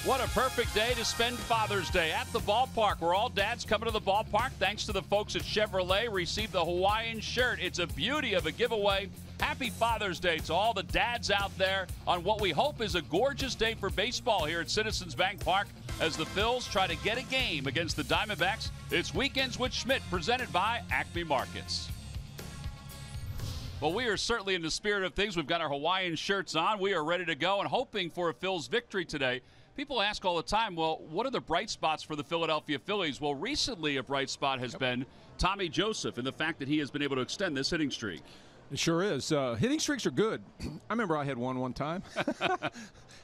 What a perfect day to spend Father's Day at the ballpark, where all dads coming to the ballpark, thanks to the folks at Chevrolet, receive the Hawaiian shirt. It's a beauty of a giveaway. Happy Father's Day to all the dads out there on what we hope is a gorgeous day for baseball here at Citizens Bank Park as the Phils try to get a game against the Diamondbacks. It's Weekends with Schmidt, presented by Acme Markets. Well, we are certainly in the spirit of things. We've got our Hawaiian shirts on. We are ready to go and hoping for a Phils victory today. People ask all the time, well, what are the bright spots for the Philadelphia Phillies? Well, recently a bright spot has been Tommy Joseph and the fact that he has been able to extend this hitting streak. It sure is. Hitting streaks are good. I remember I had one time.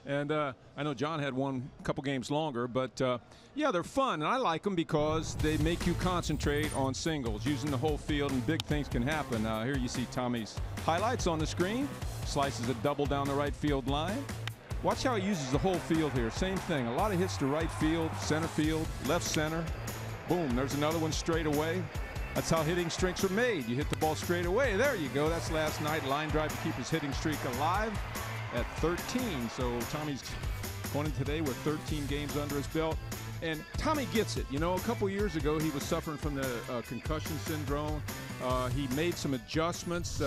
And I know John had one a couple games longer. But, yeah, they're fun. And I like them because they make you concentrate on singles, using the whole field, and big things can happen. Here you see Tommy's highlights on the screen. Slices a double down the right field line. Watch how he uses the whole field here. Same thing. A lot of hits to right field, center field, left center. Boom, there's another one straight away. That's how hitting streaks are made. You hit the ball straight away. There you go. That's last night. Line drive to keep his hitting streak alive at 13. So Tommy's going in today with 13 games under his belt. And Tommy gets it. You know, a couple years ago, he was suffering from the concussion syndrome. He made some adjustments.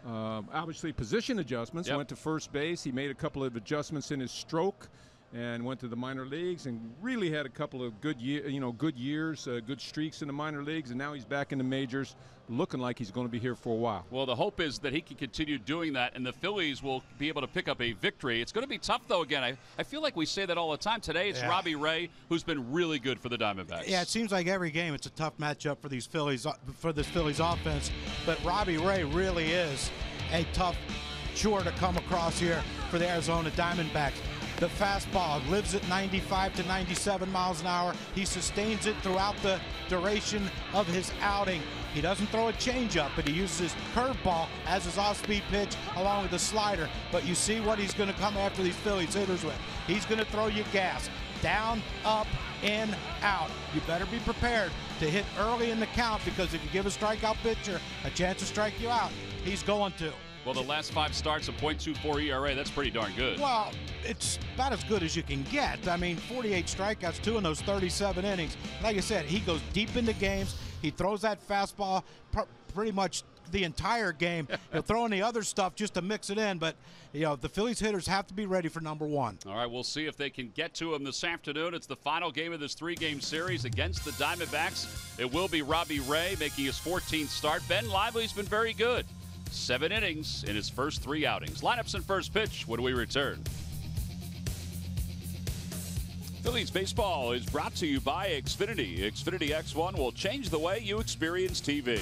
Obviously position adjustments. Went to first base. He made a couple of adjustments in his stroke and went to the minor leagues and really had a couple of good years, good streaks in the minor leagues, and now he's back in the majors, looking like he's going to be here for a while. Well, the hope is that he can continue doing that, and the Phillies will be able to pick up a victory. It's going to be tough, though, again. I feel like we say that all the time. Today it's Robbie Ray, who's been really good for the Diamondbacks. Yeah, it seems like every game it's a tough matchup for these Phillies, for this Phillies offense, but Robbie Ray really is a tough chore to come across here for the Arizona Diamondbacks. The fastball lives at 95 to 97 miles an hour. He sustains it throughout the duration of his outing. He doesn't throw a changeup, but he uses his curveball as his off-speed pitch along with the slider. But you see what he's going to come after these Phillies hitters with. He's going to throw you gas. Down, up, in, out. You better be prepared to hit early in the count, because if you give a strikeout pitcher a chance to strike you out, he's going to. Well, the last 5 starts, a .24 ERA, that's pretty darn good. Well, it's about as good as you can get. I mean, 48 strikeouts, 2 in those 37 innings. Like I said, he goes deep into games. He throws that fastball pretty much the entire game. He'll throw in the other stuff just to mix it in, but you know, the Phillies hitters have to be ready for number 1. All right, we'll see if they can get to him this afternoon. It's the final game of this 3-game series against the Diamondbacks. It will be Robbie Ray making his 14th start. Ben Lively's been very good. 7 innings in his first 3 outings. Lineups and first pitch when we return. Phillies baseball is brought to you by Xfinity. Xfinity X1 will change the way you experience TV.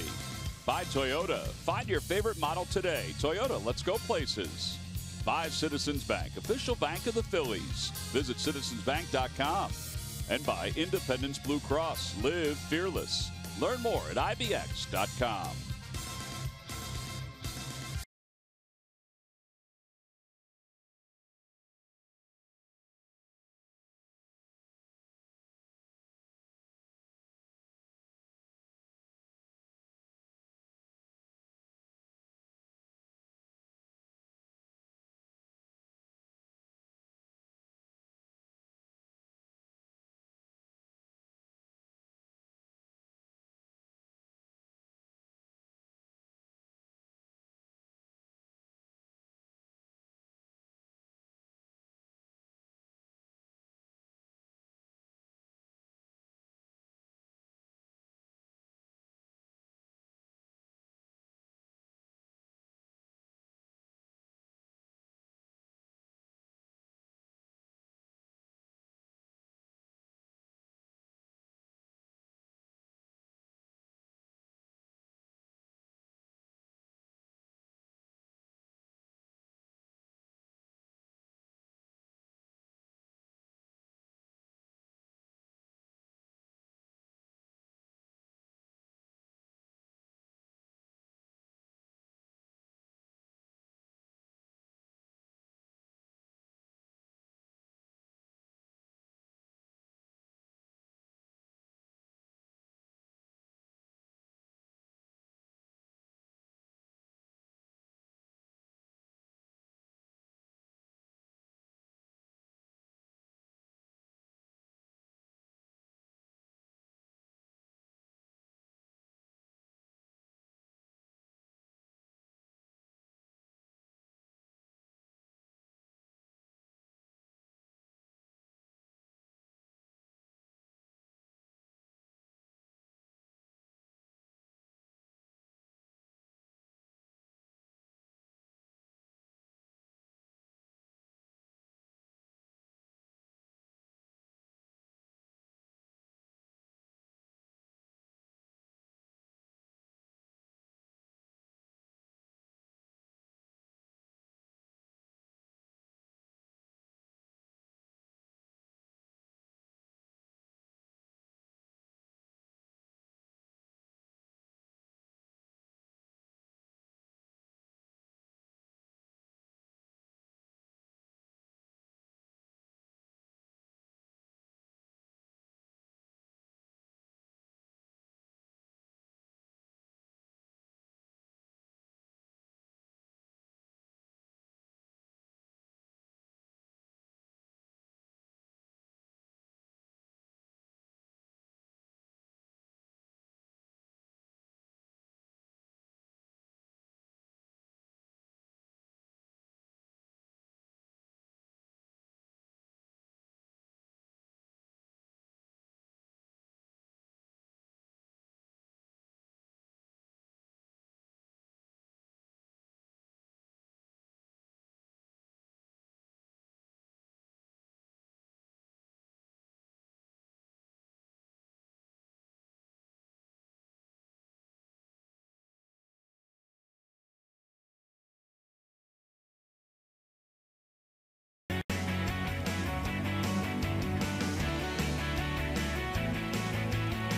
By Toyota. Find your favorite model today. Toyota, let's go places. By Citizens Bank, official bank of the Phillies. Visit citizensbank.com. And by Independence Blue Cross. Live fearless. Learn more at ibx.com.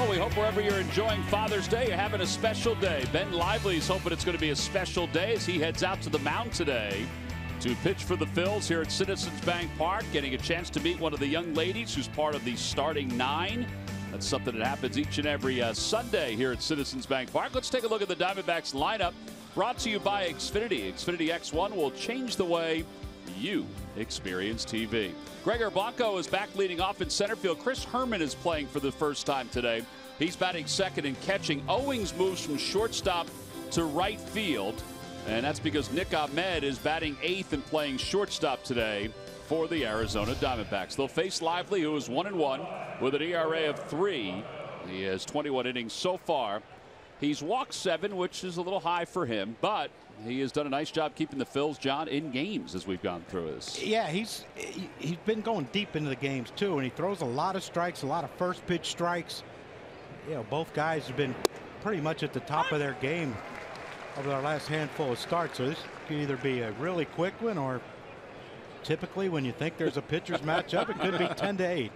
Well, we hope wherever you're enjoying Father's Day, you're having a special day. Ben Lively's hoping it's going to be a special day as he heads out to the mound today to pitch for the Phils here at Citizens Bank Park, getting a chance to meet one of the young ladies who's part of the starting 9. That's something that happens each and every Sunday here at Citizens Bank Park. Let's take a look at the Diamondbacks lineup, brought to you by Xfinity. Xfinity X1 will change the way you experience TV. Gregor Blanco is back leading off in center field. Chris Herman is playing for the first time today. He's batting second and catching. Owings moves from shortstop to right field, and that's because Nick Ahmed is batting 8th and playing shortstop today for the Arizona Diamondbacks. They'll face Lively, who is 1-1 with an ERA of 3. He has 21 innings so far. He's walked 7, which is a little high for him, but he has done a nice job keeping the Phils, John, in games as we've gone through this. Yeah, he's been going deep into the games too, and he throws a lot of strikes, a lot of first pitch strikes. You know, both guys have been pretty much at the top of their game over their last handful of starts. So this could either be a really quick one, or typically when you think there's a pitcher's matchup, it could be 10-8.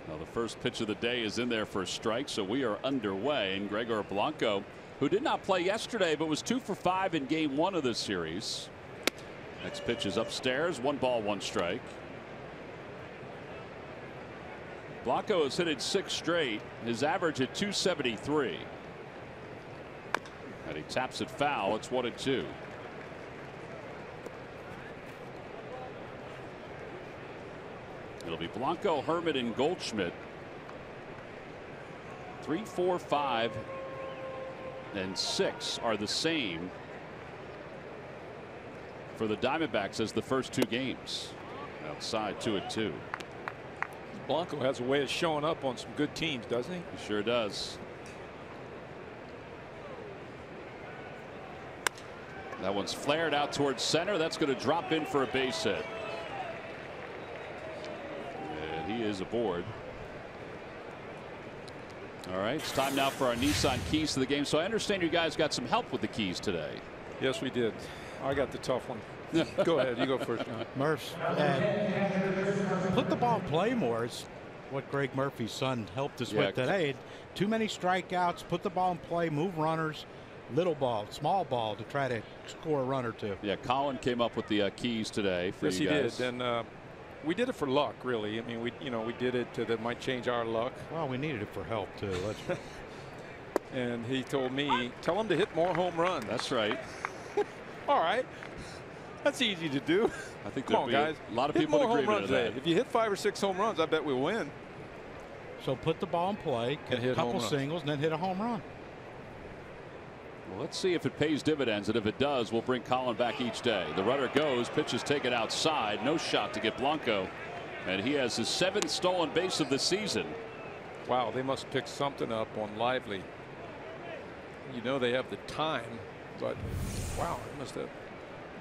Well, the first pitch of the day is in there for a strike, so we are underway. And Gregor Blanco, who did not play yesterday but was 2 for 5 in game 1 of this series. Next pitch is upstairs. 1 ball, 1 strike. Blanco has hit it 6 straight. His average at 273. And he taps it foul. It's 1-2. It'll be Blanco, Herman, and Goldschmidt. 3, 4, 5, and 6 are the same for the Diamondbacks as the first 2 games. Outside 2-2. Blanco has a way of showing up on some good teams, doesn't he? He sure does. That one's flared out towards center. That's going to drop in for a base hit. And he is aboard. All right, it's time now for our Nissan keys to the game. So I understand you guys got some help with the keys today. Yes, we did. I got the tough one. Go ahead. You go first, John. Murphs, put the ball in play more is what Greg Murphy's son helped us with today. Too many strikeouts. Put the ball in play. Move runners. Little ball, small ball to try to score a run or 2. Yeah, Colin came up with the keys today for you guys. Yes, he did. And we did it for luck, really. I mean, we did it that might change our luck. Well, we needed it for help too. And he told me, tell him to hit more home runs. That's right. All right. That's easy to do. I think Come on, guys. A lot of hit people more agree home runs with that. If you hit 5 or 6 home runs, I bet we'll win. So put the ball in play, get a couple singles, and then hit a home run. Well, let's see if it pays dividends, and if it does, we'll bring Colin back each day. The runner goes, pitch is taken outside, no shot to get Blanco, and he has his 7th stolen base of the season. Wow, they must pick something up on Lively. You know they have the time, but wow, they must have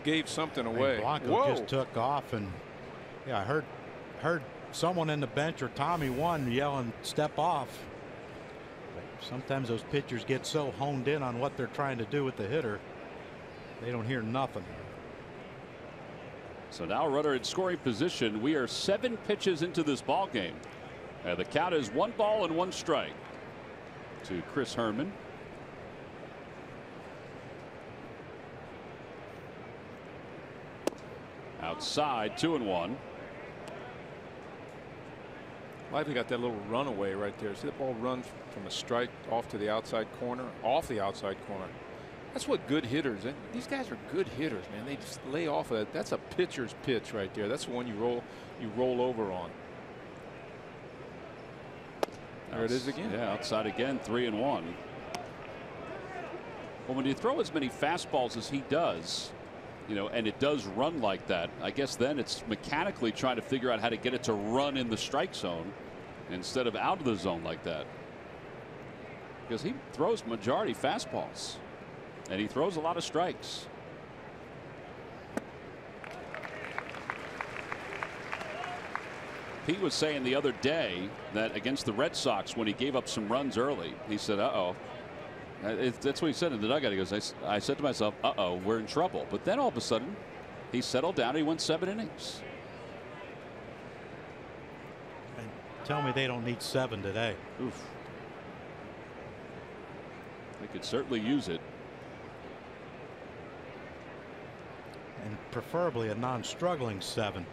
gave something away. Blanco just took off, and yeah, I heard someone in the bench or Tommy one yelling, "Step off." Sometimes those pitchers get so honed in on what they're trying to do with the hitter, they don't hear nothing. So now runner in scoring position. We are 7 pitches into this ball game. The count is 1 ball and 1 strike to Chris Herman. Outside, 2-1. Lively got that little runaway right there. See the ball run from a strike off to the outside corner, off the outside corner. That's what good hitters, and these guys are good hitters, man. They just lay off of that. That's a pitcher's pitch right there. That's the one you roll over on. There it is again. Yeah, outside again, 3-1. Well, when you throw as many fastballs as he does, you know, and it does run like that, I guess then it's mechanically trying to figure out how to get it to run in the strike zone instead of out of the zone like that. Because he throws majority fastballs and he throws a lot of strikes. Pete was saying the other day that against the Red Sox, when he gave up some runs early, he said, uh-oh. That's what he said in the dugout. He goes, I said to myself, uh-oh, we're in trouble. But then all of a sudden, he settled down. And he went 7 innings. And tell me they don't need 7 today. Oof. They could certainly use it. And preferably a non-struggling 7.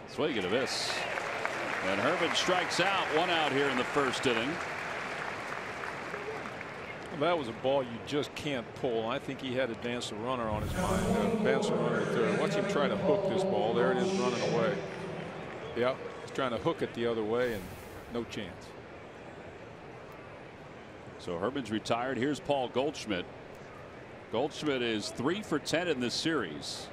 Swing and a miss. And Herman strikes out. 1 out here in the first inning. Well, that was a ball you just can't pull. I think he had advance the runner on his mind. Advance the runner to third. Watch him try to hook this ball. There it is running away. Yeah, he's trying to hook it the other way and no chance. So Herman's retired. Here's Paul Goldschmidt. Goldschmidt is 3 for 10 in this series.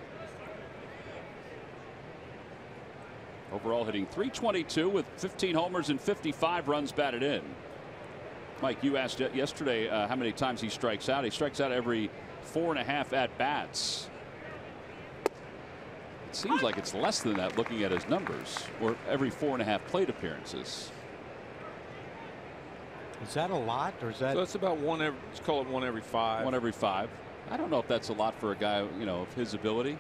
Overall hitting .322 with 15 homers and 55 runs batted in. Mike, you asked yesterday how many times he strikes out. He strikes out every 4.5 at bats. It seems like it's less than that looking at his numbers, or every 4.5 plate appearances. Is that a lot, or is that? So it's about one every. Let's call it 1 every 5. 1 every 5. I don't know if that's a lot for a guy, you know, of his ability.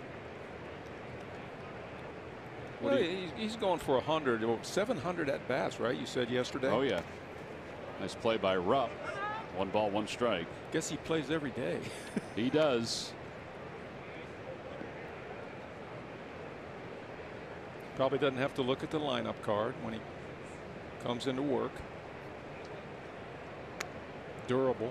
Well, he's going for 100, 700 at bats, right? You said yesterday. Oh yeah. Nice play by Rupp. 1 ball, 1 strike. Guess he plays every day. He does. Probably doesn't have to look at the lineup card when he comes into work. Durable.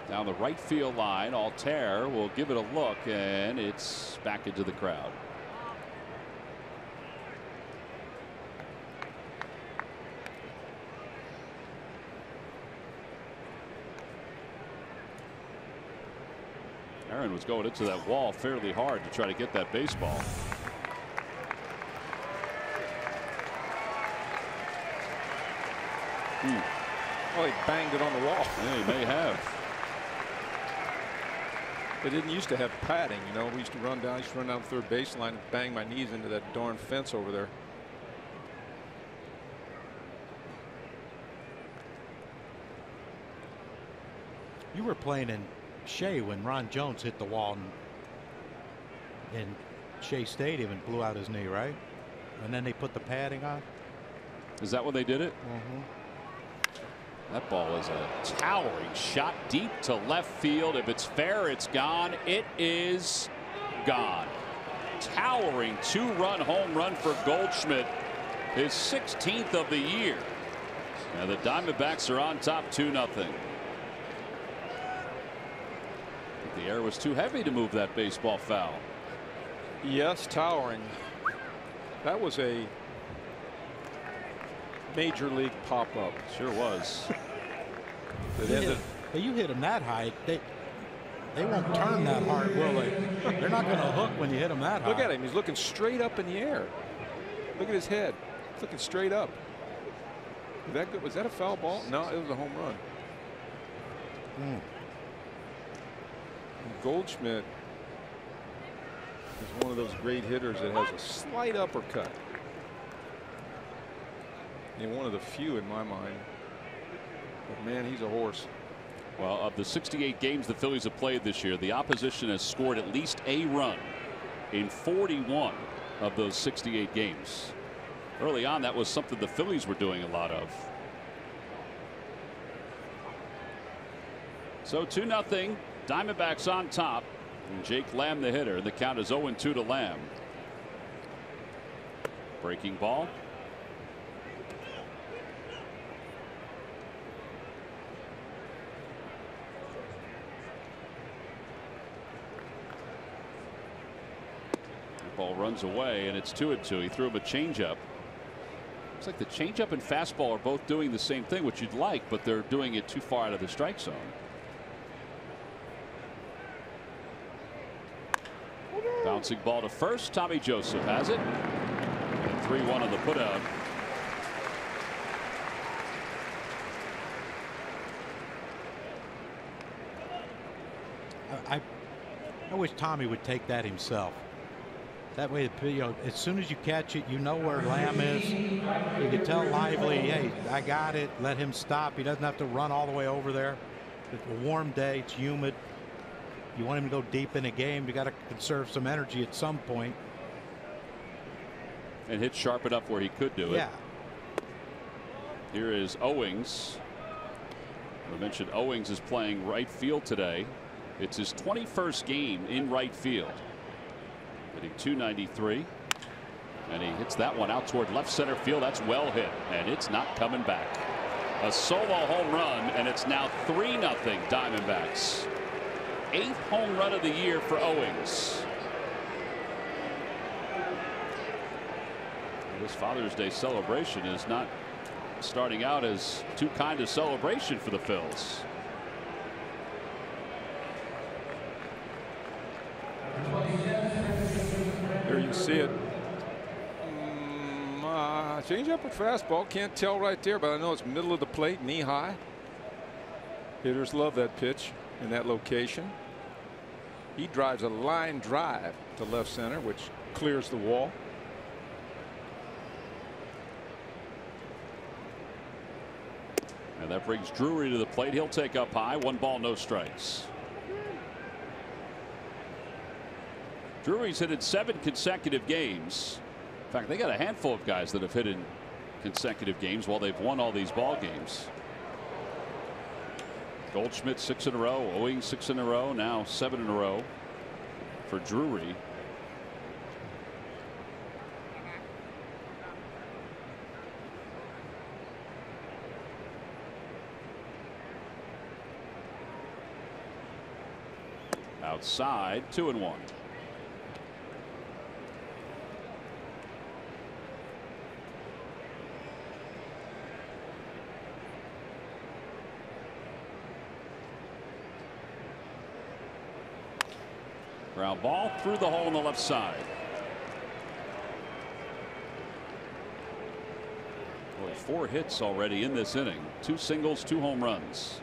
Down the right field line, Altair will give it a look, and it's back into the crowd. Aaron was going into that wall fairly hard to try to get that baseball. Oh, he banged it on the wall. Yeah, he may have. They didn't used to have padding, you know. We used to run down, third baseline and bang my knees into that darn fence over there. You were playing in Shea when Ron Jones hit the wall in Shea Stadium and blew out his knee, right? And then they put the padding on. Is that when they did it? Mm-hmm. That ball is a towering shot deep to left field. If it's fair, it's gone. It is gone. Towering 2-run home run for Goldschmidt, his 16th of the year. And the Diamondbacks are on top 2-0. The air was too heavy to move that baseball foul. Yes, towering. That was a major league pop-up. Sure was. You hit them that high, they won't turn that hard, will they? They're not going to hook when you hit them that high. Look at him. He's looking straight up in the air. Look at his head. He's looking straight up. Was that good? Was that a foul ball? No, it was a home run. Goldschmidt is one of those great hitters that has a slight uppercut. And one of the few in my mind. But man, he's a horse. Well, of the 68 games the Phillies have played this year, the opposition has scored at least a run in 41 of those 68 games. Early on, that was something the Phillies were doing a lot of. So 2-0, Diamondbacks on top, and Jake Lamb the hitter. The count is 0-2 to Lamb. Breaking ball. Ball runs away, and it's 2-2. He threw him a changeup. Looks like the changeup and fastball are both doing the same thing, which you'd like, but they're doing it too far out of the strike zone. Bouncing ball to first. Tommy Joseph has it. And 3-1 on the putout. I wish Tommy would take that himself. That way, you know, as soon as you catch it, you know where Lamb is. You can tell Lively, hey, I got it. Let him stop. He doesn't have to run all the way over there. It's a warm day. It's humid. You want him to go deep in a game, you got to conserve some energy at some point. And hit sharp enough where he could do it. Yeah. Here is Owings. I mentioned Owings is playing right field today. It's his 21st game in right field. Hitting .293. And he hits that one out toward left center field. That's well hit. And it's not coming back. A solo home run, and it's now 3-0 Diamondbacks. 8th home run of the year for Owings. This Father's Day celebration is not starting out as too kind of celebration for the Phils. There you see it. Change up or fastball. Can't tell right there, but I know it's middle of the plate, knee high. Hitters love that pitch in that location. He drives a line drive to left center, which clears the wall. And that brings Drury to the plate. He'll take up high. 1 ball, no strikes. Drury's hit in 7 consecutive games. In fact, they got a handful of guys that have hit in consecutive games while they've won all these ball games. Goldschmidt 6 in a row, Owings 6 in a row, now 7 in a row for Drury. Outside, 2-1. Ground ball through the hole on the left side. Boy, 4 hits already in this inning. 2 singles, 2 home runs.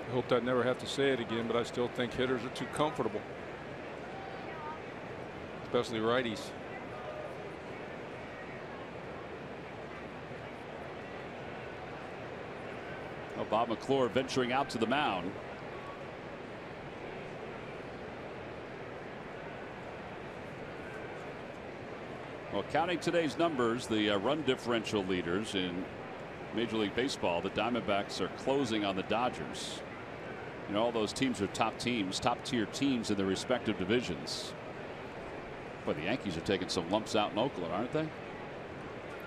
I hope I'd never have to say it again, but I still think hitters are too comfortable, especially righties. Well, Bob McClure venturing out to the mound. Well, counting today's numbers, the run differential leaders in Major League Baseball, the Diamondbacks are closing on the Dodgers. You know, all those teams are top teams, top tier teams in their respective divisions. But the Yankees are taking some lumps out in Oakland, aren't they?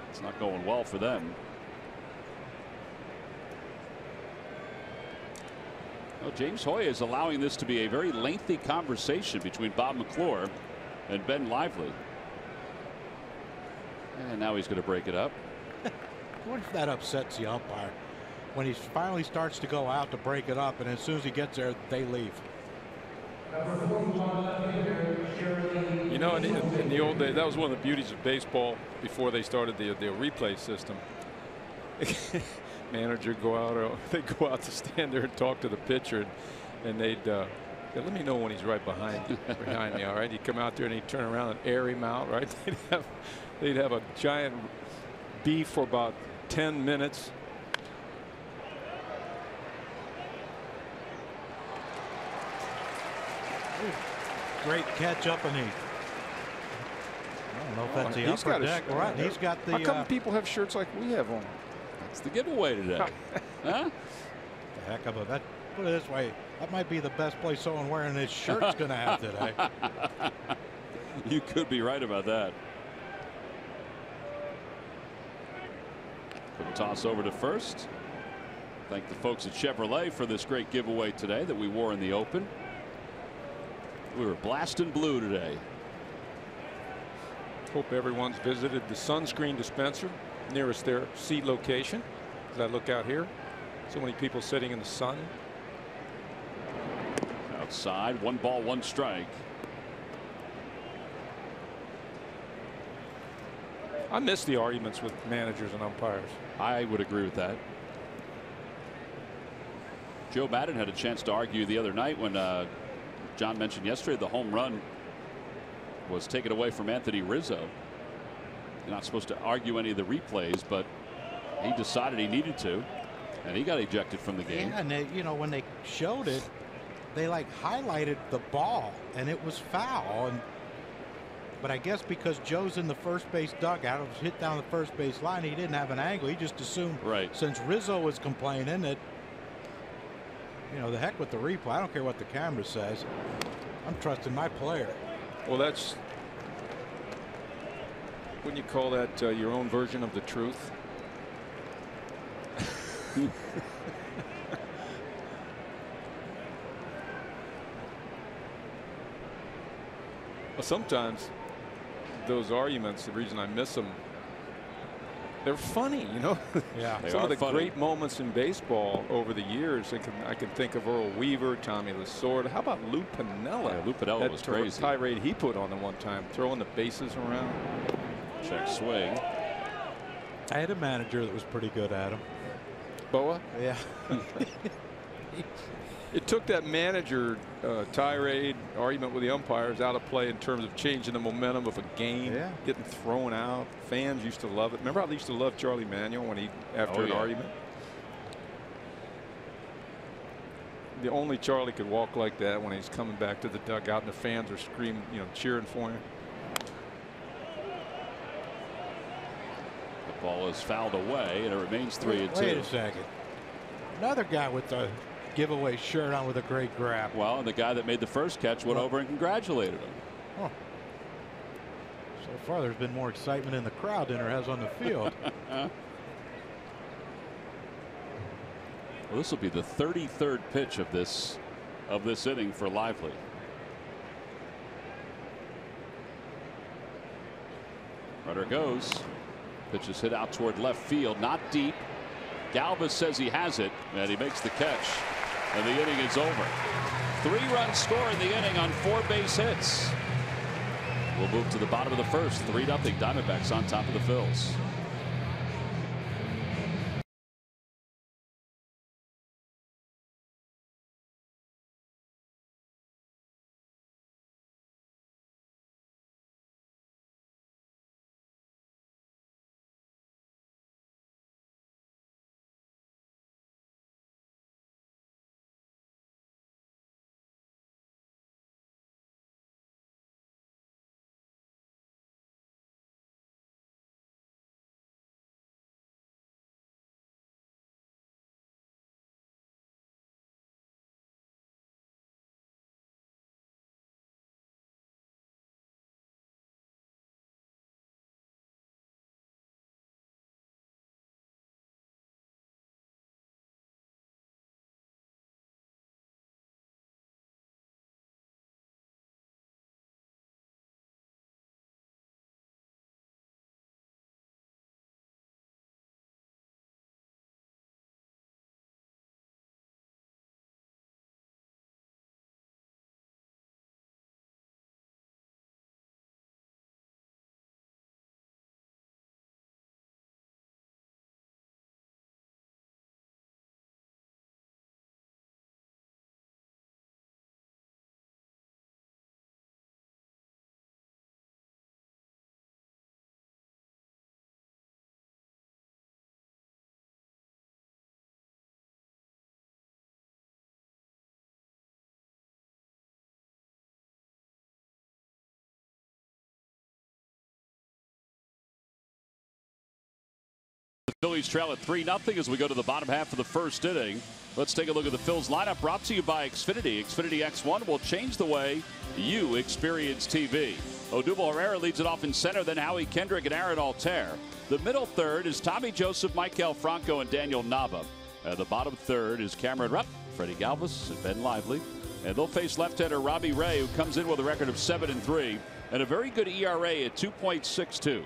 It's not going well for them. Well, James Hoya is allowing this to be a very lengthy conversation between Bob McClure and Ben Lively. And now he's going to break it up. What if that upsets the umpire when he finally starts to go out to break it up, and as soon as he gets there, they leave? You know, in the old days, that was one of the beauties of baseball before they started the replay system. Manager go out, or they go out to stand there and talk to the pitcher, and they'd let me know when he's right behind me. All right, he'd come out there and he'd turn around and air him out. Right, they'd have a giant beef for about 10 minutes. Great catch up and he. I don't know if that's the upper deck. Right, he's got the. How come people have shirts like we have on? That's the giveaway today. Huh? The heck of a that. Put it this way, that might be the best place someone wearing this shirt's going to have today. You could be right about that. Quick toss over to first. Thank the folks at Chevrolet for this great giveaway today that we wore in the Open. We were blasting blue today. Hope everyone's visited the sunscreen dispenser nearest their seat location. As I look out here, so many people sitting in the sun. Outside, 1 ball, 1 strike. I miss the arguments with managers and umpires. I would agree with that. Joe Madden had a chance to argue the other night when John mentioned yesterday, the home run was taken away from Anthony Rizzo. You're not supposed to argue any of the replays, but he decided he needed to, and he got ejected from the game. Yeah, and they, you know, when they showed it, they like highlighted the ball, and it was foul. But I guess because Joe's in the first base dugout, it was hit down the first base line, he didn't have an angle. He just assumed, right, since Rizzo was complaining, that, you know, the heck with the replay. I don't care what the camera says. I'm trusting my player. Well, that's, wouldn't you call that your own version of the truth? Well, sometimes those arguments, the reason I miss them, they're funny, you know. Yeah, some of the great moments in baseball over the years. I can think of Earl Weaver, Tommy Lasorda. How about Lou Piniella? Yeah, Lou Piniella was crazy. Tirade he put on the one time, throwing the bases around. Check swing. I had a manager that was pretty good at him. Boa? Yeah. It took that manager tirade argument with the umpires out of play in terms of changing the momentum of a game, getting thrown out. Fans used to love it. Remember how they used to love Charlie Manuel when after an argument? The only Charlie could walk like that when he's coming back to the dugout and the fans are screaming, you know, cheering for him. The ball is fouled away, and it remains 3-2. Wait a second. Another guy with the giveaway shirt on with a great grab. Well, and the guy that made the first catch went over and congratulated him. Oh. So far, there's been more excitement in the crowd than there has on the field. Well, this will be the 33rd pitch of this inning for Lively. Runner goes. Pitch is hit out toward left field, not deep. Galvis says he has it, and he makes the catch, and the inning is over. 3-run score in the inning on 4 base hits. We'll move to the bottom of the first. 3-0 Diamondbacks on top of the Phils. The Phillies trail at 3-0 as we go to the bottom half of the first inning. Let's take a look at the Phils lineup, brought to you by Xfinity. Xfinity X1 will change the way you experience TV. Odubel Herrera leads it off in center, then Howie Kendrick and Aaron Altair. The middle third is Tommy Joseph, Michael Franco, and Daniel Nava. The bottom third is Cameron Rupp, Freddie Galvis, and Ben Lively. And they'll face left-hander Robbie Ray, who comes in with a record of 7-3 and a very good ERA at 2.62.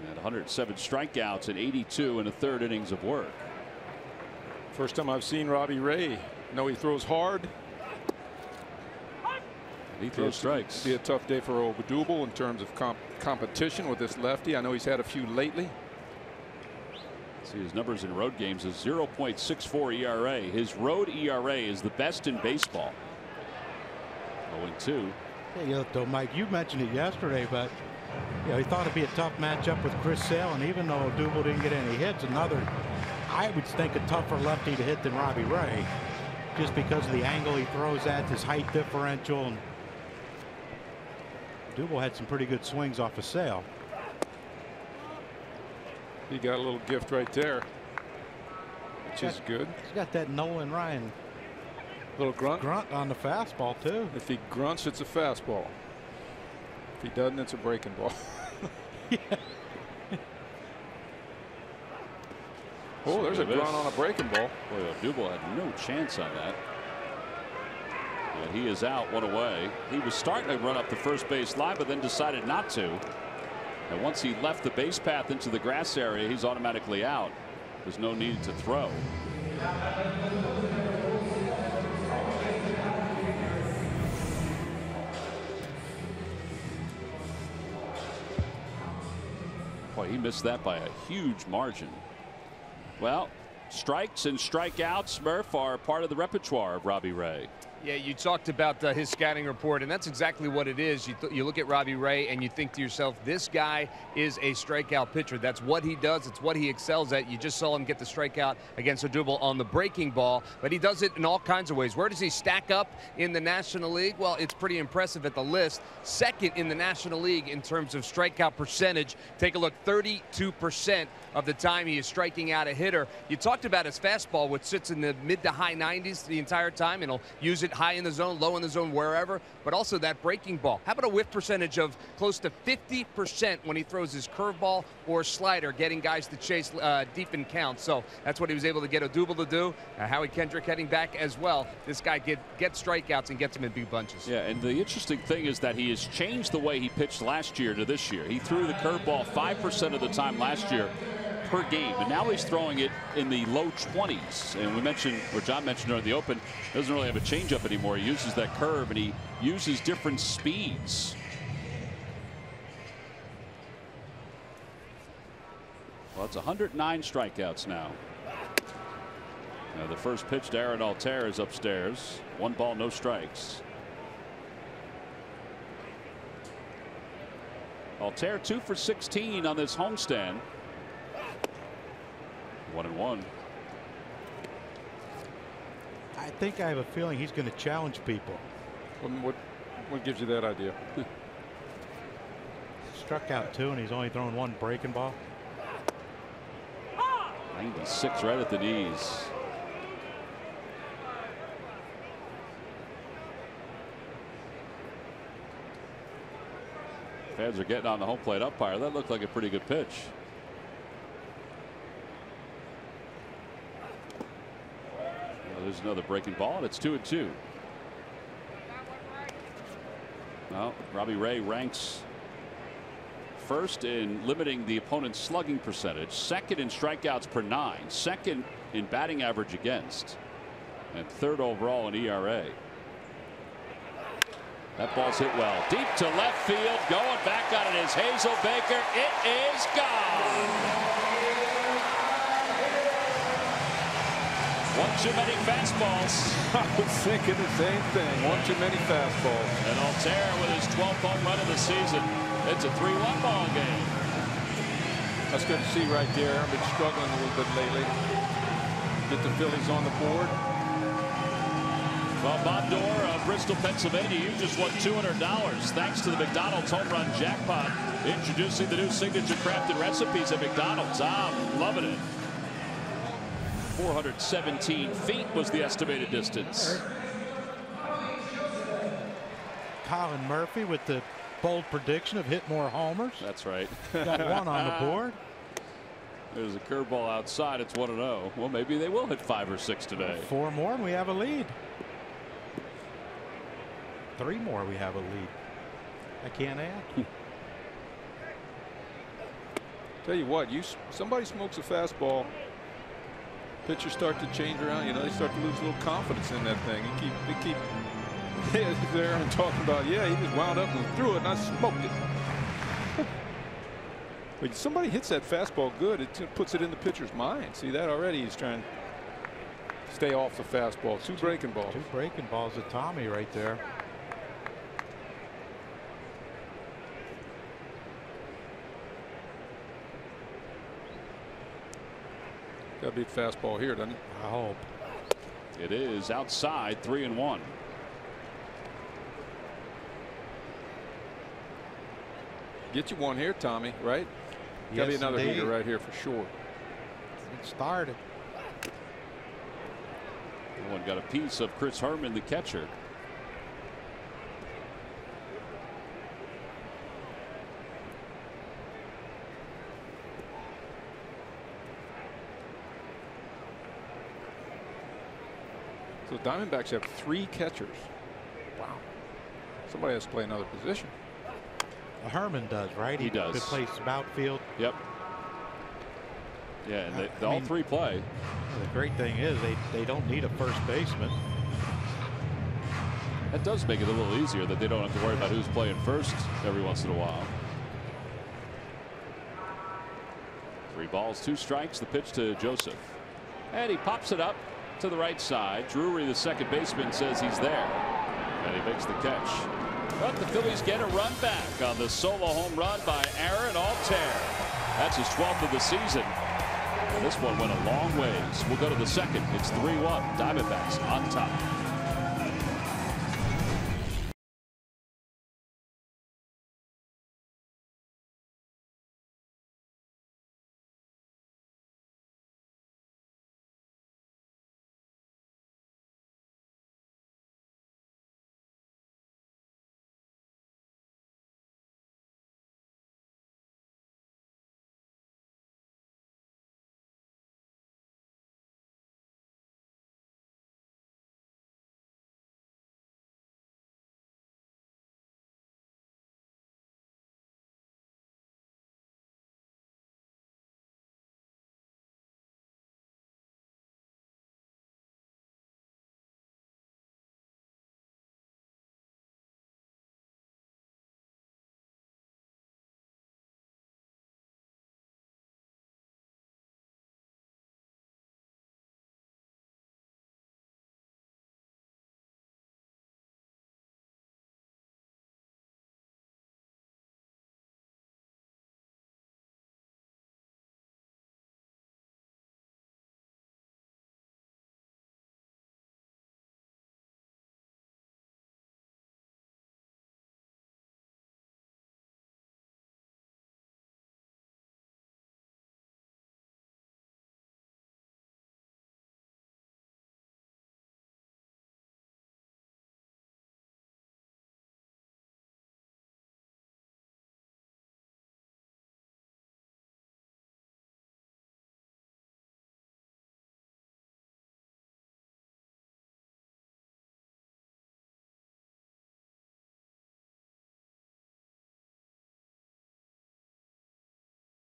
And 107 strikeouts and 82 in the third innings of work. First time I've seen Robbie Ray. No, he throws hard. He throws strikes. Be a tough day for Odubel in terms of competition with this lefty. I know he's had a few lately. See his numbers in road games is 0.64 ERA. His road ERA is the best in baseball. 0-2. Yeah, you know, though, Mike, you mentioned it yesterday, but you know, he thought it'd be a tough matchup with Chris Sale, and even though Odubel didn't get any hits, another, I would think, a tougher lefty to hit than Robbie Ray, just because of the angle he throws at, his height differential. And Odubel had some pretty good swings off of Sale. He got a little gift right there, which is good. He's got that Nolan Ryan Little grunt on the fastball too. If he grunts, it's a fastball. If he doesn't, it's a breaking ball. Yeah. Oh, there's a grunt on a breaking ball. Boy, Odubel had no chance on that. And he is out, 1 away. He was starting to run up the first base line, but then decided not to. And once he left the base path into the grass area, he's automatically out. There's no need to throw. Boy, he missed that by a huge margin. Well, strikes and strikeouts, Murph, are part of the repertoire of Robbie Ray. Yeah, you talked about his scouting report, and that's exactly what it is. You look at Robbie Ray and you think to yourself, this guy is a strikeout pitcher. That's what he does. It's what he excels at. You just saw him get the strikeout against Odubel on the breaking ball, but he does it in all kinds of ways. Where does he stack up in the National League? Well, it's pretty impressive at the list. Second in the National League in terms of strikeout percentage. Take a look, 32% of the time he is striking out a hitter. You talked about his fastball, which sits in the mid to high 90s the entire time, and he'll use it high in the zone, low in the zone, wherever, but also that breaking ball. How about a whiff percentage of close to 50% when he throws his curveball or slider, getting guys to chase deep in count. So that's what he was able to get Odubel to do. Howie Kendrick heading back as well. This guy gets strikeouts and gets them in big bunches. Yeah, and the interesting thing is that he has changed the way he pitched last year to this year. He threw the curveball 5% of the time last year per game, and now he's throwing it in the low 20s. And we mentioned, or John mentioned during the open, doesn't really have a changeup anymore. He uses that curve, and he uses different speeds. Well, it's 109 strikeouts now. Now the first pitch to Aaron Altair is upstairs. 1 ball, no strikes. Altair 2 for 16 on this homestand. 1-1. I think I have a feeling he's going to challenge people. What gives you that idea? Struck out 2, and he's only throwing 1 breaking ball. 96 right at the knees. Fans are getting on the home plate umpire. That looked like a pretty good pitch. There's another breaking ball, and it's 2-2. Well, Robbie Ray ranks first in limiting the opponent's slugging percentage, second in strikeouts per 9, second in batting average against, and third overall in ERA. That ball's hit well. Deep to left field. Going back on it is Hazel Baker. It is gone. One too many fastballs. I was thinking the same thing. One too many fastballs. And Altair with his 12th home run of the season. It's a 3-1 ball game. That's good to see right there. I've been struggling a little bit lately. Get the Phillies on the board. Well, Bob Dorr of Bristol, Pennsylvania, you just won $200 thanks to the McDonald's Home Run Jackpot. Introducing the new signature crafted recipes at McDonald's. I'm loving it. 417 feet was the estimated distance. Colin Murphy with the bold prediction of hit more homers. That's right. Got 1 on the board. There's a curveball outside. It's 1-0. Well, maybe they will hit 5 or 6 today. 4 more and we have a lead. 3 more we have a lead. I can't add. Tell you what, somebody smokes a fastball, pitchers start to change around. You know, they start to lose a little confidence in that thing. They keep there and talking about, yeah, he just wound up and threw it, and I smoked it. But somebody hits that fastball good, it puts it in the pitcher's mind. See that already? He's trying to stay off the fastball. 2 breaking balls. 2 breaking balls to Tommy right there. Got to be fastball here, doesn't it? I hope. It is outside, 3-1. Get you one here, Tommy, right? Got to be Yes, another indeed. heater right here for sure. It started. One got a piece of Chris Herman, the catcher. So the Diamondbacks have 3 catchers. Wow. Somebody has to play another position. Herman does, right? He does. He plays some outfield. Yep. Yeah, and they I all mean, 3 play. The great thing is they don't need a first baseman. That does make it a little easier that they don't have to worry about who's playing first every once in a while. 3 balls, 2 strikes. The pitch to Joseph. And he pops it up to the right side. Drury, the second baseman, says he's there. And he makes the catch. But the Phillies get a run back on the solo home run by ARI AT. That's his 12th of the season. And this one went a long ways. We'll go to the second. It's 3-1. Diamondbacks on top.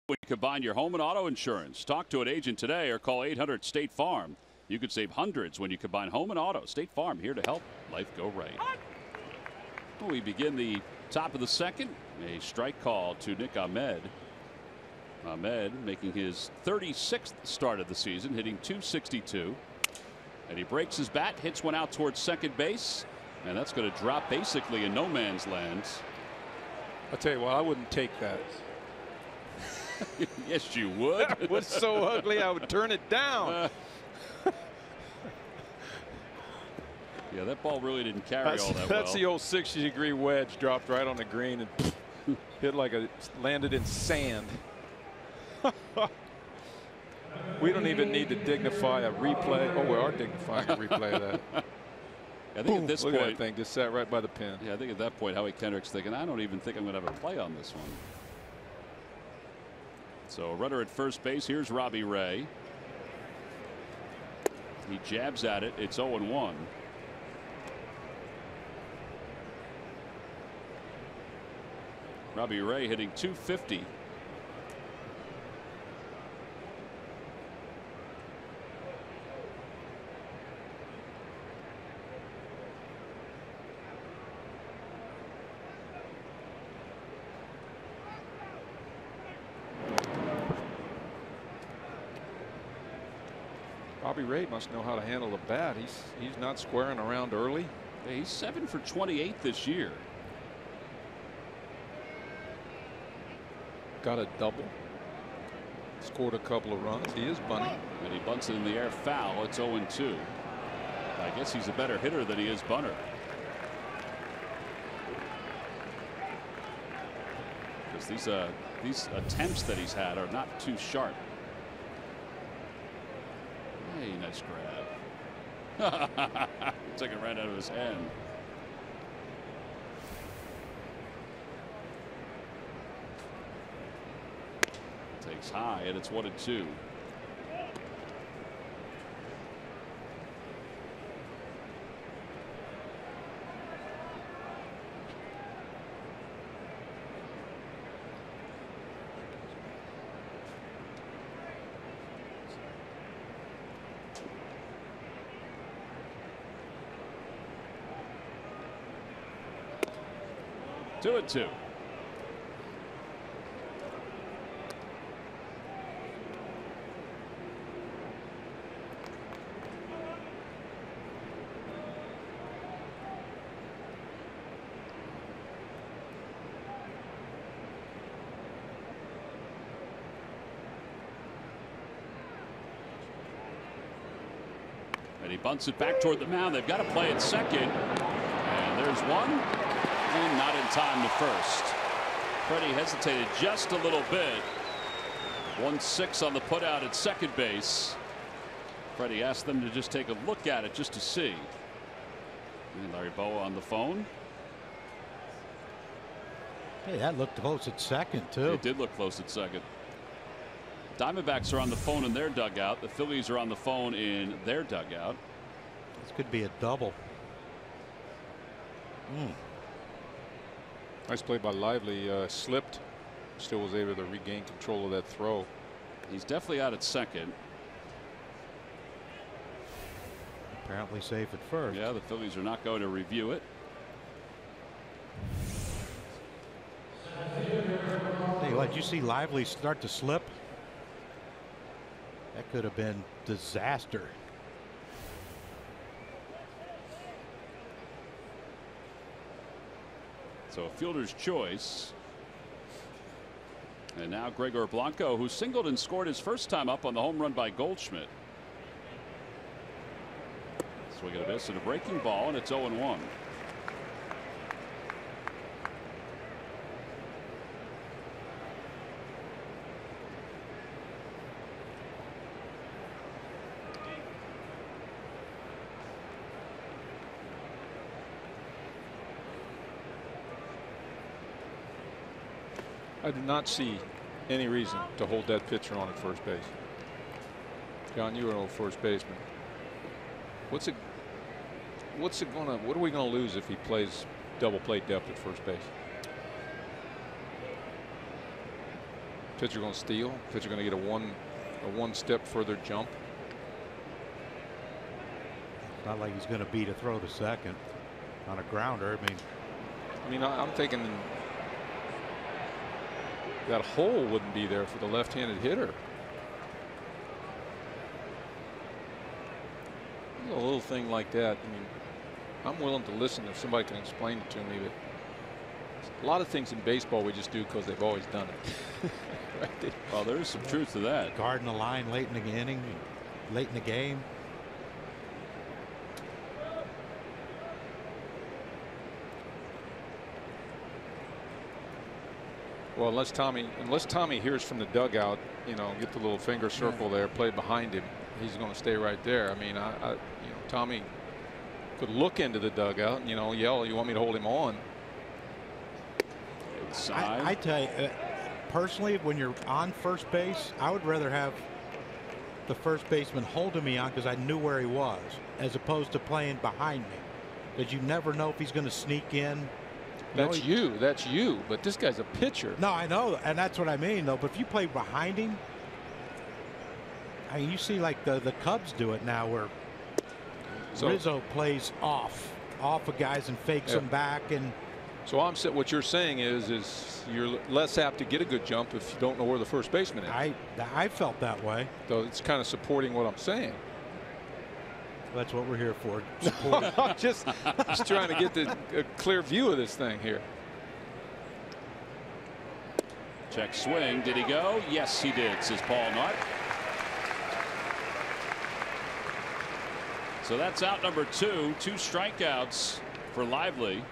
When you combine your home and auto insurance, talk to an agent today or call 800-STATE-FARM. You could save hundreds when you combine home and auto. State Farm, here to help life go right. We begin the top of the second. A strike call to Nick Ahmed. Ahmed making his 36th start of the season, hitting .262. And he breaks his bat, hits one out towards second base. And that's going to drop basically in no man's land. I'll tell you what, I wouldn't take that. Yes, you would. It was so ugly, I would turn it down. Yeah, that ball really didn't carry all that well. That's the old 60-degree wedge, dropped right on the green and hit like landed in sand. We don't even need to dignify a replay. Oh, we are dignifying a replay of that. I think at this Look point, at that thing just sat right by the pin. Yeah, I think at that point, Howie Kendrick's thinking, I don't even think I'm going to have a play on this one. So a runner at first base. Here's Robbie Ray. He jabs at it. It's 0-1. Robbie Ray hitting .250. Robbie Ray must know how to handle the bat. He's not squaring around early. Yeah, he's 7 for 28 this year. Got a double. Scored a couple of runs. He is bunting. And he bunts it in the air foul. It's 0-2. I guess he's a better hitter than he is bunter. Because these attempts that he's had are not too sharp. Hey, nice grab. Took it right out of his hand. Takes high, and it's 1-2. Two and two. And he bunts it back toward the mound. They've got to play it second. And there's one. And not in time to first. Freddie hesitated just a little bit. 1-6 on the putout at second base. Freddie asked them to just take a look at it just to see. And Larry Bowa on the phone. Hey, that looked close at second, too. It did look close at second. Diamondbacks are on the phone in their dugout. The Phillies are on the phone in their dugout. This could be a double. Nice play by Lively. Slipped. Still was able to regain control of that throw. He's definitely out at second. Apparently safe at first. Yeah, the Phillies are not going to review it. Hey, what, did you see Lively start to slip? That could have been disaster. So a fielder's choice. And now Gregor Blanco, who singled and scored his first time up on the home run by Goldschmidt. Swing and a miss and a breaking ball, and it's 0-1. I did not see any reason to hold that pitcher on at first base. John, you were an old first baseman. What are we gonna lose if he plays double play depth at first base? Pitcher gonna steal? Pitcher gonna get a one step further jump? Not like he's gonna beat a throw to second on a grounder. I mean, I'm thinking that hole wouldn't be there for the left-handed hitter. A little thing like that. I mean, I'm willing to listen if somebody can explain it to me. But a lot of things in baseball we just do because they've always done it. Right? Well, there is some truth to that. Guarding the line late in the inning, late in the game. Well, unless Tommy hears from the dugout, you know, get the little finger circle there, play behind him, he's going to stay right there. I mean, you know, Tommy could look into the dugout and, you know, yell, "You want me to hold him on?" I tell you, personally, when you're on first base, I would rather have the first baseman holding me on because I knew where he was, as opposed to playing behind me, because you never know if he's going to sneak in. That's you. But this guy's a pitcher. No, I know, and that's what I mean, though. But if you play behind him, I mean, you see like the Cubs do it now, where Rizzo plays off of guys and fakes them back. And so what you're saying is you're less apt to get a good jump if you don't know where the first baseman is. I felt that way. So it's kind of supporting what I'm saying. That's what we're here for. just trying to get a clear view of this thing here. Check swing. Did he go? Yes, he did, says Paul Nutt. So that's out number 2. 2 strikeouts for Lively.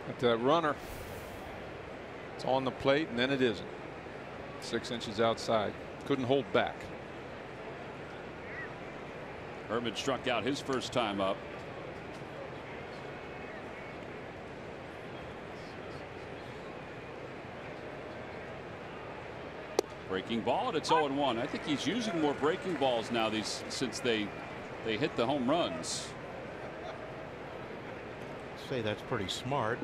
But that runner, it's on the plate and then it isn't. 6 inches outside. Couldn't hold back. Herman struck out his first time up. Breaking ball, and it's 0-1. I think he's using more breaking balls now since they hit the home runs. Say that's pretty smart.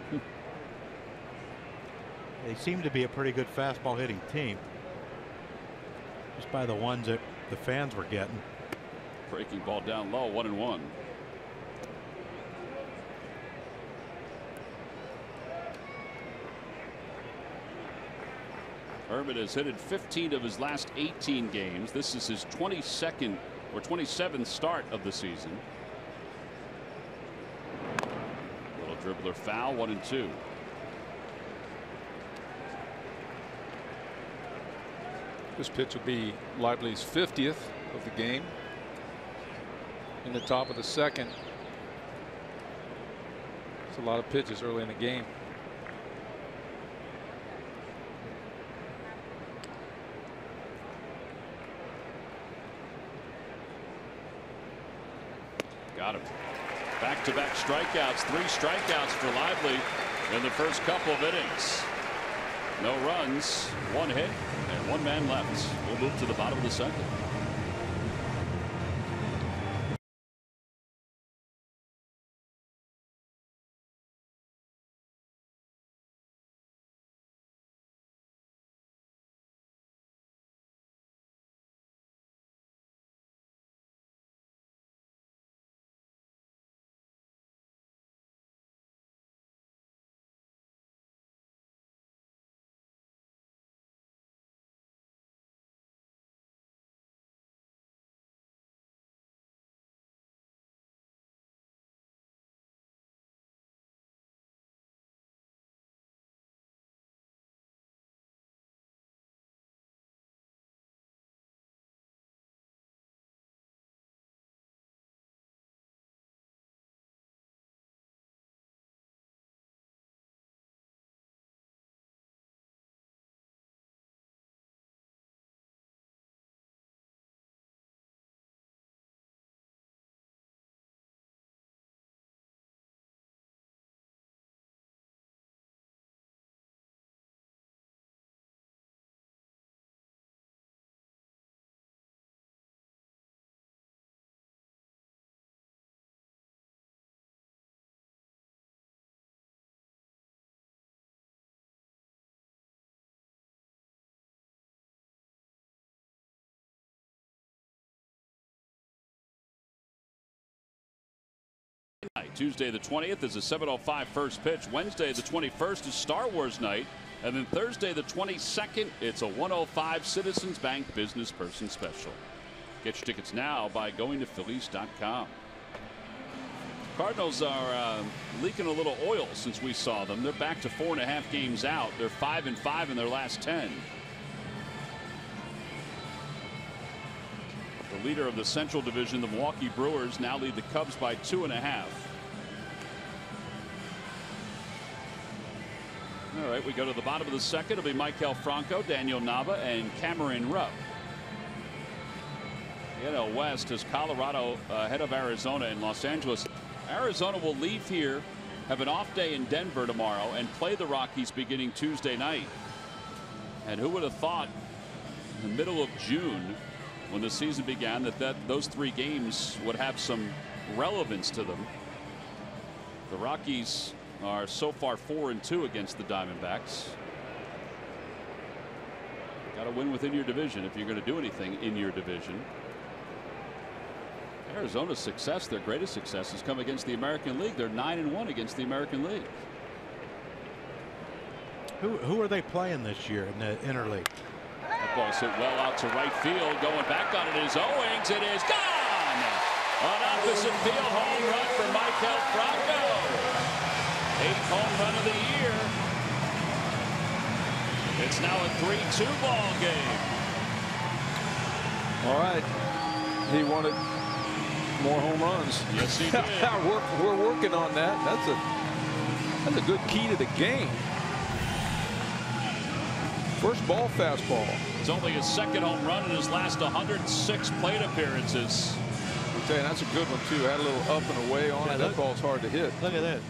They seem to be a pretty good fastball hitting team, just by the ones that the fans were getting. Breaking ball down low, 1-1. Herman has hit in 15 of his last 18 games. This is his 22nd or 27th start of the season. Little dribbler foul, 1-2. This pitch will be Lively's 50th of the game. In the top of the second. It's a lot of pitches early in the game. Got him. Back-to-back strikeouts. 3 strikeouts for Lively in the first couple of innings. No runs, 1 hit, and 1 man left. We'll move to the bottom of the second. Tuesday the 20th is a 7:05 first pitch. Wednesday the 21st is Star Wars night. And then Thursday the 22nd, it's a 1:05 Citizens Bank Business Person Special. Get your tickets now by going to Phillies.com. Cardinals are leaking a little oil since we saw them. They're back to 4.5 games out. They're 5-5 in their last 10. The leader of the Central Division, the Milwaukee Brewers, now lead the Cubs by 2.5. All right, we go to the bottom of the second. It'll be Maikel Franco, Daniel Nava, and Cameron Rupp. The NL West has Colorado ahead of Arizona and Los Angeles. Arizona will leave here, have an off day in Denver tomorrow, and play the Rockies beginning Tuesday night. And who would have thought in the middle of June, when the season began, that those 3 games would have some relevance to them. The Rockies are so far 4-2 against the Diamondbacks. Got to win within your division if you're going to do anything in your division. Arizona's success, their greatest success, has come against the American League. They're 9-1 against the American League. Who are they playing this year in the interleague? That ball's hit well out to right field. Going back on it is Owings. It is gone. An opposite field home run for Maikel Franco. 8th home run of the year. It's now a 3-2 ball game. All right. He wanted more home runs. Yes, he did. We're working on that. That's a good key to the game. First ball fastball. It's only his 2nd home run in his last 106 plate appearances. I'll tell you, that's a good one too. Had a little up and away on it. That ball's hard to hit. Look at this.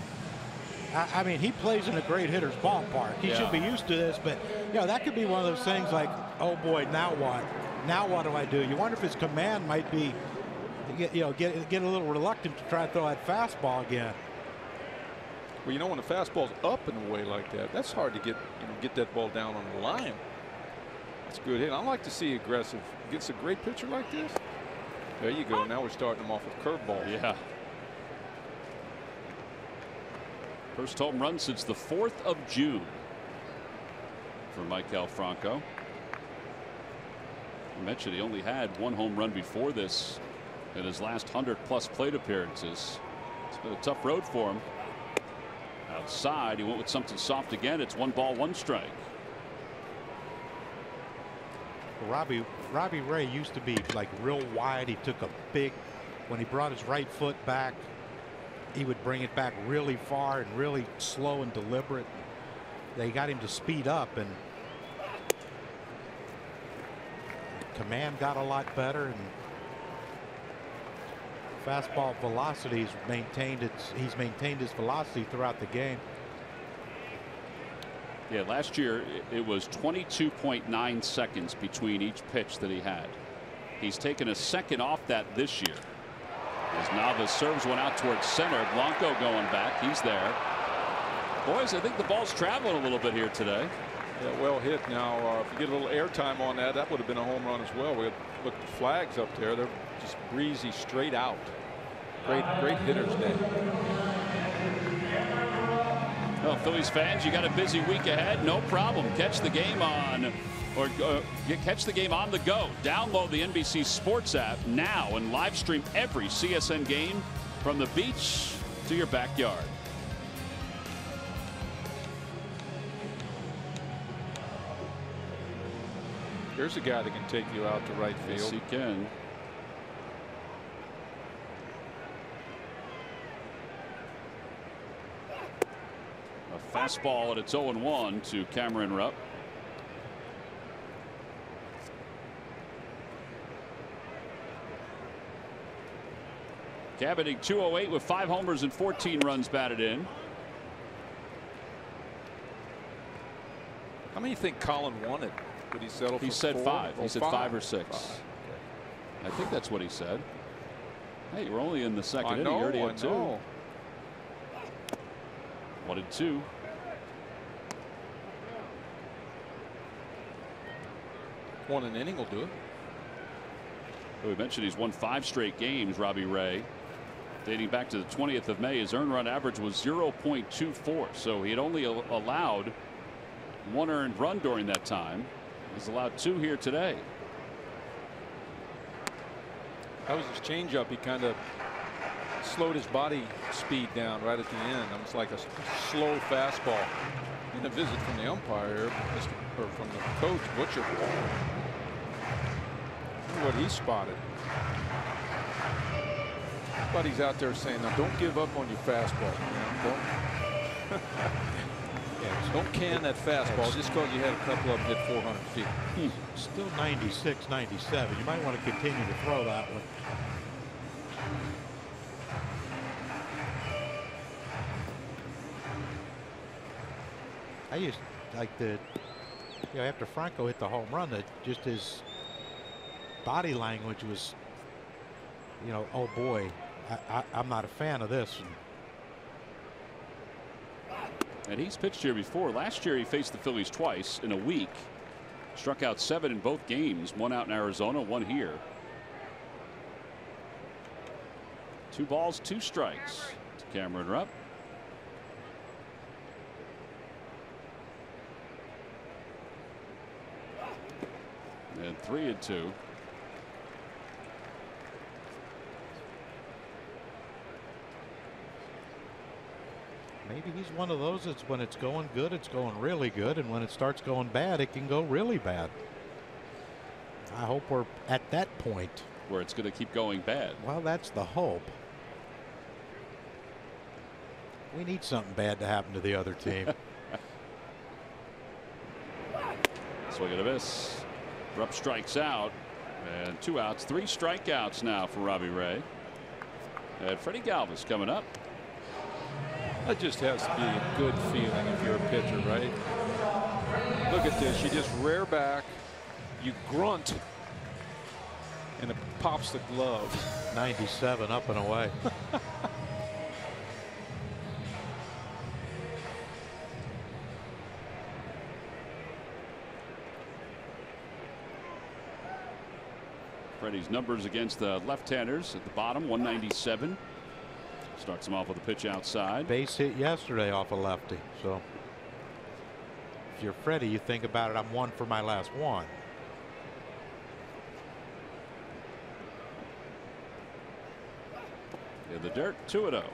I mean, he plays in a great hitter's ballpark. He should be used to this, but you know, that could be one of those things like, oh boy, now what? Now what do I do? You wonder if his command might be, get a little reluctant to try to throw that fastball again. Well, you know, when the fastball's up and away like that, that's hard to get that ball down on the line. That's a good hit. I like to see aggressive. Gets a great pitcher like this. There you go. Now we're starting him off with curveball. Yeah. First home run since the 4th of June for Maikel Franco. I mentioned he only had 1 home run before this in his last 100+ plate appearances. It's been a tough road for him. Outside, he went with something soft again. It's 1 ball, 1 strike. Robbie Ray used to be like real wide. He took a big, when he brought his right foot back, he would bring it back really far and really slow and deliberate. They got him to speed up, and command got a lot better, and fastball velocity he's maintained his velocity throughout the game. Yeah, last year it was 22.9 seconds between each pitch that he had. He's taken a second off that this year. As Navas serves one out towards center. Blanco going back. He's there. Boys, I think the ball's traveling a little bit here today. Yeah, well hit. Now, if you get a little air time on that, that would have been a home run as well. We look at the flags up there. They're just breezy straight out. Great hitter's day. Well, Phillies fans, you got a busy week ahead. No problem. Catch the game on, catch the game on the go. Download the NBC Sports app now and live stream every CSN game from the beach to your backyard. Here's a guy that can take you out to right field. Yes, he can. A fastball, and it's 0-1 to Cameron Rupp. Cabining 208 with 5 homers and 14 runs batted in. How many you think Colin wanted? Would he settle for 4? He said 5. He said 5 or 6. 5. Okay. I think that's what he said. Hey, we're only in the second inning. I You already had 2. know. 1-2. One an inning will do it. We mentioned he's won 5 straight games, Robbie Ray. Dating back to the 20th of May, his earned run average was 0.24. So he had only allowed 1 earned run during that time. He's allowed 2 here today. That was his changeup. He kind of slowed his body speed down right at the end. It was like a slow fastball. And a visit from the umpire, or from the coach, Butcher. Look what he spotted. Buddy's out there saying, now don't give up on your fastball. Don't, don't can that fastball just because you had a couple of them hit 400 feet. Still 96, 97. You might want to continue to throw that one. I used like after Franco hit the home run, that just his body language was, oh boy, I'm not a fan of this. And he's pitched here before. Last year he faced the Phillies twice in a week. Struck out 7 in both games. 1 out in Arizona, 1 here. 2 balls, 2 strikes to Cameron Rupp. And 3-2. Maybe he's one of those that's when it's going good, it's going really good, and when it starts going bad, it can go really bad. I hope we're at that point where it's going to keep going bad. Well, that's the hope. We need something bad to happen to the other team. Swing and a miss. Rupp strikes out, and 2 outs, 3 strikeouts now for Robbie Ray. And Freddie Galvis coming up. That just has to be a good feeling if you're a pitcher, right? Look at this. You just rear back, you grunt, and it pops the glove. 97 up and away. Freddie's numbers against the left-handers at the bottom, 197. Starts him off with a pitch outside. Base hit yesterday off a lefty. So if you're Freddie, you think about it. I'm 1 for my last 1. In the dirt, 2-0.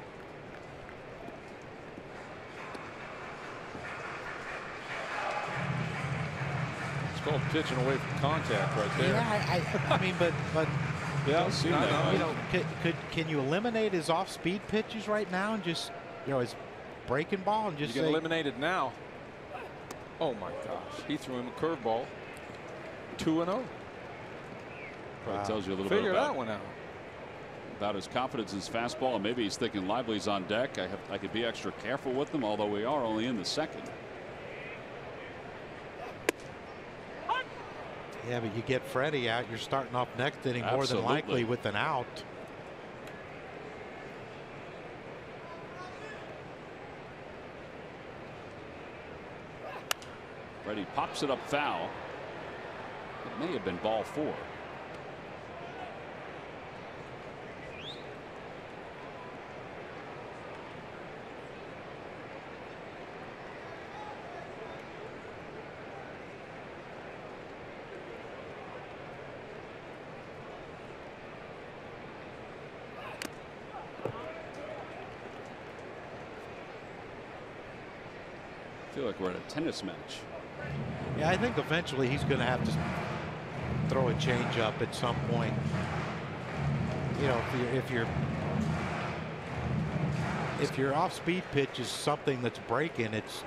It's called pitching away from contact right there. Yeah, I mean, but yeah, you know, can you eliminate his off-speed pitches right now and just, you know, his breaking ball and just you can eliminate it now. Oh my gosh, he threw him a curveball. 2-0. Probably tells you a little Figure bit that one out. About his confidence in his fastball, and maybe he's thinking Lively's on deck. I could be extra careful with them, although we are only in the second. Yeah, but you get Freddie out, you're starting off next inning more than Absolutely. likely with an out. Freddie pops it up foul. It may have been ball 4. I feel like we're at a tennis match. Yeah, I think eventually he's going to have to throw a changeup at some point. You know, if your off-speed pitch is something that's breaking, it's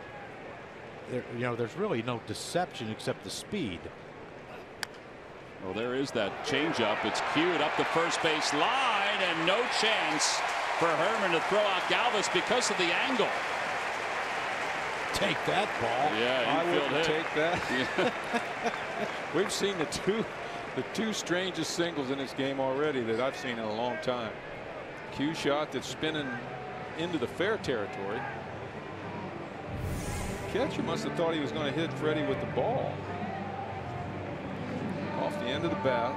you know, there's really no deception except the speed. Well, there is that changeup. It's cued up the first base line, and no chance for Herman to throw out Galvis because of the angle. Take that ball. Yeah, I wouldn't take that. Yeah. We've seen the two strangest singles in this game already that I've seen in a long time. Cue shot that's spinning into the fair territory. Catcher must have thought he was going to hit Freddie with the ball. Off the end of the bat.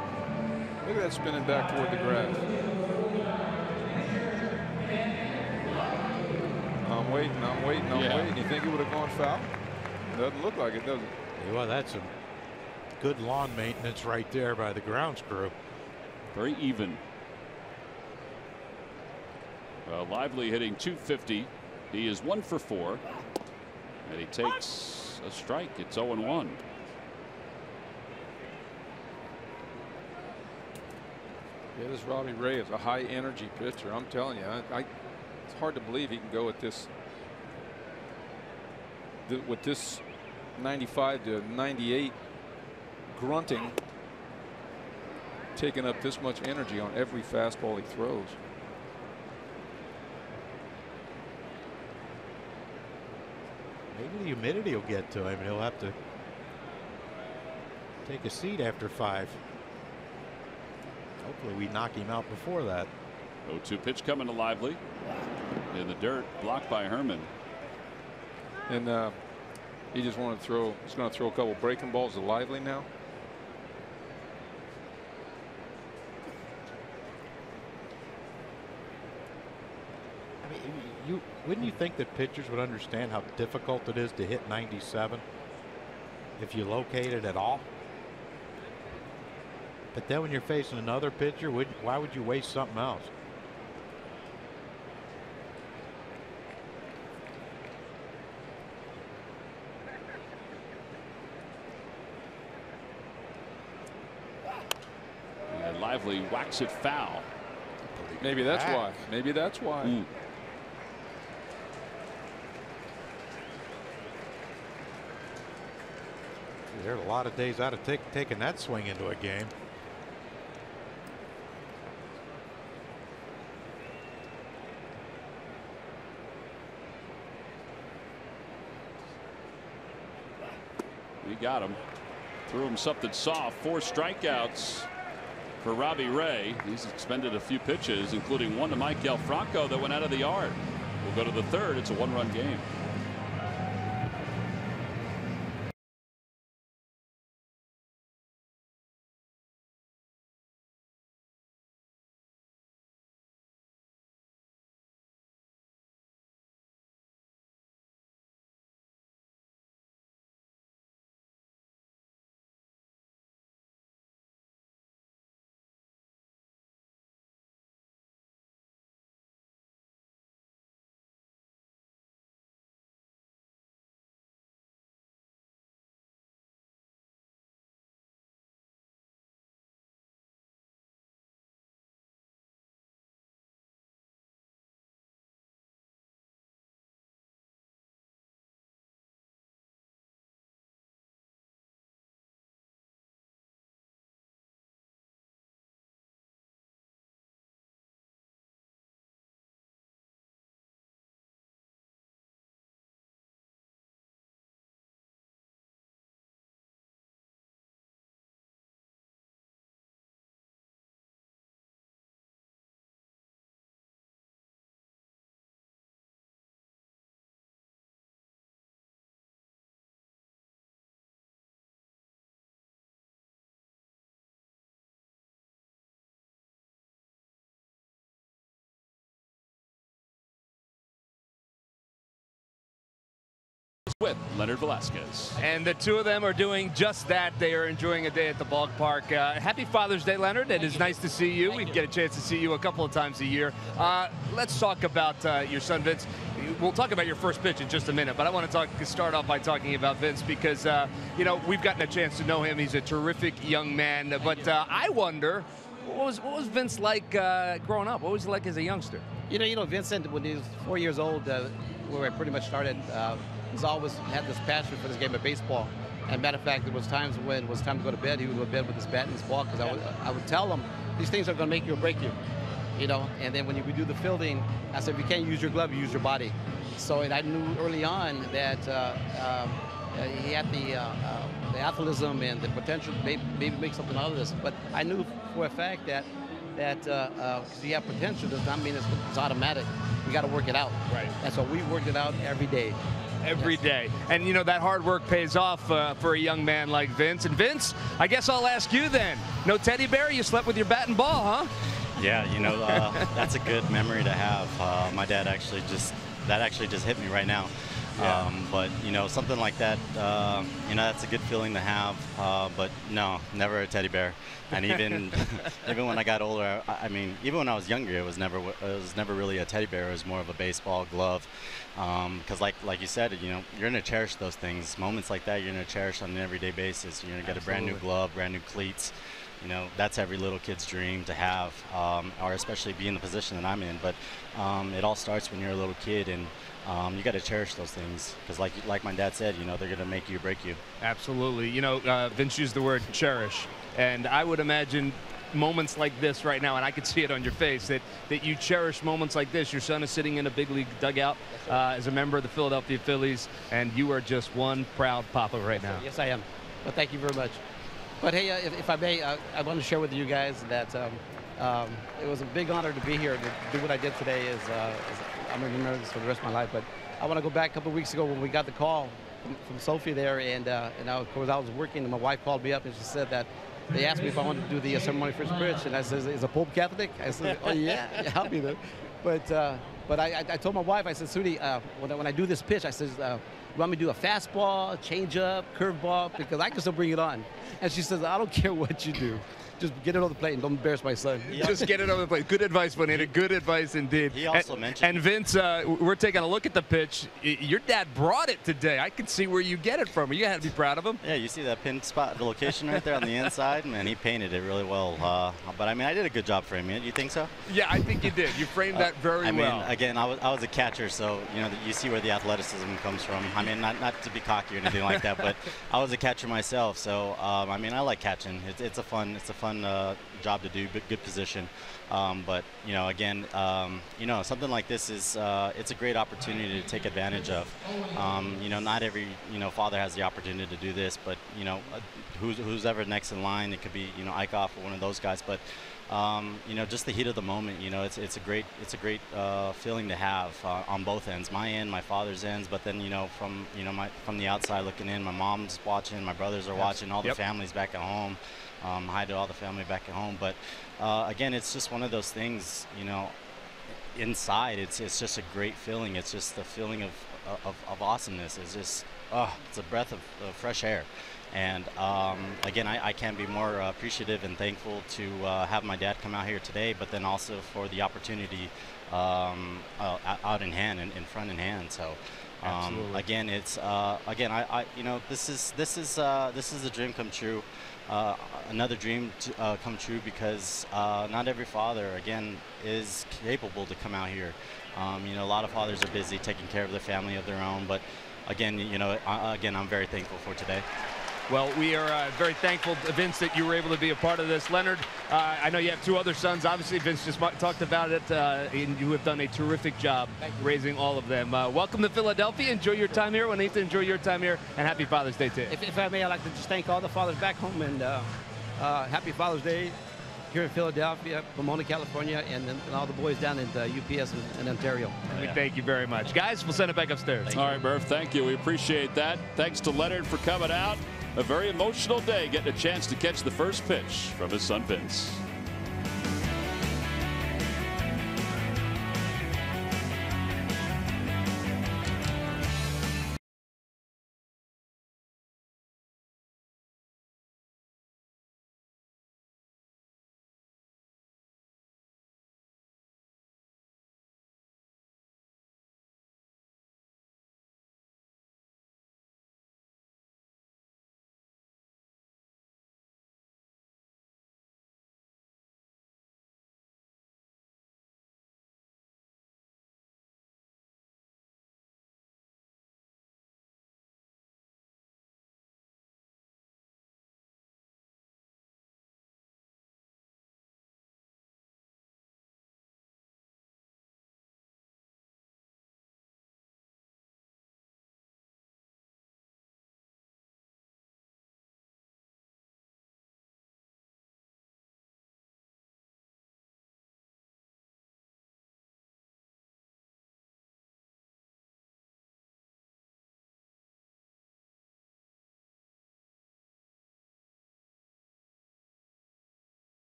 Look at that spinning back toward the grass. I'm waiting. You think he would have gone foul? Doesn't look like it, does it? Well, that's some good lawn maintenance right there by the grounds crew. Very even. Lively hitting .250. He is 1 for 4. And he takes a strike. It's 0-1. Yeah, this Robbie Ray is a high energy pitcher. I'm telling you, it's hard to believe he can go at this with this 95 to 98 grunting, taking up this much energy on every fastball he throws. Maybe the humidity will get to him and he'll have to take a seat after 5. Hopefully we knock him out before that. 0-2 pitch coming to Lively. In the dirt, blocked by Herman. And he just wanted to throw. He's going to throw a couple breaking balls to Lively now. I mean, wouldn't you think that pitchers would understand how difficult it is to hit 97 if you locate it at all? But then when you're facing another pitcher, why would you waste something else? Lively whacks it foul. Maybe that's why. Maybe that's why. There are a lot of days out of taking that swing into a game. We got him. Threw him something soft. 4 strikeouts for Robbie Ray. He's expended a few pitches, including one to Maikel Franco that went out of the yard. We'll go to the 3rd. It's a 1-run game. With Leonard Velasquez. And the two of them are doing just that. They are enjoying a day at the ballpark. Happy Father's Day, Leonard. It is nice to see you. We get a chance to see you a couple of times a year. Let's talk about your son, Vince. We'll talk about your first pitch in just a minute, but I want to start off by talking about Vince because, you know, we've gotten a chance to know him. He's a terrific young man. But I wonder, what was Vince like growing up? What was he like as a youngster? You know, Vincent, when he was 4 years old, where I pretty much started, he's always had this passion for this game of baseball. And matter of fact, there was times when it was time to go to bed, he would go to bed with his bat and his ball, because I would tell him, these things are going to make you or break you, you know. And then when you would do the fielding, I said, if you can't use your glove, you use your body. So and I knew early on that he had the athleticism and the potential to maybe make something out of this. But I knew for a fact that because you have potential does not mean it's automatic. We got to work it out. Right. And so we worked it out every day. Every day. And, you know, that hard work pays off for a young man like Vince. And, Vince, I guess I'll ask you then. No teddy bear? You slept with your bat and ball, huh? Yeah, you know, that's a good memory to have. My dad actually just hit me right now. Yeah. But, you know, something like that, you know, that's a good feeling to have. But, no, never a teddy bear. And even even when I got older, I mean, even when I was younger, it was never really a teddy bear. It was more of a baseball glove. Because like you said, you know, you're going to cherish those things. Moments like that, you're going to cherish on an everyday basis. You're going to get a brand new glove, brand new cleats. You know, that's every little kid's dream to have, or especially be in the position that I'm in. But it all starts when you're a little kid, and you got to cherish those things, because like my dad said, you know, they're going to make you or break you. Absolutely. You know, Vince used the word cherish, and I would imagine moments like this right now, and I could see it on your face, that you cherish moments like this. Your son is sitting in a big league dugout as a member of the Philadelphia Phillies, and you are just one proud papa right now. Yes, I am. But thank you very much. But hey, if I may, I want to share with you guys that it was a big honor to be here to do what I did today. I'm going to remember this for the rest of my life. But I want to go back a couple of weeks ago when we got the call from Sophie there, and of course I was working, and my wife called me up and she said that they asked me if I wanted to do the ceremony first pitch, and I said, "Is a Pope Catholic?" I said, "Oh yeah, I'll be there." But I told my wife, I said, "Sudi, when I do this pitch, I said, You want me to do a fastball, changeup, curveball? Because I can still bring it on. And she says, I don't care what you do. Just get it on the plate and don't embarrass my son. Just get it over the plate. Good advice, Bonita. Good advice indeed. He also mentioned. And Vince, we're taking a look at the pitch. Your dad brought it today. I can see where you get it from. You had to be proud of him. Yeah, you see that pin spot, the location right there on the inside? Man, he painted it really well. But, I mean, I did a good job framing it. You think so? Yeah, I think you did. You framed that very well. I mean, again, I was a catcher, so, you know, you see where the athleticism comes from. I mean, not to be cocky or anything like that, but I was a catcher myself. So, I mean, I like catching. It's a fun job to do, good position. But, you know, again, you know, something like this is it's a great opportunity to take advantage of. You know, not every, you know, father has the opportunity to do this, but, you know, who's ever next in line, it could be, you know, Eichhoff or one of those guys, but you know, just the heat of the moment, you know, it's a great feeling to have on both ends, my end, my father's ends, but then, you know, from the outside looking in, my mom's watching, my brothers are watching, all the families back at home. Hi to all the family back at home. But again, it's just one of those things, you know, inside it's just a great feeling. It's just the feeling of awesomeness. It's just, it's a breath of fresh air. And again, I can't be more appreciative and thankful to have my dad come out here today, but then also for the opportunity out in hand, in front in hand. So again, it's again, you know, this is a dream come true. Another dream to come true, because not every father, again, is capable to come out here. You know, a lot of fathers are busy taking care of their family of their own, but again, you know, again, I'm very thankful for today. Well, we are very thankful, Vince, that you were able to be a part of this. Leonard, I know you have two other sons. Obviously, Vince just talked about it, and you have done a terrific job raising all of them. Welcome to Philadelphia. Enjoy your time here. Juanita, enjoy your time here, and happy Father's Day, too. If I may, I'd like to just thank all the fathers back home, and happy Father's Day here in Philadelphia, Pomona, California, and all the boys down in UPS in Ontario. We thank you very much. Guys, we'll send it back upstairs. All right, Murph, thank you. We appreciate that. Thanks to Leonard for coming out. A very emotional day, getting a chance to catch the first pitch from his son Vince.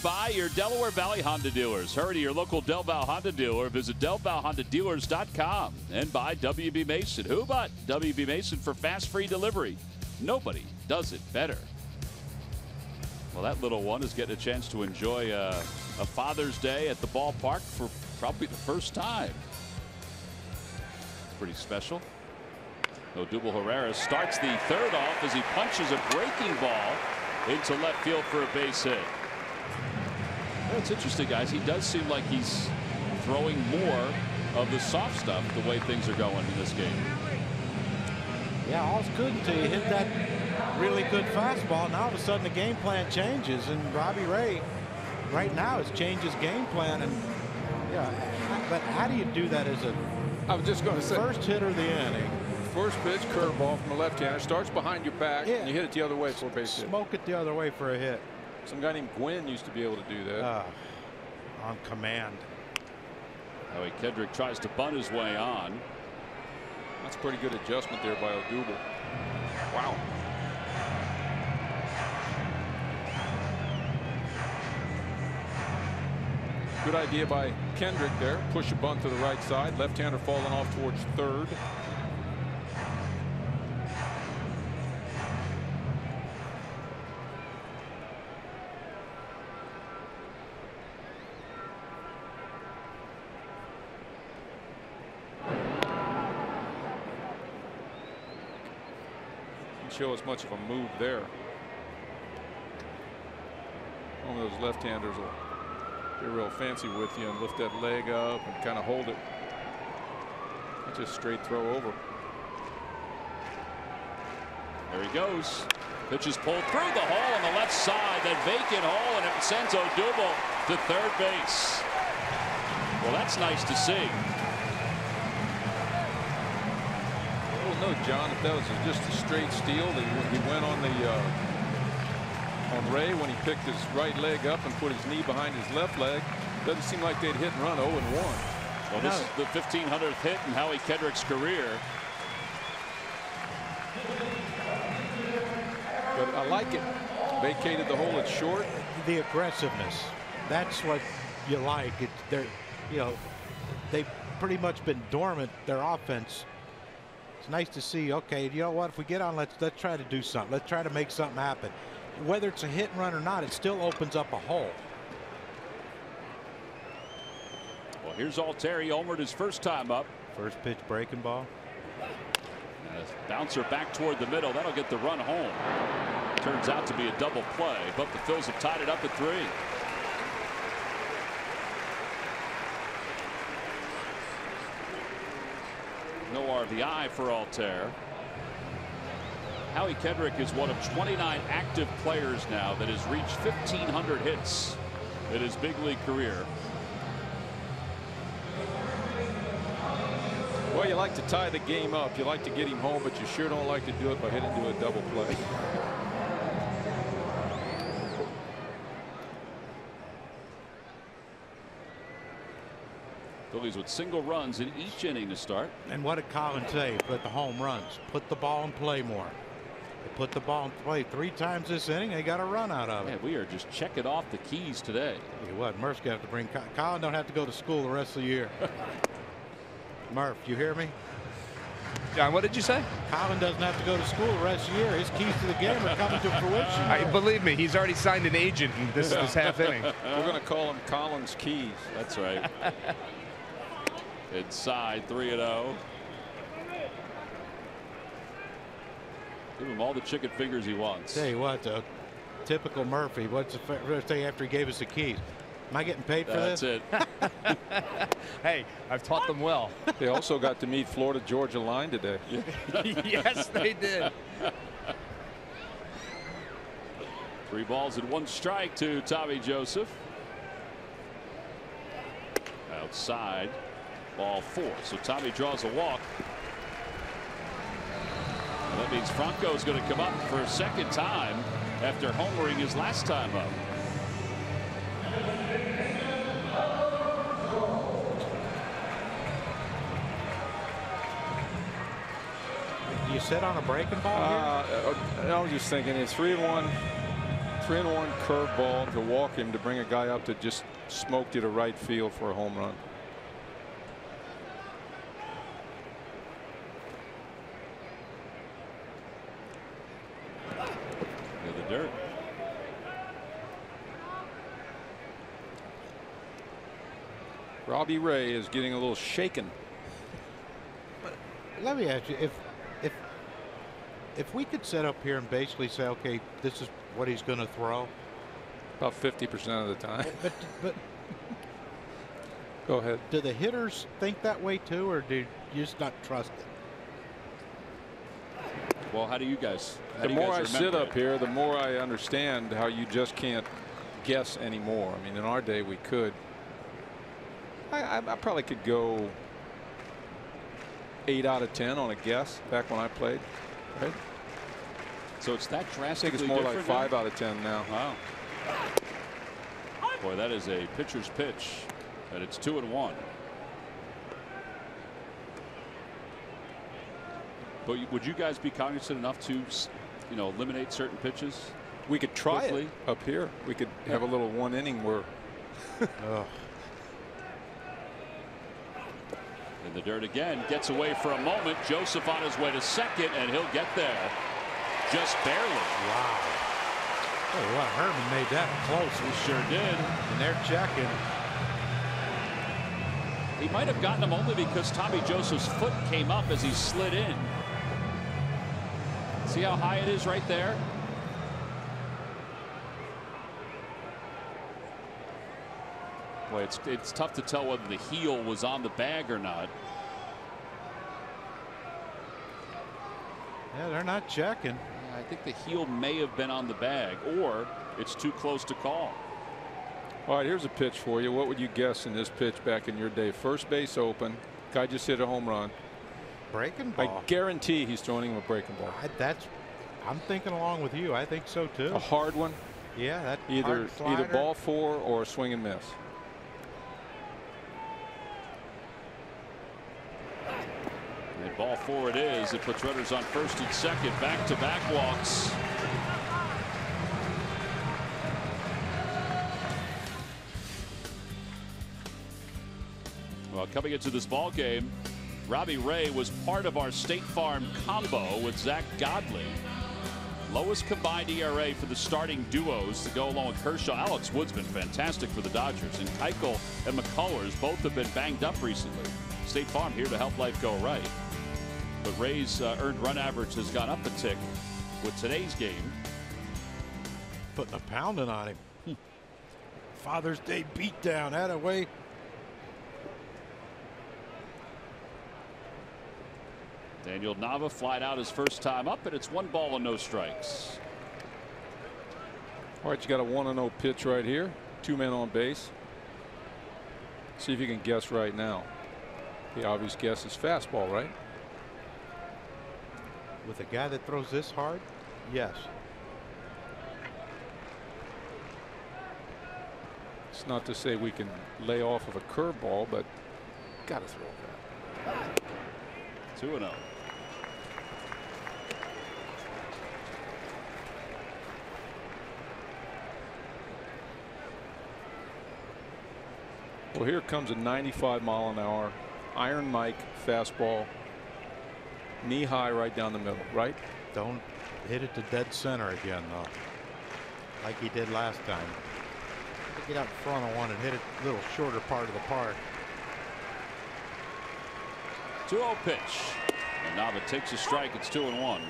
By your Delaware Valley Honda dealers. Hurry to your local Del Val Honda dealer. Visit DelValHondaDealers.com. And by WB Mason. Who but WB Mason for fast, free delivery? Nobody does it better. Well, that little one is getting a chance to enjoy a Father's Day at the ballpark for probably the first time. It's pretty special. Odubel Herrera starts the third off as he punches a breaking ball into left field for a base hit. Well, it's interesting, guys. He does seem like he's throwing more of the soft stuff the way things are going in this game. Yeah, all's good until you hit that really good fastball. Now all of a sudden the game plan changes, and Robbie Ray right now has changed his game plan. And yeah, but how do you do that as a I was just going to say, first hitter of the inning? First pitch, curveball from a left-hander, starts behind your back, and you hit it the other way for a base hit. Smoke it the other way for a hit. Some guy named Gwynn used to be able to do that. On command. Howie Kendrick tries to bunt his way on. That's a pretty good adjustment there by Odubel. Wow. Good idea by Kendrick there. Push a bunt to the right side. Left-hander falling off towards third. Show as much of a move there. One of those left-handers will be real fancy with you and lift that leg up and kind of hold it. Not just straight throw over. There he goes. Pitch is pulled through the hole on the left side, that vacant hole, and it sends Odubel to third base. Well, that's nice to see. No, John, if that was just a straight steal, he went on Ray when he picked his right leg up and put his knee behind his left leg. Doesn't seem like they'd hit and run 0-1. Well, this is the 1500th hit in Howie Kendrick's career. But I like it. Vacated the hole at short. The aggressiveness. That's what you like. They're, you know, they've pretty much been dormant, their offense. It's nice to see, okay, you know what, if we get on, let's try to do something. Let's try to make something happen. Whether it's a hit and run or not, it still opens up a hole. Well, here's Alteri, homered his first time up. First pitch breaking ball. And a bouncer back toward the middle. That'll get the run home. Turns out to be a double play, but the Phils have tied it up at 3. No RBI for Altair. Howie Kendrick is one of 29 active players now that has reached 1,500 hits in his big league career. Well, you like to tie the game up. You like to get him home, but you sure don't like to do it by hitting to a double play. Phillies with single runs in each inning to start. And what did Colin say? Put the home runs. Put the ball in play more. They put the ball in play 3 times this inning. They got a run out of it. Man, we are just checking off the keys today. Tell you what, Murph's got to bring Colin. Don't have to go to school the rest of the year. Murph, you hear me? John, what did you say? Colin doesn't have to go to school the rest of the year. His keys to the game are coming to fruition. Believe me, he's already signed an agent in this half inning. We're going to call him Colin's Keys. That's right. Inside 3-0. Give him all the chicken fingers he wants. Tell you what, typical Murphy. What's the first thing after he gave us the keys? Am I getting paid for this? this? That's it. Hey, I've taught them well. They also got to meet Florida-Georgia line today. Yes, they did. 3 balls and 1 strike to Tommy Joseph. Outside. Ball 4. So Tommy draws a walk. And that means Franco's going to come up for a second time after homering his last time up. You sit on a breaking ball here? I was just thinking it's 3-1 curveball to walk him to bring a guy up that just smoked it to right field for a home run. The dirt. Robbie Ray is getting a little shaken. Let me ask you, if we could sit up here and basically say, okay, this is what he's going to throw. About 50% of the time. But go ahead. Do the hitters think that way too, or do you just not trust it? Well, how do you guys? The more I sit up here, the more I understand how you just can't guess anymore. I mean, in our day, we could. I probably could go 8 out of 10 on a guess back when I played. Right? So it's that drastically I think it's more like different 5 now? out of 10 now. Wow. Boy, that is a pitcher's pitch, and it's 2-1. But would you guys be cognizant enough to, you know, eliminate certain pitches? We could try quickly? it up here. We could have a little 1 inning where. In the dirt again, gets away for a moment. Joseph on his way to second, and he'll get there. Just barely. Wow. Oh, wow. Herman made that close. He sure did. And they're checking. He might have gotten him only because Tommy Joseph's foot came up as he slid in. See how high it is right there? Boy, it's tough to tell whether the heel was on the bag or not. Yeah, they're not checking. I think the heel may have been on the bag, or it's too close to call. All right, here's a pitch for you. What would you guess in this pitch back in your day? First base open. Guy just hit a home run. Breaking ball. I guarantee he's throwing him a breaking ball. I'm thinking along with you. I think so too. A hard one. Yeah, that Either hard ball 4 or a swing and miss. And ball 4 it is. It puts runners on first and second. Back-to-back walks. Well, coming into this ball game, Robbie Ray was part of our State Farm combo with Zach Godley. Lowest combined ERA for the starting duos to go along with Kershaw. Alex Wood's been fantastic for the Dodgers, and Keuchel and McCullers both have been banged up recently. State Farm here to help life go right. But Ray's earned run average has gone up a tick with today's game. Putting a pounding on him. Father's Day beatdown. That away. Daniel Nava flied out his first time up, and it's 1 ball and no strikes. All right, you got a 1-0 pitch right here. 2 men on base. See if you can guess right now. The obvious guess is fastball, right? With a guy that throws this hard? Yes. It's not to say we can lay off of a curveball, but got to throw that. 2-0. Well, here comes a 95-mile-an-hour iron Mike fastball, knee high right down the middle, right? Don't hit it to dead center again, though, like he did last time. Get out in front of one and hit it a little shorter part of the park. 2-0 pitch. And Nava takes a strike. It's 2-1.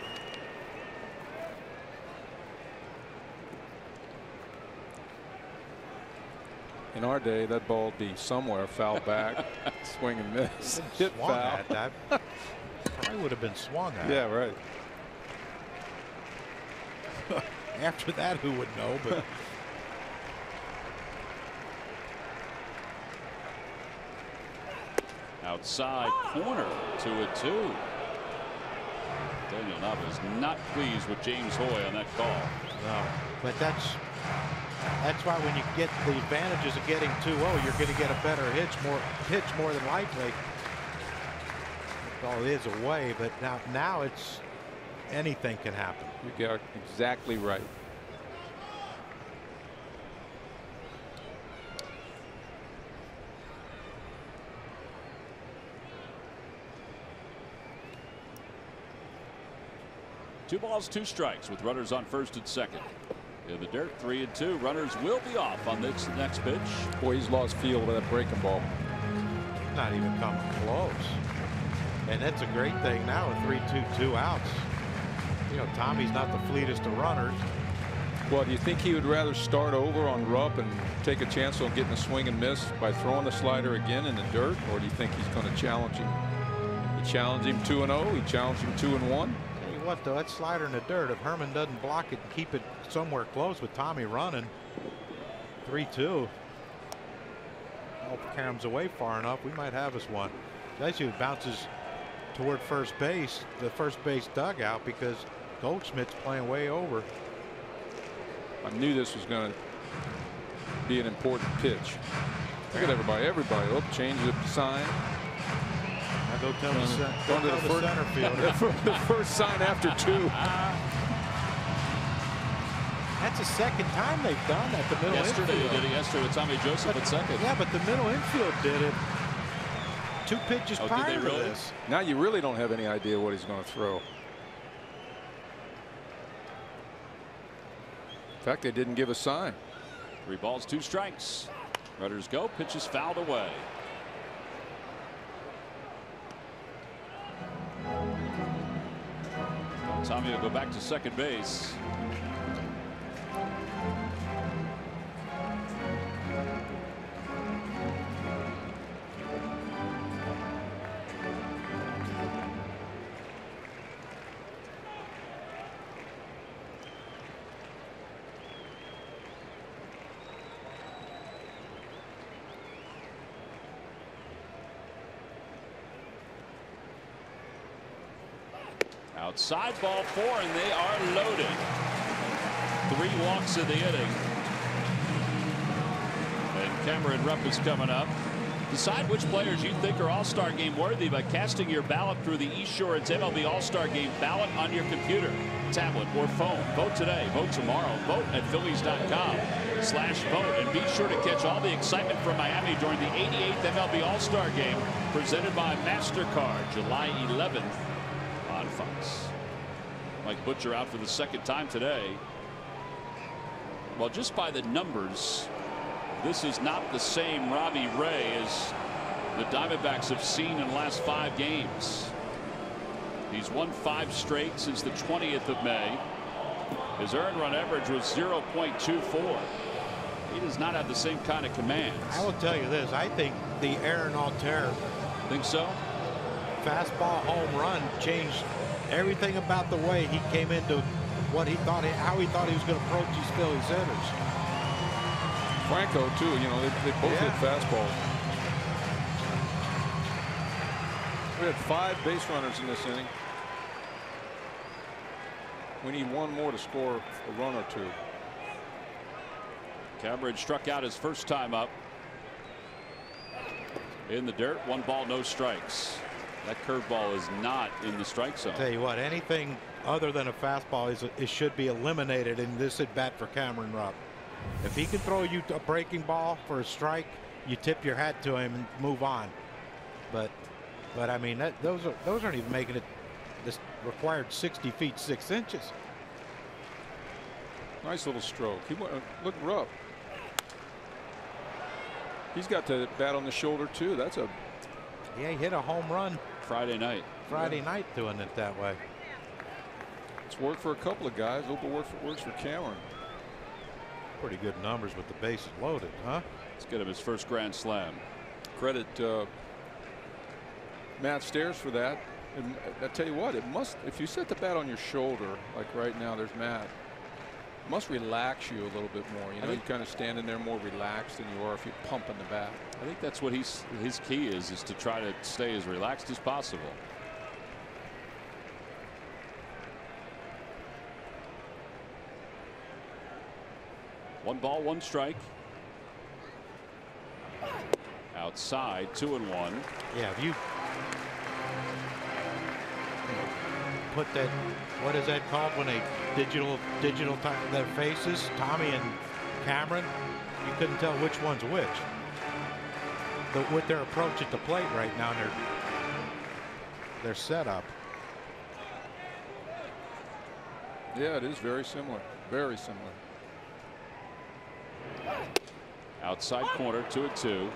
In our day, that ball would be somewhere foul back, swing and miss, hit Swung foul. at that. Probably would have been swung at. Yeah, right. After that, who would know? But outside corner, 2-2. Daniel Nava is not pleased with James Hoy on that call. no, but that's why when you get the advantages of getting 2-0, you're going to get a better pitch more than likely. Well, it is a way, but now it's anything can happen. You got exactly right. Two balls, 2 strikes with runners on first and second. In the dirt, 3-2. Runners will be off on this next pitch. Boy, he's lost field with that breaking ball. Not even coming close. And that's a great thing now with 3-2, 2 outs. You know, Tommy's not the fleetest of runners. Well, do you think he would rather start over on Rupp and take a chance on getting a swing and miss by throwing the slider again in the dirt, or do you think he's going to challenge him? He challenged him 2-0. He challenged him 2-1. What though, that slider in the dirt, if Herman doesn't block it and keep it somewhere close with Tommy running, 3-2. Hope Karam's away far enough, we might have us one. Especially if it bounces toward first base, the first base dugout, because Goldschmidt's playing way over. I knew this was going to be an important pitch. Look at everybody. Everybody. Oh, change the sign. I go tell Going to the center fielder. the first sign after 2. That's the second time they've done that. The middle Yesterday infield. they did it yesterday with Tommy Joseph at second. Yeah, but the middle infield did it 2 pitches Oh, prior did they really? to this. Now you really don't have any idea what he's going to throw. In fact, they didn't give a sign. 3 balls, 2 strikes. Runners go. Pitch is fouled away. Tommy will go back to second base. Outside, ball 4, and they are loaded. 3 walks in the inning. And Cameron Rupp is coming up. Decide which players you think are All-Star Game worthy by casting your ballot through the Esurance MLB All-Star Game ballot on your computer, tablet, or phone. Vote today, vote tomorrow. Vote at Phillies.com/vote. And be sure to catch all the excitement from Miami during the 88th MLB All-Star Game presented by MasterCard, July 11th. On Fox. Mike Butcher out for the second time today. Well, just by the numbers, this is not the same Robbie Ray as the Diamondbacks have seen in the last 5 games. He's won 5 straight since the 20th of May. His earned run average was 0.24. He does not have the same kind of command. I will tell you this. I think the Aaron Altair Think so? fastball home run changed everything about the way he came into what he thought, how he thought he was going to approach these Phillies hitters. Franco too. You know, they both hit fastballs. We had 5 base runners in this inning. We need 1 more to score a run or 2. Cameron struck out his first time up. In the dirt, 1 ball, no strikes. That curveball is not in the strike zone. Tell you what, anything other than a fastball it should be eliminated in this at bat for Cameron Rupp. If he can throw you a breaking ball for a strike, you tip your hat to him and move on. But I mean, those aren't even making it. This required 60 feet 6 inches. Nice little stroke. He went, look, Rupp. He's got the bat on the shoulder too. That's a. Yeah, he hit a home run Friday night. Friday night doing it that way. It's worked for a couple of guys. Hope it works for Cameron. Pretty good numbers with the bases loaded, huh? Let's get him his first grand slam. Credit Matt Stairs for that. And I tell you what, it must, if you set the bat on your shoulder, like right now, there's Matt, it must relax you a little bit more. You know, you kind of stand in there more relaxed than you are if you're pumping the bat. I think that's what his key is to try to stay as relaxed as possible. One ball, 1 strike. Outside, 2-1. Yeah, if you put that, what is that called when they digital their faces, Tommy and Cameron, you couldn't tell which one's which. With their approach at the plate right now, and their setup. Yeah, it is very similar. Very similar. Outside corner, 2-2.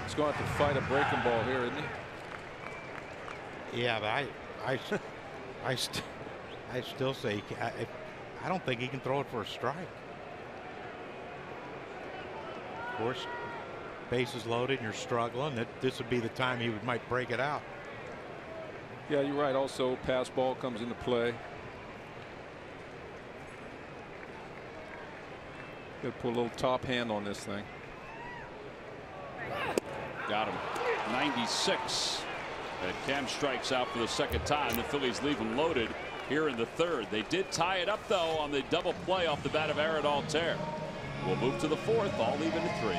He's going to have to fight a breaking ball here, isn't he? Yeah, but I still say I don't think he can throw it for a strike. Of course, bases loaded and you're struggling. This would be the time he might break it out. Yeah, you're right. Also, pass ball comes into play. Got to put a little top hand on this thing. Got him. 96. And Cam strikes out for the second time. The Phillies leave him loaded. here in the third. They did tie it up, though, on the double play off the bat of ARI AT PHI. We'll move to the fourth, all even at 3.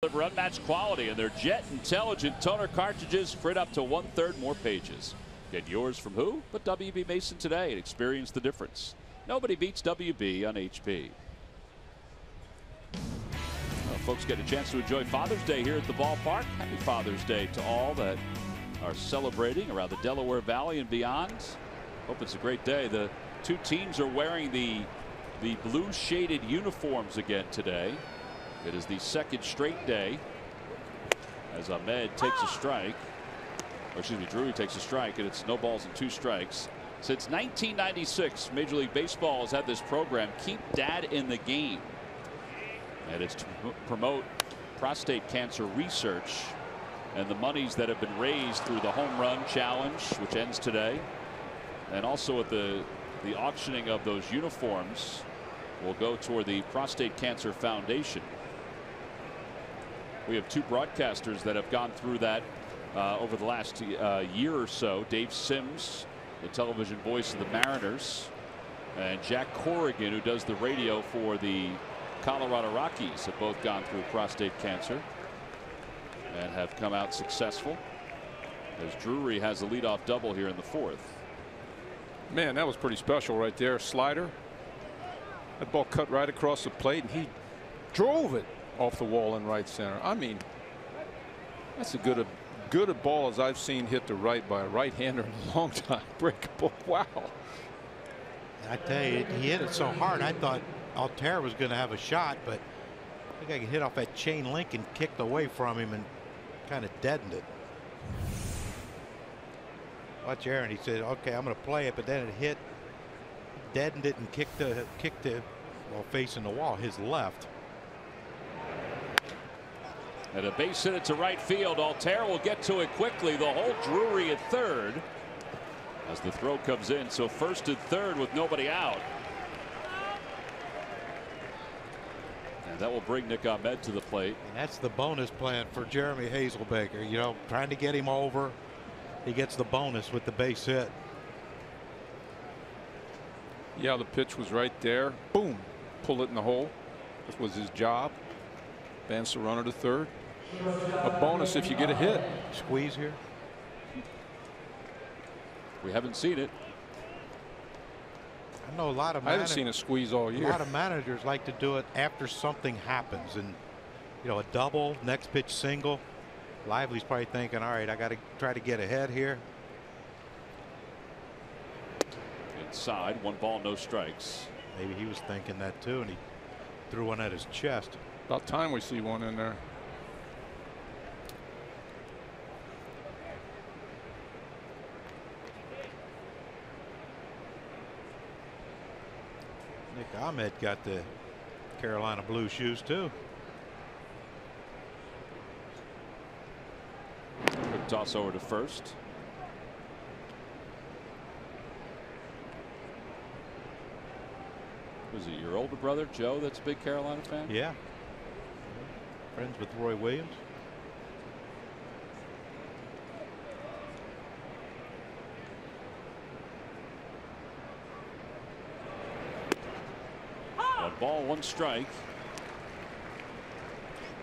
Deliver unmatched quality in their jet intelligent toner cartridges. Print up to 1/3 more pages. Get yours from who but WB Mason today and experience the difference. Nobody beats WB on HP. Well, folks get a chance to enjoy Father's Day here at the ballpark. Happy Father's Day to all that are celebrating around the Delaware Valley and beyond. Hope it's a great day. The two teams are wearing the blue shaded uniforms again today. It is the second straight day as Ahmed takes a strike. Or excuse me, Drury takes a strike, and it's no balls and 2 strikes. Since 1996, Major League Baseball has had this program, Keep Dad in the Game. And it's to promote prostate cancer research, and the monies that have been raised through the Home Run Challenge, which ends today, and also at the auctioning of those uniforms, will go toward the Prostate Cancer Foundation. We have 2 broadcasters that have gone through that over the last year or so. Dave Sims, the television voice of the Mariners, and Jack Corrigan, who does the radio for the Colorado Rockies, have both gone through prostate cancer and have come out successful, as Drury has a leadoff double here in the 4th. Man, that was pretty special right there. Slider. That ball cut right across the plate, and he drove it off the wall in right center. I mean, that's as good a ball as I've seen hit to right by a right-hander in a long time. Breakable. Wow. I tell you, he hit it so hard, I thought Altherr was going to have a shot, but I think I could hit off that chain link and kicked away from him and kind of deadened it. Watch Aaron. He said, "Okay, I'm going to play it," but then it hit, deadened it, and kicked it while facing the wall, his left. And a base hit it to right field. Altherr will get to it quickly. The whole Drury at third as the throw comes in. So first and third with nobody out. And that will bring Nick Ahmed to the plate. And that's the bonus plan for Jeremy Hazelbaker. You know, trying to get him over. He gets the bonus with the base hit. Yeah, the pitch was right there. Boom. Pull it in the hole. This was his job. Advance the runner to third. A bonus if you get a hit. Squeeze here. We haven't seen it. I know a lot of I haven't seen a squeeze all year. A lot of managers like to do it after something happens, and you know, a double, next pitch single. Lively's probably thinking, all right, I got to try to get ahead here. Inside, 1 ball, no strikes. Maybe he was thinking that too, and he threw one at his chest. About time we see one in there. Nick Ahmed got the Carolina blue shoes too. Quick toss over to first. Was it your older brother Joe that's a big Carolina fan? Yeah. Friends with Roy Williams. One ball, 1 strike.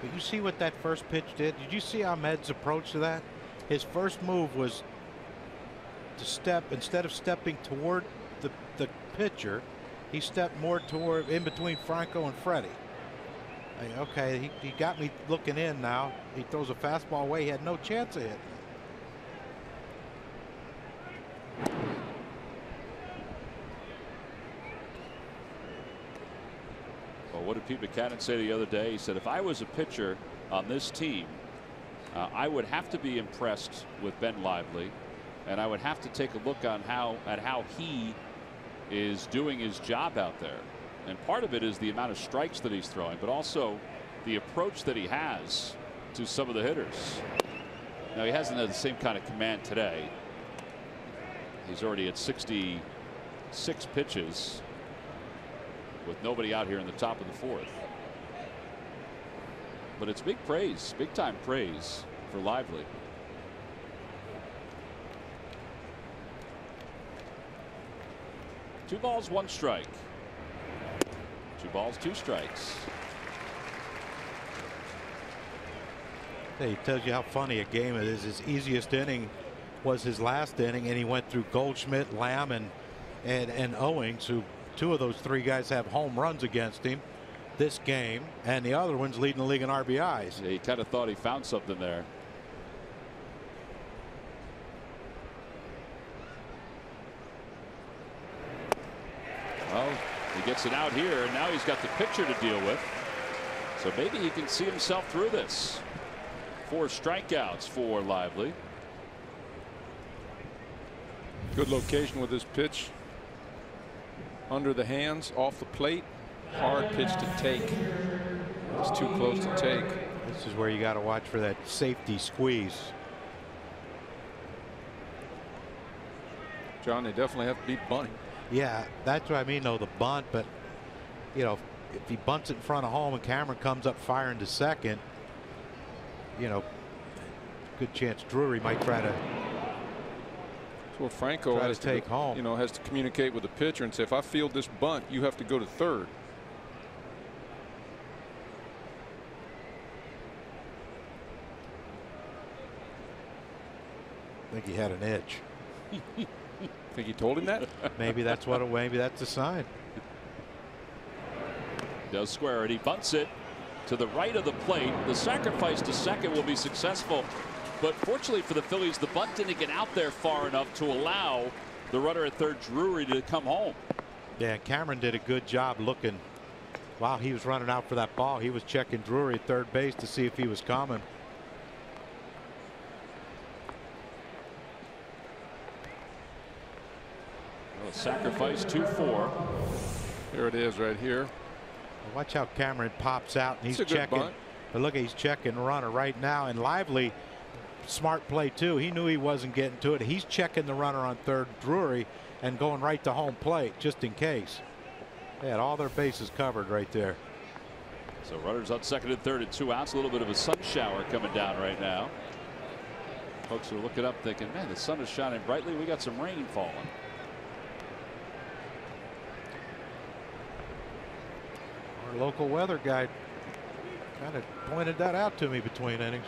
But you see what that first pitch did? Did you see Ahmed's approach to that? His first move was to step, instead of stepping toward the pitcher, he stepped more toward in between Franco and Freddie. Okay, he got me looking in now. He throws a fastball away. He had no chance of hitting. Well, what did Pete Buchanan say the other day? He said, if I was a pitcher on this team, I would have to be impressed with Ben Lively, and I would have to take a look on how he is doing his job out there. And part of it is the amount of strikes that he's throwing, but also the approach that he has to some of the hitters. Now, he hasn't had the same kind of command today. He's already at 66 pitches with nobody out here in the top of the 4th. But it's big praise, big time praise for Lively. Two balls, 1 strike. 2 balls, 2 strikes. He tells you how funny a game it is. His easiest inning was his last inning, and he went through Goldschmidt, Lamb, and Owings, who 2 of those 3 guys have home runs against him this game, and the other one's leading the league in RBIs. Yeah, he kind of thought he found something there. Well, he gets it out here, and now he's got the pitcher to deal with. So maybe he can see himself through this. 4 strikeouts for Lively. Good location with this pitch. Under the hands, off the plate. Hard pitch to take. It's too close to take. This is where you got to watch for that safety squeeze. John, they definitely have to be bunting. Yeah, that's what I mean, though, the bunt. But, you know, if he bunts it in front of home and Cameron comes up firing to second, you know, good chance Drury might try to. So Franco has to take home. You know, has to communicate with the pitcher and say, if I field this bunt, you have to go to third. I think he had an edge. Think he told him that? Maybe that's what. Maybe that's a sign. Does square it. He bunts it to the right of the plate. The sacrifice to second will be successful. But fortunately for the Phillies, the bunt didn't get out there far enough to allow the runner at third, Drury, to come home. Yeah, Cameron did a good job looking while he was running out for that ball. He was checking Drury at third base to see if he was coming. Well, sacrifice 2-4. There it is right here. Watch how Cameron pops out and he's checking. But look, he's checking runner right now, and Lively. Smart play too. He knew he wasn't getting to it. He's checking the runner on third, Drury, and going right to home plate just in case. They had all their bases covered right there. So runners on second and third and 2 outs. A little bit of a sun shower coming down right now. Folks are looking up thinking, man, the sun is shining brightly. We got some rain falling. Our local weather guy kind of pointed that out to me between innings.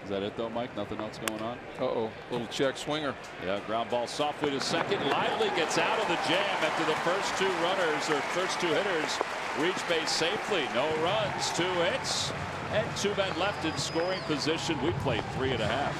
Is that it though, Mike? Nothing else going on? Uh-oh, little check swinger. Yeah, ground ball softly to second. Lively gets out of the jam after the first 2 runners or first 2 hitters Reach base safely. No runs, 2 hits, and 2 men left in scoring position. We played 3.5.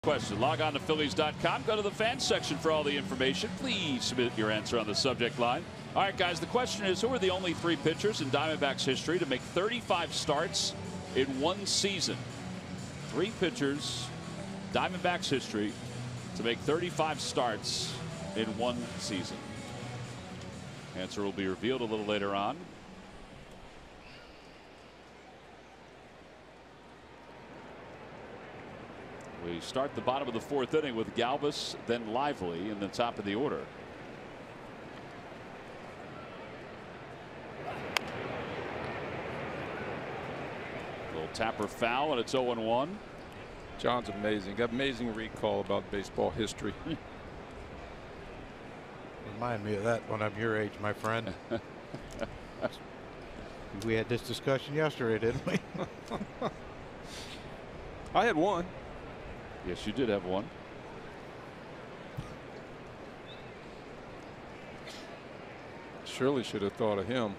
Question. Log on to Phillies.com. Go to the fans section for all the information. Please submit your answer on the subject line. All right, guys, the question is, who are the only 3 pitchers in Diamondbacks history to make 35 starts in 1 season? 3 pitchers, Diamondbacks history, to make 35 starts in 1 season. Answer will be revealed a little later on. We start the bottom of the 4th inning with Galvis, then Lively in the top of the order. Little tapper foul, and it's 0-1. John's amazing. Got amazing recall about baseball history. Remind me of that when I'm your age, my friend. We had this discussion yesterday, didn't we? I had one. Yes, you did have one. Surely should have thought of him.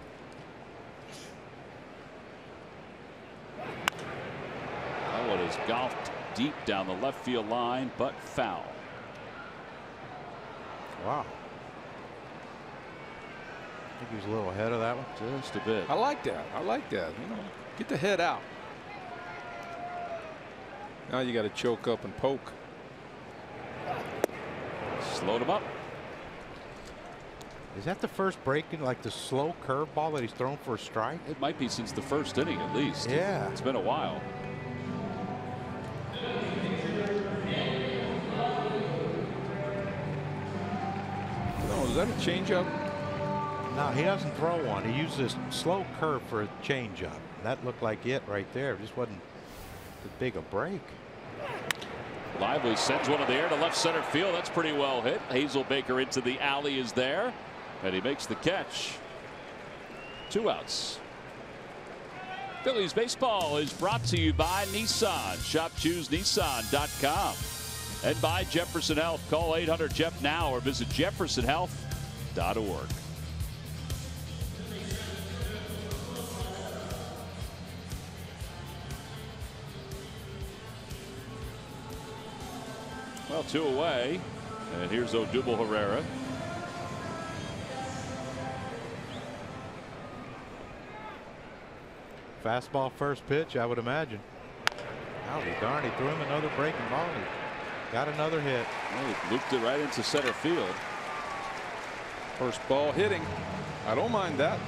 That one is golfed deep down the left field line, but foul. Wow. I think he was a little ahead of that one. Just a bit. I like that. I like that. You know, get the head out. Now you got to choke up and poke. Slowed him up. Is that the first break in, like the slow curveball that he's thrown for a strike? It might be since the 1st inning at least. Yeah. It's been a while. No, is that a changeup? No, he doesn't throw one. He used this slow curve for a changeup. That looked like it right there. It just wasn't that big a break. Lively sends one in the air to left center field. That's pretty well hit. Hazelbaker into the alley is there, and he makes the catch. 2 outs. Phillies baseball is brought to you by Nissan. ShopChooseNissan.com. And by Jefferson Health. Call 800-JEF now or visit jeffersonhealth.org. Well, 2 away, and here's Odubel Herrera. Fastball first pitch, I would imagine. Howdy darn, he threw him another breaking ball. He got another hit. Well, he looped it right into center field. First ball hitting. I don't mind that.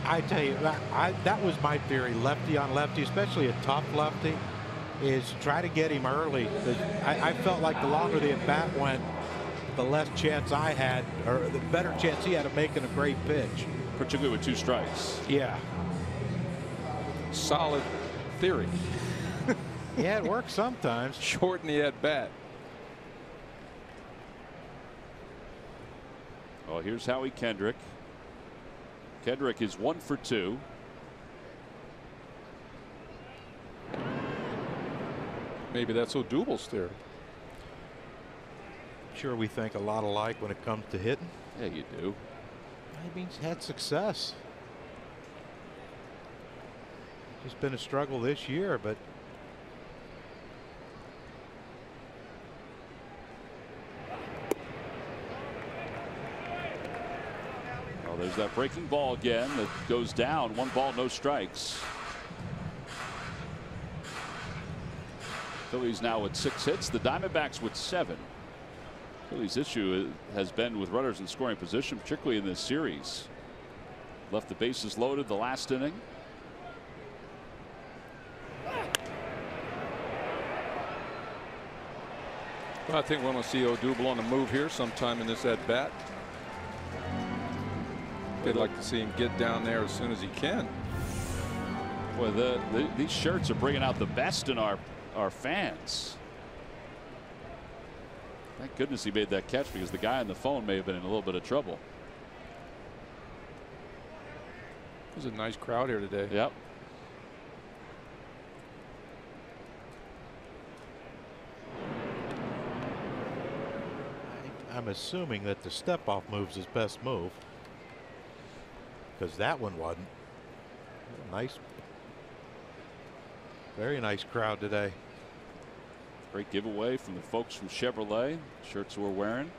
I tell you, that was my theory. Lefty on lefty, especially a tough lefty, is try to get him early. I felt like the longer the at bat went, the less chance I had, or the better chance he had of making a great pitch. Particularly with 2 strikes. Yeah. Solid theory. Yeah, it works sometimes. Shorten the at bat. Well, here's Howie Kendrick. Kendrick is 1 for 2. Maybe that's Odubel's theory. Sure, we think a lot alike when it comes to hitting. Yeah, you do. I mean, he's had success. Just been a struggle this year, but well, there's that breaking ball again that goes down. 1 ball, no strikes. Phillies now with 6 hits. The Diamondbacks with 7. Phillies' issue has been with runners in scoring position, particularly in this series. Left the bases loaded the last inning. Well, I think we're going to see Odubel on the move here sometime in this at bat. They'd like to see him get down there as soon as he can. Well, these shirts are bringing out the best in our fans. Thank goodness he made that catch, because the guy on the phone may have been in a little bit of trouble. There's a nice crowd here today. Yep. I'm assuming that the step-off move's his best move, because that one wasn't. Nice, very nice crowd today. Great giveaway from the folks from Chevrolet. Shirts we're wearing.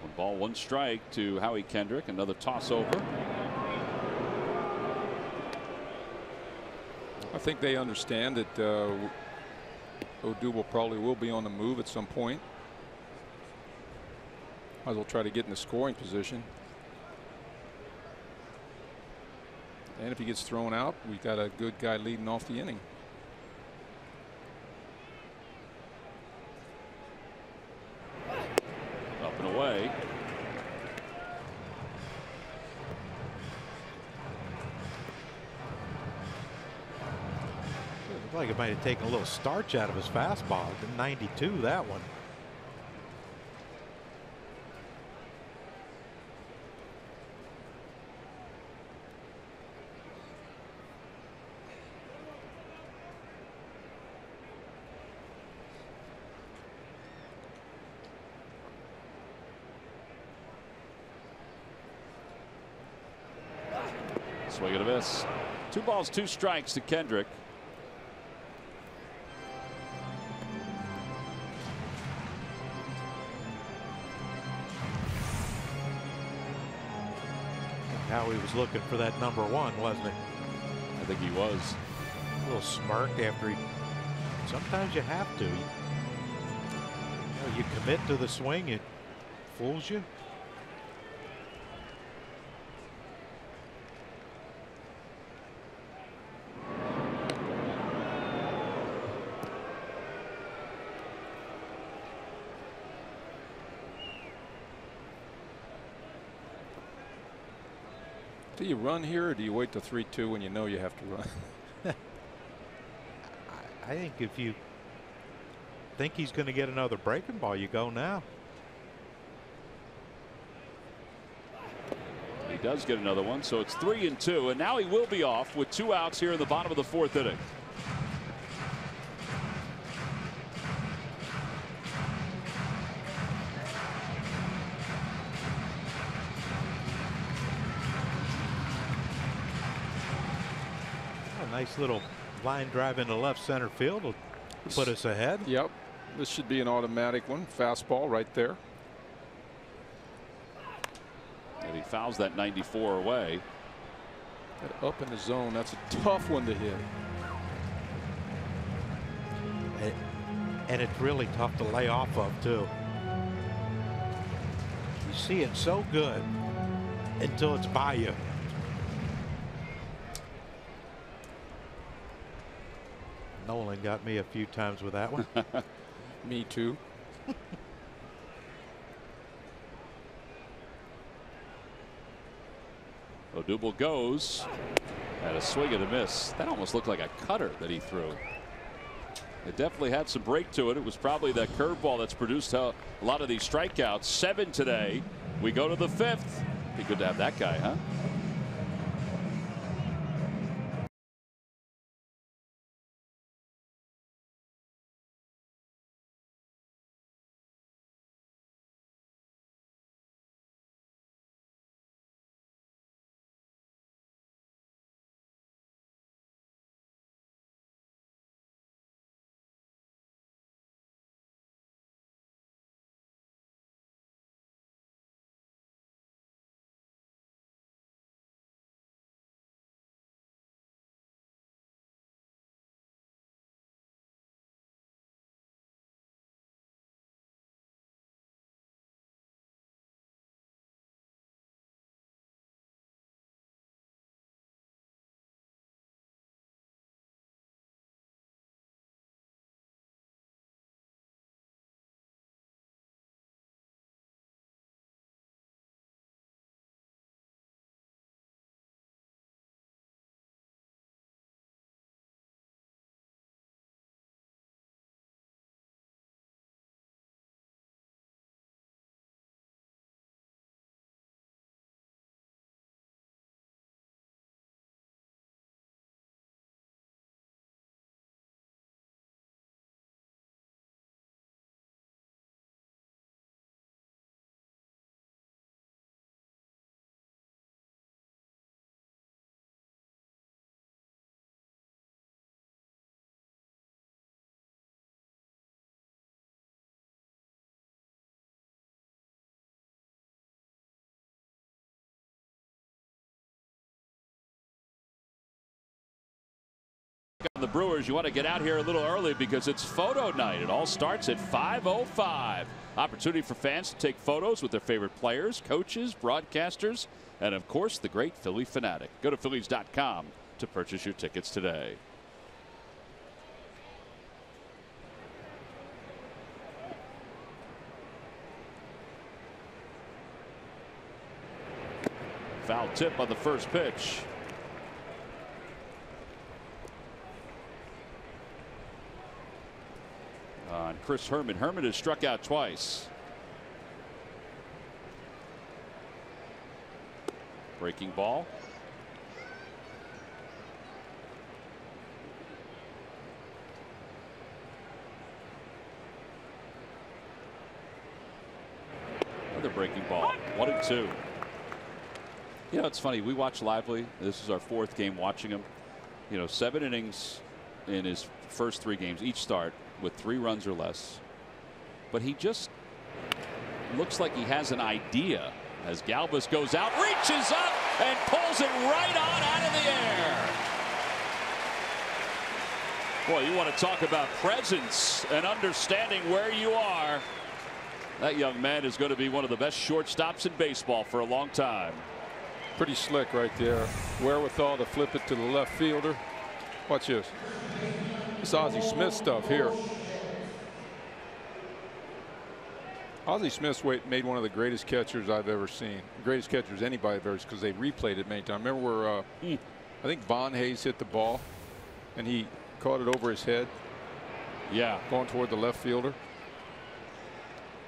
1 ball, 1 strike to Howie Kendrick. Another toss over. I think they understand that Odubel probably will be on the move at some point. Might as well try to get in the scoring position. And if he gets thrown out, we got a good guy leading off the inning. Up and away. It looked like it might have taken a little starch out of his fastball. The 92, that one. Swing and a miss. 2 balls, 2 strikes to Kendrick. Howie was looking for that number 1, wasn't he? I think he was. A little smirk after he. Sometimes you have to. You commit to the swing, it fools you. Do you run here, or do you wait to 3-2 when you know you have to run? I think if you think he's going to get another breaking ball, you go now. He does get another one, so it's 3-2, and now he will be off with 2 outs here in the bottom of the 4th inning. Nice little line drive into left center field will put us ahead. Yep. This should be an automatic one. Fastball right there. And he fouls that 94 away. That up in the zone, that's a tough one to hit. And it's really tough to lay off of, too. You see it so good until it's by you. Nolan got me a few times with that one. Me too. Odubel goes, and a swing and a miss. That almost looked like a cutter that he threw. It definitely had some break to it. It was probably that curveball that's produced a lot of these strikeouts. 7 today We go to the 5th. Be good to have that guy, huh? On the Brewers, you want to get out here a little early because it's photo night. It all starts at 5:05. Opportunity for fans to take photos with their favorite players, coaches, broadcasters, and of course the great Philly fanatic. Go to Phillies.com to purchase your tickets today. Foul tip on the first pitch. On Chris Herman. Herman has struck out twice. Breaking ball. Another breaking ball. 1-2. You know, it's funny. We watch Lively. This is our 4th game watching him. You know, 7 innings in his first 3 games, each start with 3 runs or less. But he just looks like he has an idea as Galvis goes out, reaches up, and pulls it right on out of the air. Boy, you want to talk about presence and understanding where you are. That young man is going to be one of the best shortstops in baseball for a long time. Pretty slick right there. Wherewithal to flip it to the left fielder. Watch this. It's Ozzie Smith stuff here. Ozzie Smith made one of the greatest catchers I've ever seen. Greatest catchers anybody ever, because they replayed it many times. Remember where I think Von Hayes hit the ball and he caught it over his head. Yeah. Going toward the left fielder.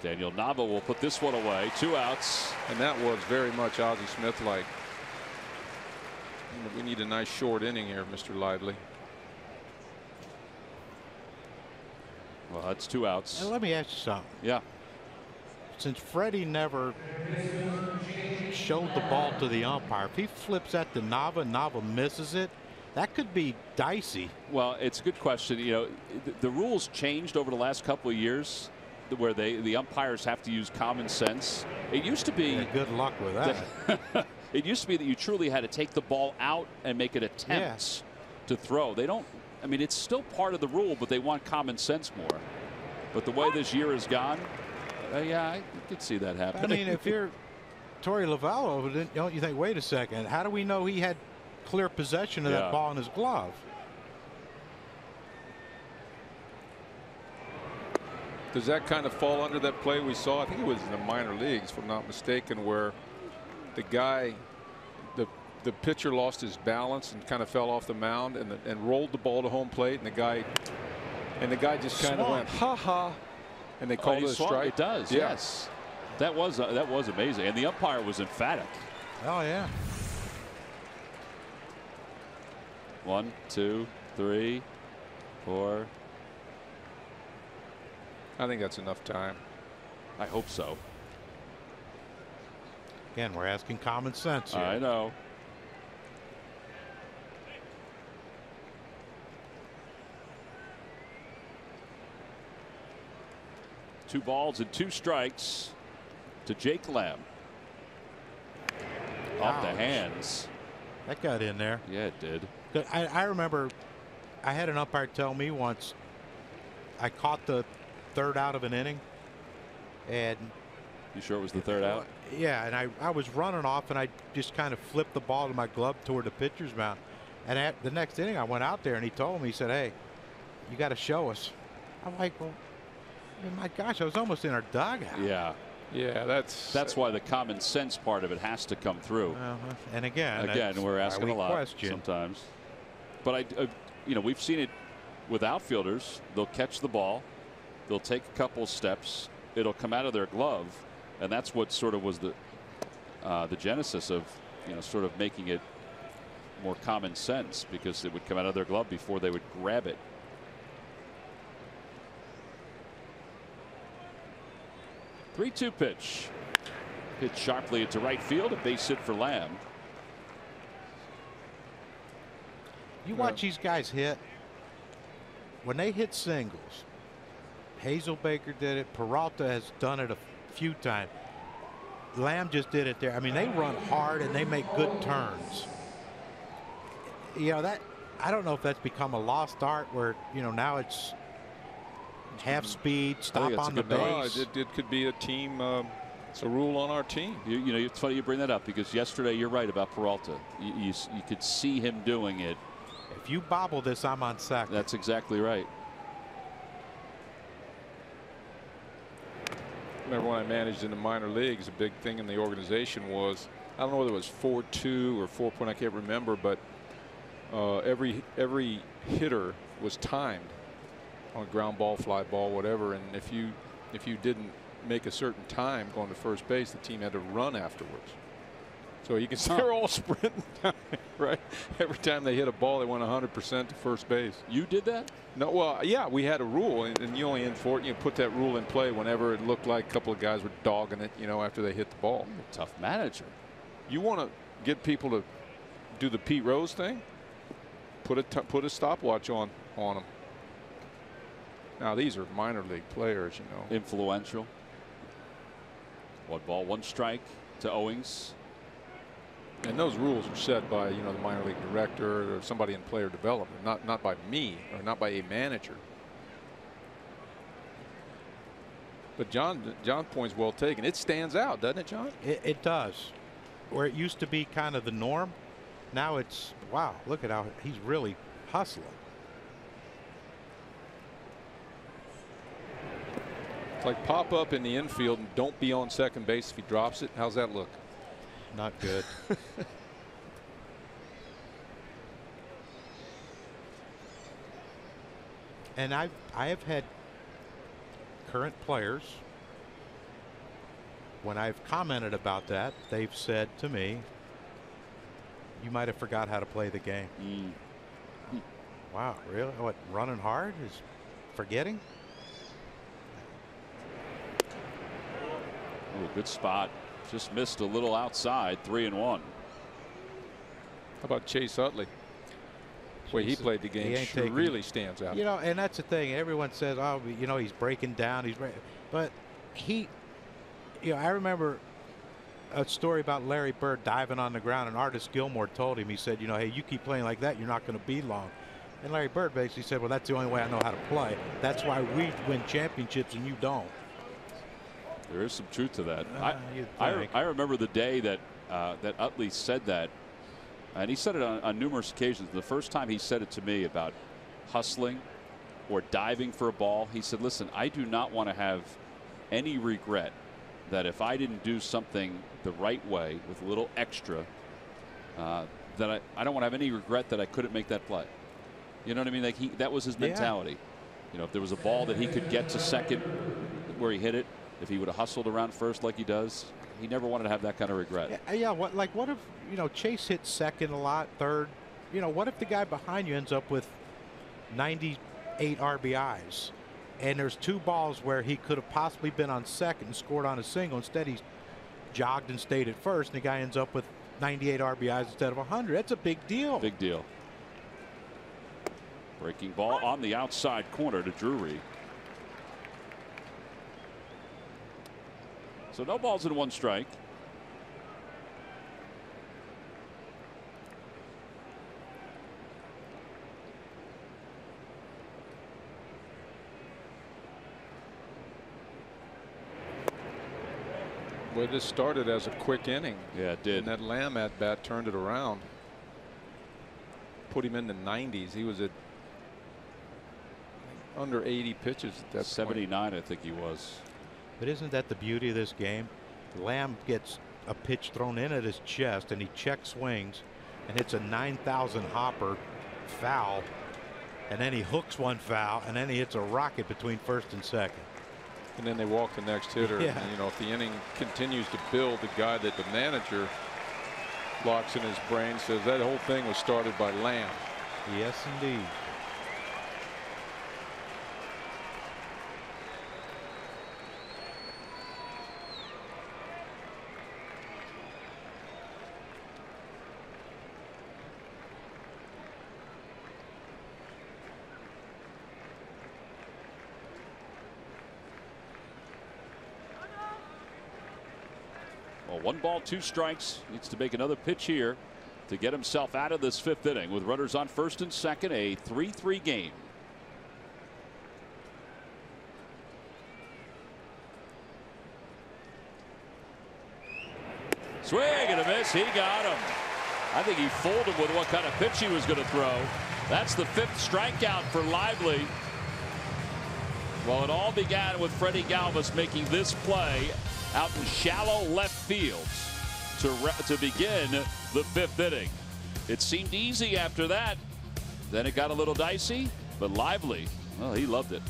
Daniel Nava will put this one away. 2 outs. And that was very much Ozzie Smith-like. We need a nice short inning here, Mr. Lively. Well, that's 2 outs. Now, let me ask you something. Yeah. Since Freddie never showed the ball to the umpire, if he flips that to Nava, Nava misses it, that could be dicey. Well, it's a good question. You know, the rules changed over the last couple of years, where the umpires have to use common sense. It used to be. Yeah, good luck with that. It used to be that you truly had to take the ball out and make an attempt to throw. They don't. I mean, it's still part of the rule, but they want common sense more. But the way this year has gone, yeah, I could see that happening. I mean, if you're Torey Lovullo, don't you think, wait a second, how do we know he had clear possession of that ball in his glove? Does that kind of fall under that play we saw? I think it was in the minor leagues, if I'm not mistaken, where the guy, the pitcher lost his balance and kind of fell off the mound and rolled the ball to home plate, and the guy just kind of went ha ha, and they called it a strike. It does, yes. That was amazing, and the umpire was emphatic. Oh yeah. 1, 2, 3, 4. I think that's enough time. I hope so. Again, we're asking common sense here. I know. Two balls and 2 strikes to Jake Lamb. Off the hands. That got in there. Yeah, it did. I remember I had an umpire tell me once I caught the 3rd out of an inning, and you sure it was the 3rd out? Yeah, and I was running off, and I just kind of flipped the ball to my glove toward the pitcher's mound. And at the next inning, I went out there, and he told me, he said, "Hey, you got to show us." I'm like, "Well, my gosh, I was almost in our dugout." Yeah. Yeah, that's why the common sense part of it has to come through. And again, we're asking a lot question. sometimes. But we've seen it with outfielders. They'll catch the ball, they'll take a couple steps, it'll come out of their glove, and that's what sort of was the genesis of sort of making it more common sense, because it would come out of their glove before they would grab it. Three-2 pitch. Hit sharply into right field. A base hit for Lamb. You watch these guys hit. When they hit singles, Hazelbaker did it. Peralta has done it a few times. Lamb just did it there. I mean, they run hard and they make good turns. That I don't know if that's become a lost art where now it's half speed, stop on the base. It could be a team. It's a rule on our team. It's funny you bring that up, because yesterday you're right about Peralta. You could see him doing it. If you bobble this, I'm on second. That's exactly right. Remember when I managed in the minor leagues, a big thing in the organization was, I don't know whether it was 4-2 or 4-point, I can't remember, but every hitter was timed on a ground ball, fly ball, whatever, and if you didn't make a certain time going to first base, the team had to run afterwards. So you can see they're all sprinting down, right? Every time they hit a ball, they went 100% to first base. You did that? No, well, yeah, we had a rule, and you only enforce, put that rule in play whenever it looked like a couple of guys were dogging it, after they hit the ball. You're a tough manager. You want to get people to do the Pete Rose thing? Put a stopwatch on them. Now these are minor league players, Influential. 1 ball, 1 strike to Owings. And those rules are set by the minor league director or somebody in player development, not by me or not by a manager. But John's point's well taken. It stands out, doesn't it, John? It does. Where it used to be kind of the norm, now it's, wow, look at how he's really hustling. It's like pop up in the infield and don't be on second base if he drops it. How's that look? Not good. And I have had current players, when I've commented about that, they've said to me, "You might have forgot how to play the game." Wow, really? What, running hard is forgetting? Ooh, good spot. Just missed a little outside. 3-1. How about Chase Utley? The way he played the game really stands out. And that's the thing. Everyone says, "Oh, he's breaking down." But I remember a story about Larry Bird diving on the ground, and Artis Gilmore told him, he said, "Hey, you keep playing like that, you're not going to be long." And Larry Bird basically said, "Well, that's the only way I know how to play. That's why we win championships and you don't." There is some truth to that. I remember the day that Utley said that, and he said it on numerous occasions. The first time he said it to me about hustling or diving for a ball, he said, "Listen, I do not want to have any regret that if I didn't do something the right way with a little extra, that I don't want to have any regret that I couldn't make that play." You know what I mean? Like that was his mentality. If there was a ball that he could get to second where he hit it, if he would have hustled around first like he does. He never wanted to have that kind of regret. Yeah. What if, you know, Chase hits second a lot, third? You know, what if the guy behind you ends up with 98 RBIs, and there's 2 balls where he could have possibly been on second and scored on a single. Instead, he's jogged and stayed at first, and the guy ends up with 98 RBIs instead of 100. That's a big deal. Big deal. Breaking ball on the outside corner to Drury. So no balls and 1 strike. Well, this started as a quick inning. Yeah, it did. And that Lamb at bat turned it around. Put him in the 90s. He was at under 80 pitches at that 79, I think he was. But isn't that the beauty of this game? Lamb gets a pitch thrown in at his chest, and he check swings and hits a 9,000 hopper foul, and then he hooks one foul, and then he hits a rocket between first and second. And then they walk the next hitter. Yeah. And, you know, if the inning continues to build, the guy that the manager locks in his brain says that whole thing was started by Lamb. Yes, indeed. Well, 1 ball, 2 strikes. Needs to make another pitch here to get himself out of this 5th inning with runners on first and second. A 3-3 game. Swing and a miss. He got him. I think he fooled him with what kind of pitch he was going to throw. That's the 5th strikeout for Lively. Well, it all began with Freddie Galvis making this play out in shallow left field to begin the 5th inning. It seemed easy after that. Then it got a little dicey, but Lively, well, he loved it.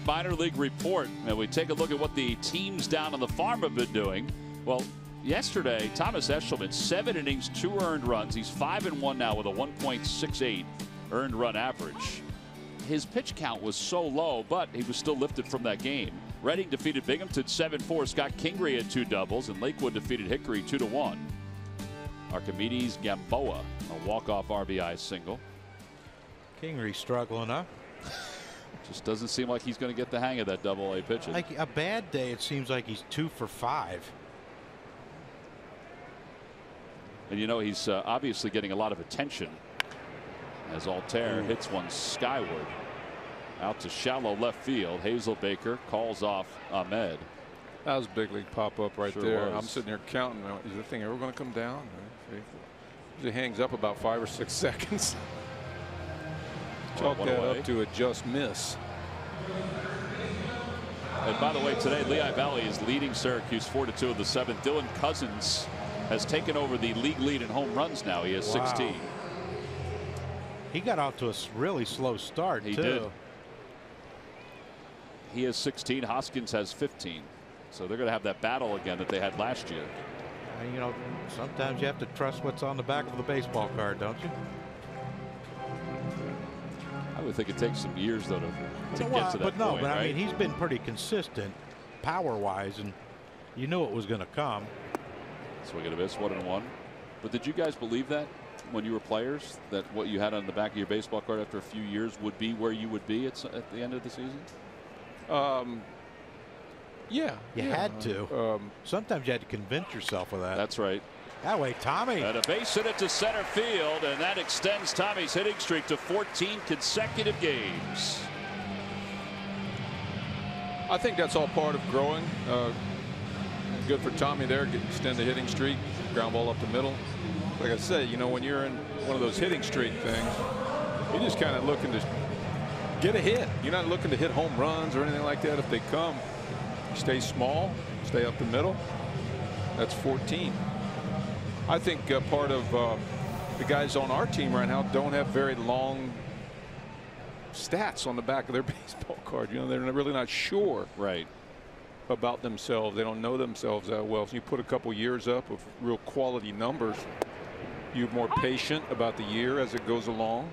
Minor league report, and we take a look at what the teams down on the farm have been doing. Well, yesterday, Thomas Eshelman, 7 innings, 2 earned runs. He's 5-1 now with a 1.68 earned run average. His pitch count was so low, but he was still lifted from that game. Reading defeated Binghamton 7-4. Scott Kingery had 2 doubles, and Lakewood defeated Hickory 2-1. Archimedes Gamboa, a walk-off RBI single. Kingery struggling, huh? Just doesn't seem like he's going to get the hang of that double-A pitching. Like a bad day, it seems like he's 2 for 5. And you know, he's obviously getting a lot of attention as Altair hits one skyward out to shallow left field. Hazelbaker calls off Ahmed. That was a big league pop up right Sure there. was. I'm sitting there counting. Is the thing ever going to come down? He hangs up about 5 or 6 seconds. Chalk One that away. up to a just miss. And by the way, today Lehigh Valley is leading Syracuse 4-2 in the 7th. Dylan Cousins has taken over the league lead in home runs now. He has 16. He got out to a really slow start, He too. did. He has 16. Hoskins has 15. So they're going to have that battle again that they had last year. And, you know, sometimes you have to trust what's on the back of the baseball card, don't you? I would think it takes some years, though, to Well, get to that but no, point, but right? I mean, he's been pretty consistent power-wise, and you knew it was going to come. Swing and a miss, 1-1. But did you guys believe that when you were players, that what you had on the back of your baseball card after a few years would be where you would be at the end of the season? Yeah. You had to. Sometimes you had to convince yourself of that. That's right. That way, Tommy. And a base hit it to center field, and that extends Tommy's hitting streak to 14 consecutive games. I think that's all part of growing. Good for Tommy there, extend the hitting streak, ground ball up the middle. Like I said, you know, when you're in one of those hitting streak things, you're just kind of looking to get a hit. You're not looking to hit home runs or anything like that. If they come, you stay small, stay up the middle. That's 14. I think part of the guys on our team right now don't have very long stats on the back of their baseball card. You know, they're really not sure about themselves. They don't know themselves that well. So you put a couple years up of real quality numbers, you're more patient about the year as it goes along.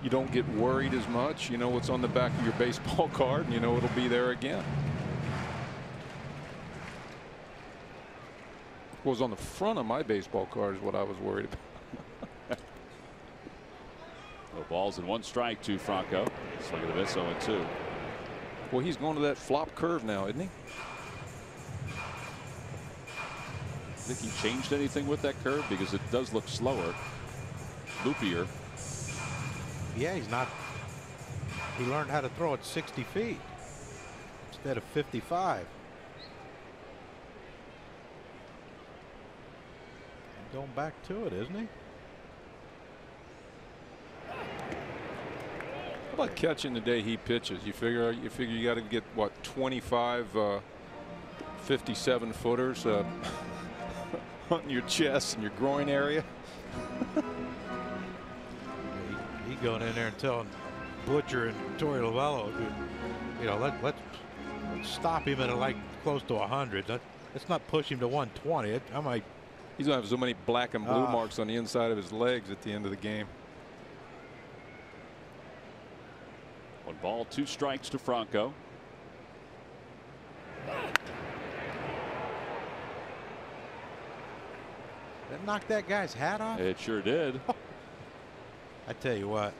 You don't get worried as much. You know what's on the back of your baseball card, and you know it'll be there again. What was on the front of my baseball card is what I was worried about. No balls and 1 strike to Franco. Swing and a miss, 0-2. Well, he's going to that flop curve now, isn't he? Think he changed anything with that curve, because it does look slower, loopier. Yeah, he's not. He learned how to throw at 60 feet instead of 55. Going back to it, isn't he? How about catching the day he pitches? You figure you got to get what, 25 57 footers on your chest and your groin area. He going in there and telling Butcher and Torey Lovello, you know, let's stop him at like close to 100. Let's not push him to 120. I might. He's going to have so many black and blue marks on the inside of his legs at the end of the game. 1 ball, 2 strikes to Franco. That knocked that guy's hat off. It sure did. I tell you what,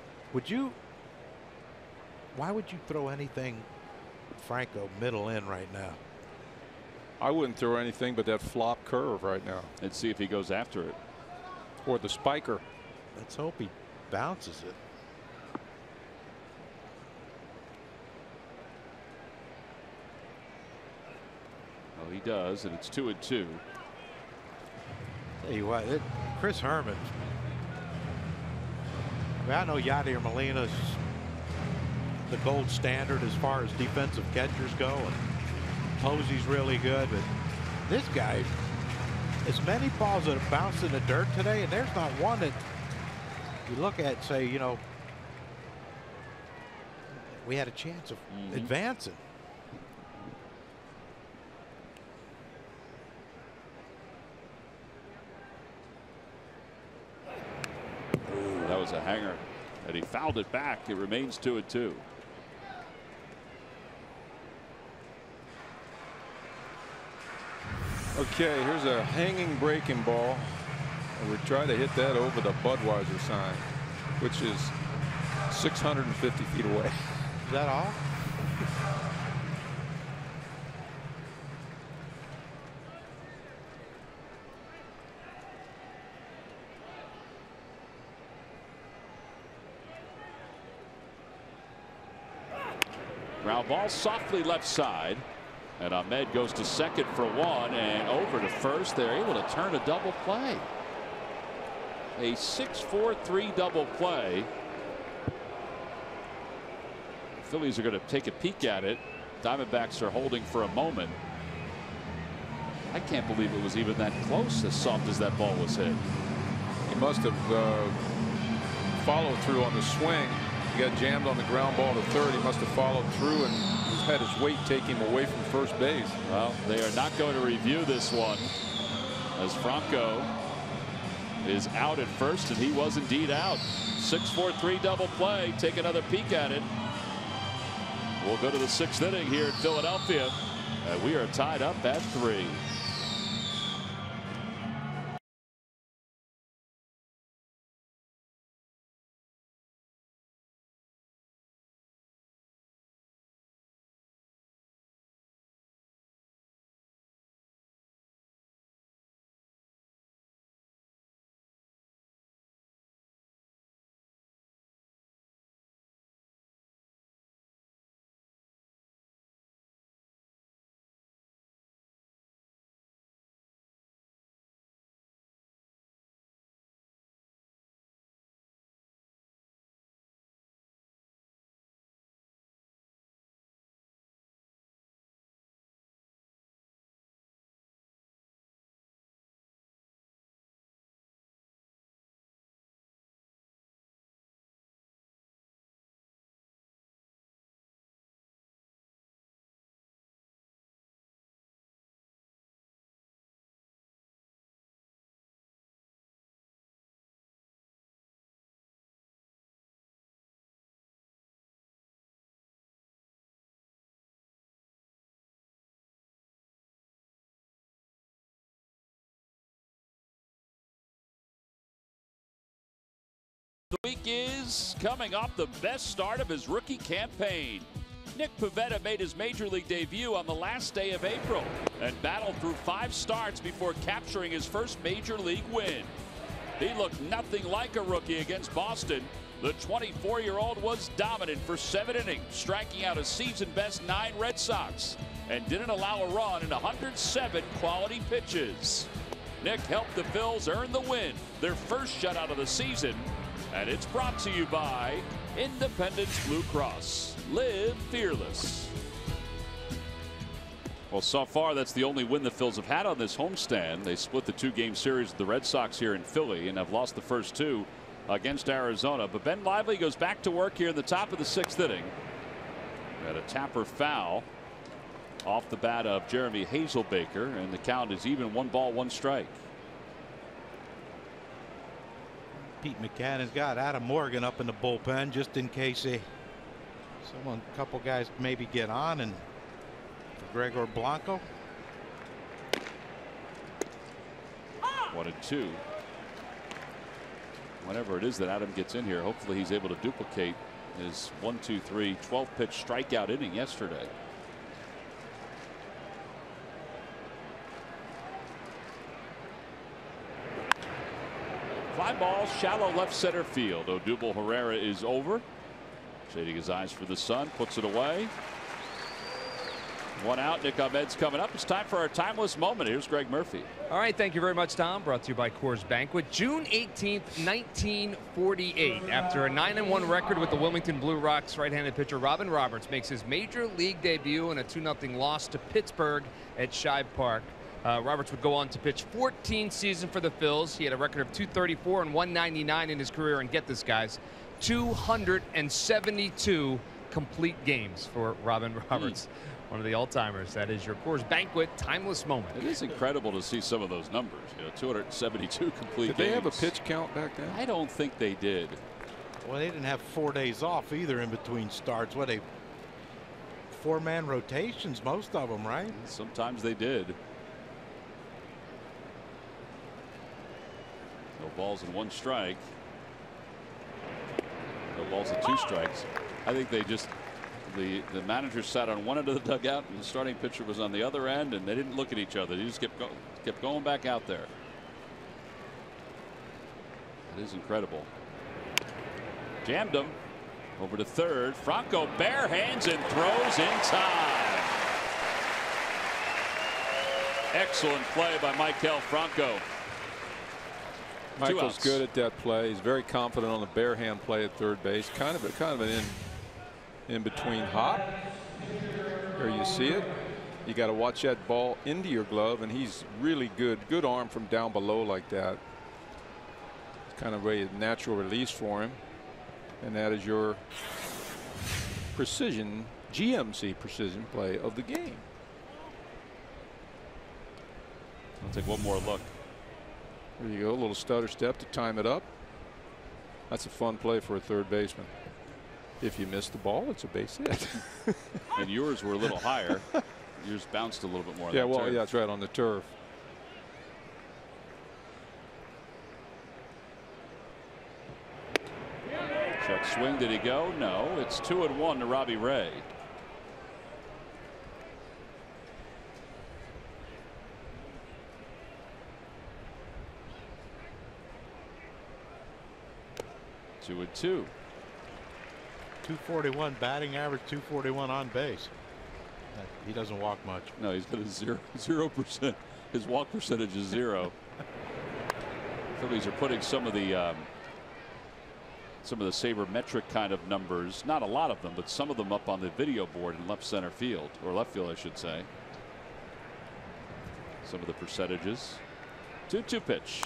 why would you throw anything Franco middle in right now? I wouldn't throw anything but that flop curve right now. And see if he goes after it. Or the spiker. Let's hope he bounces it. Well, he does, and it's 2-2. Tell you what, Chris Herman. I mean, I know Yadier Molina's the gold standard as far as defensive catchers go, and Posey's really good, but this guy, as many balls that have bounced in the dirt today, and there's not one that you look at and say, you know, we had a chance of advancing. That was a hanger, and he fouled it back. It remains 2-2. Okay, here's a hanging breaking ball. And we're trying to hit that over the Budweiser sign, which is 650 feet away. Is that all? Ground ball softly left side. And Ahmed goes to second for 1 and over to first. They're able to turn a double play. A 6-4-3 double play. The Phillies are going to take a peek at it. Diamondbacks are holding for a moment. I can't believe it was even that close, as soft as that ball was hit. He must have followed through on the swing. He got jammed on the ground ball to third. He must have followed through and had his weight take him away from first base. Well, they are not going to review this one, as Franco is out at first, and he was indeed out. 6-4-3 double play. Take another peek at it. We'll go to the 6th inning here in Philadelphia, and we are tied up at 3. The week is coming off the best start of his rookie campaign. Nick Pivetta made his major league debut on the last day of April and battled through 5 starts before capturing his first major league win. He looked nothing like a rookie against Boston. The 24-year-old was dominant for 7 innings, striking out a season-best 9 Red Sox, and didn't allow a run in 107 quality pitches. Nick helped the Phils earn the win, their first shutout of the season. And it's brought to you by Independence Blue Cross. Live fearless. Well, so far, that's the only win the Phils have had on this homestand. They split the 2-game series with the Red Sox here in Philly and have lost the first 2 against Arizona. But Ben Lively goes back to work here in the top of the 6th inning. Got a Tapper foul off the bat of Jeremy Hazelbaker, and the count is even, 1 ball, 1 strike. Pete McCann's got Adam Morgan up in the bullpen just in case a couple guys maybe get on, and Gregor Blanco. 1-2. Whenever it is that Adam gets in here, hopefully he's able to duplicate his 1-2-3 12-pitch strikeout inning yesterday. Fly ball, shallow left center field. Odubel Herrera is over, shading his eyes for the sun, puts it away. 1 out. Nick Ahmed's coming up. It's time for our timeless moment. Here's Greg Murphy. All right, thank you very much, Tom. Brought to you by Coors Banquet. June 18th, 1948. After a 9-1 record with the Wilmington Blue Rocks, right-handed pitcher Robin Roberts makes his major league debut in a 2-0 loss to Pittsburgh at Shibe Park. Roberts would go on to pitch 14 seasons for the Phils. He had a record of .234 and .199 in his career, and get this, guys, 272 complete games for Robin Roberts. One of the all-timers. That is your Coors Banquet timeless moment. It is incredible to see some of those numbers. 272 complete games. Did they have a pitch count back then? I don't think they did. Well, they didn't have 4 days off either in between starts. What, 4-man rotations, most of them, right? Sometimes they did. No balls and 1 strike. No balls and 2 strikes. I think they just, the manager sat on one end of the dugout and the starting pitcher was on the other end, and they didn't look at each other. They just kept going back out there. It is incredible. Jammed him over to third. Franco bare hands and throws in time. Excellent play by Maikel Franco. Michael's good at that play. He's very confident on the bare hand play at third base. Kind of an in between hop. There you see it. You got to watch that ball into your glove, and he's really good. Good arm from down below like that. It's kind of a natural release for him, and that is your precision, GMC precision play of the game. I'll take one more look. There you go, a little stutter step to time it up. That's a fun play for a third baseman. If you miss the ball, it's a base hit. And yours were a little higher. Yours bounced a little bit more. Yeah, well, yeah, that's right, on the turf. Check swing. Did he go? No. It's 2-1 to Robbie Ray. Two and two. 241 batting average, 241 on base. He doesn't walk much. No, he's got a 0%. His walk percentage is 0. Phillies are putting some of the sabermetric kind of numbers, not a lot of them, but some of them up on the video board in left center field, or left field, I should say. Some of the percentages. 2-2 pitch,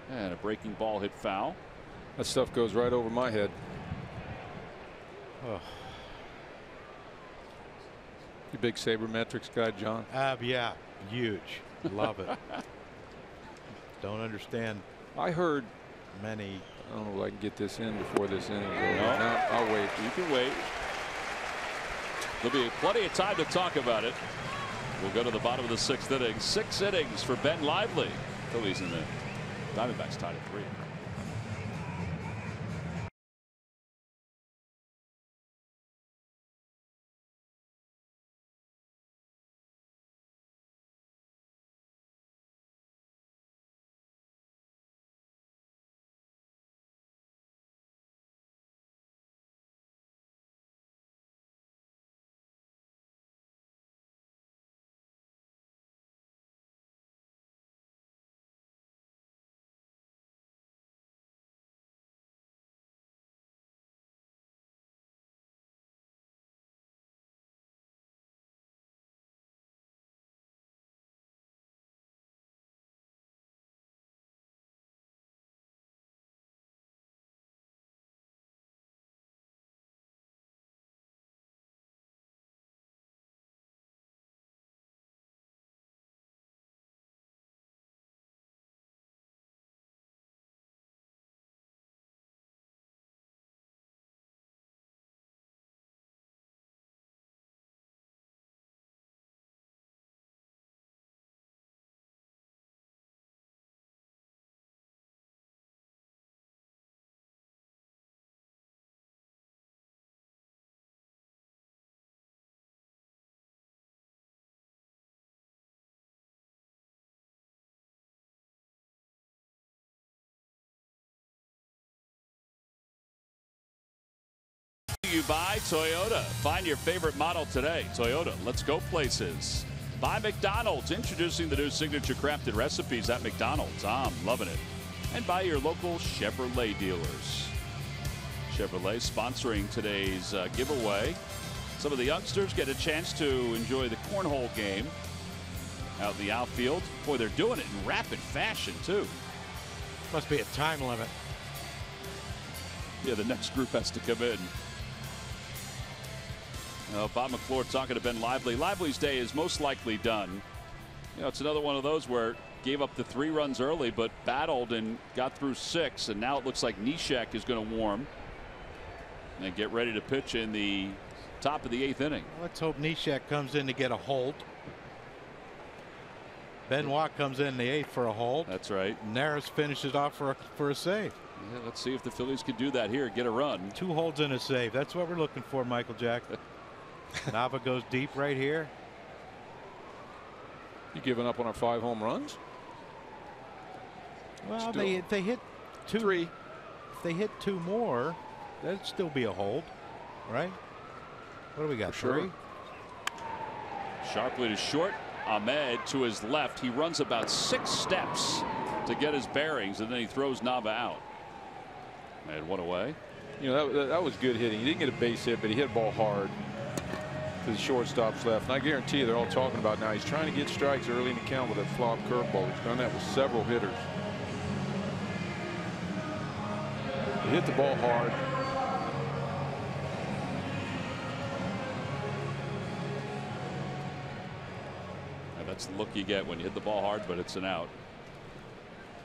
and a breaking ball hit foul. That stuff goes right over my head. Oh. You big sabermetrics guy, John? Yeah, huge. Love it. Don't understand. I heard many. I don't know if I can get this in before this inning is over. No. No, I'll wait. You can wait. There'll be plenty of time to talk about it. We'll go to the bottom of the 6th inning. 6 innings for Ben Lively. Phillies in the Diamondbacks tied at 3. You by Toyota. Find your favorite model today. Toyota, let's go places. By McDonald's, introducing the new signature crafted recipes at McDonald's. I'm loving it. And by your local Chevrolet dealers. Chevrolet sponsoring today's giveaway. Some of the youngsters get a chance to enjoy the cornhole game out in the outfield. Boy, they're doing it in rapid fashion too. Must be a time limit. Yeah, the next group has to come in. Bob McClure talking to Ben Lively. Lively's day is most likely done. You know, it's another one of those where gave up the 3 runs early, but battled and got through 6, and now it looks like Neshek is going to warm and get ready to pitch in the top of the 8th inning. Let's hope Neshek comes in to get a hold. Benoit comes in the 8th for a hold. That's right. Neris finishes off for a save. Yeah, let's see if the Phillies can do that here. Get a run. 2 holds and a save. That's what we're looking for, Michael Jack. Nava goes deep right here. You giving up on our 5 home runs? Well, Still. if they hit 2, 3. If they hit 2 more, that'd still be a hold, right? What do we got? For 3. sure. Sharply to short. Ahmed to his left. He runs about 6 steps to get his bearings, and then he throws Nava out. And one away. You know, that was good hitting. He didn't get a base hit, but he hit the ball hard to the shortstop's left. And I guarantee you they're all talking about now he's trying to get strikes early in the count with that flop curveball. He's done that with several hitters. He hit the ball hard. And that's the look you get when you hit the ball hard, but it's an out.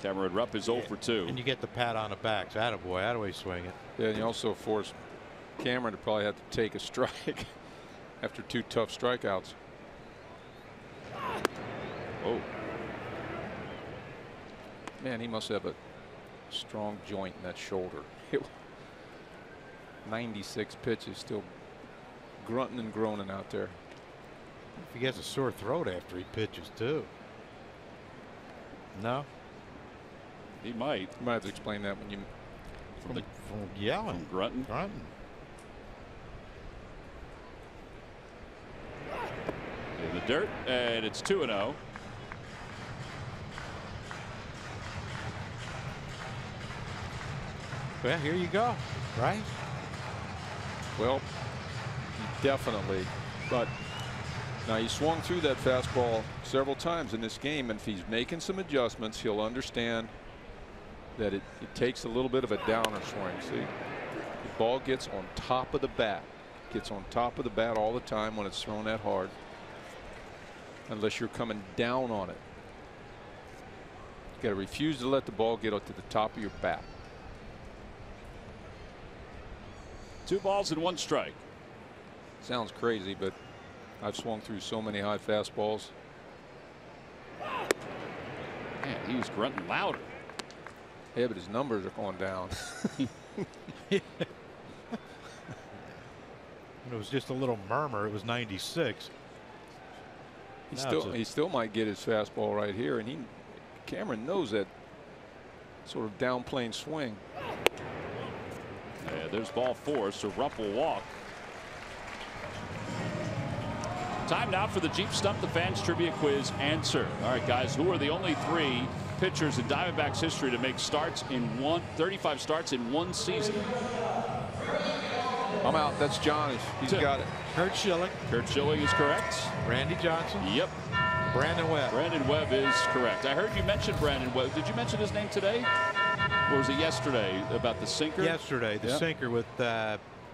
Cameron Rupp is 0 for 2. And you get the pat on the back. So attaboy, attaboy swing it. Yeah, and you also forced Cameron to probably have to take a strike after 2 tough strikeouts. Oh. Man, he must have a strong joint in that shoulder. 96 pitches, still grunting and groaning out there. If he gets a sore throat after he pitches too. No? He might. You might have to explain that when you From yelling. From grunting. Grunting. In the dirt, and it's 2-0. Well, here you go, right? Well, definitely. But now he swung through that fastball several times in this game, and if he's making some adjustments, he'll understand that it takes a little bit of a downer swing. See, the ball gets on top of the bat, gets on top of the bat all the time when it's thrown that hard, unless you're coming down on it. You got to refuse to let the ball get up to the top of your bat. 2 balls and 1 strike. Sounds crazy, but I've swung through so many high fastballs. Man, he was grunting louder. Yeah, but his numbers are going down. It was just a little murmur. It was 96. He still might get his fastball right here, and Cameron knows that sort of downplane swing. Yeah, there's ball 4, so Rupp will walk. Time now for the Jeep Stump the Fans Trivia Quiz answer. All right, guys, who are the only 3 pitchers in Diamondbacks history to make 35 starts in 1 season? I'm out. That's John. He's got it. Kurt Schilling. Kurt Schilling is correct. Randy Johnson. Yep. Brandon Webb. Brandon Webb is correct. I heard you mention Brandon Webb. Did you mention his name today? Or was it yesterday about the sinker? Yesterday, the sinker with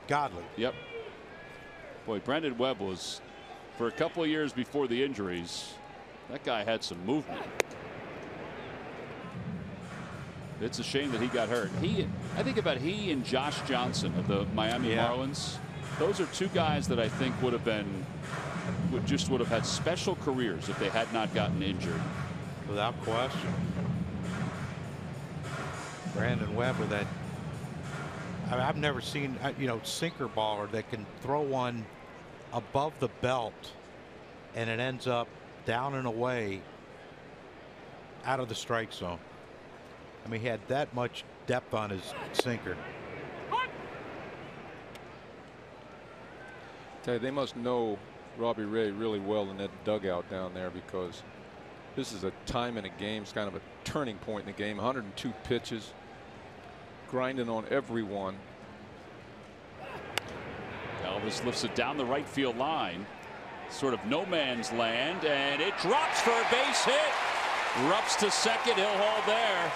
Godley. Yep. Boy, Brandon Webb was, for a couple of years before the injuries, that guy had some movement. It's a shame that he got hurt. I think about he and Josh Johnson of the Miami Marlins. Those are 2 guys that I think would have had special careers if they had not gotten injured. Without question. Brandon Webb with that. I've never seen sinker baller that can throw one above the belt and it ends up down and away out of the strike zone. I mean, he had that much depth on his sinker. Tell you, they must know Robbie Ray really well in that dugout down there, because this is a time in a game. It's kind of a turning point in the game. 102 pitches, grinding on every one. Elvis lifts it down the right field line, sort of no man's land, and it drops for a base hit. Rups to second. He'll hold there.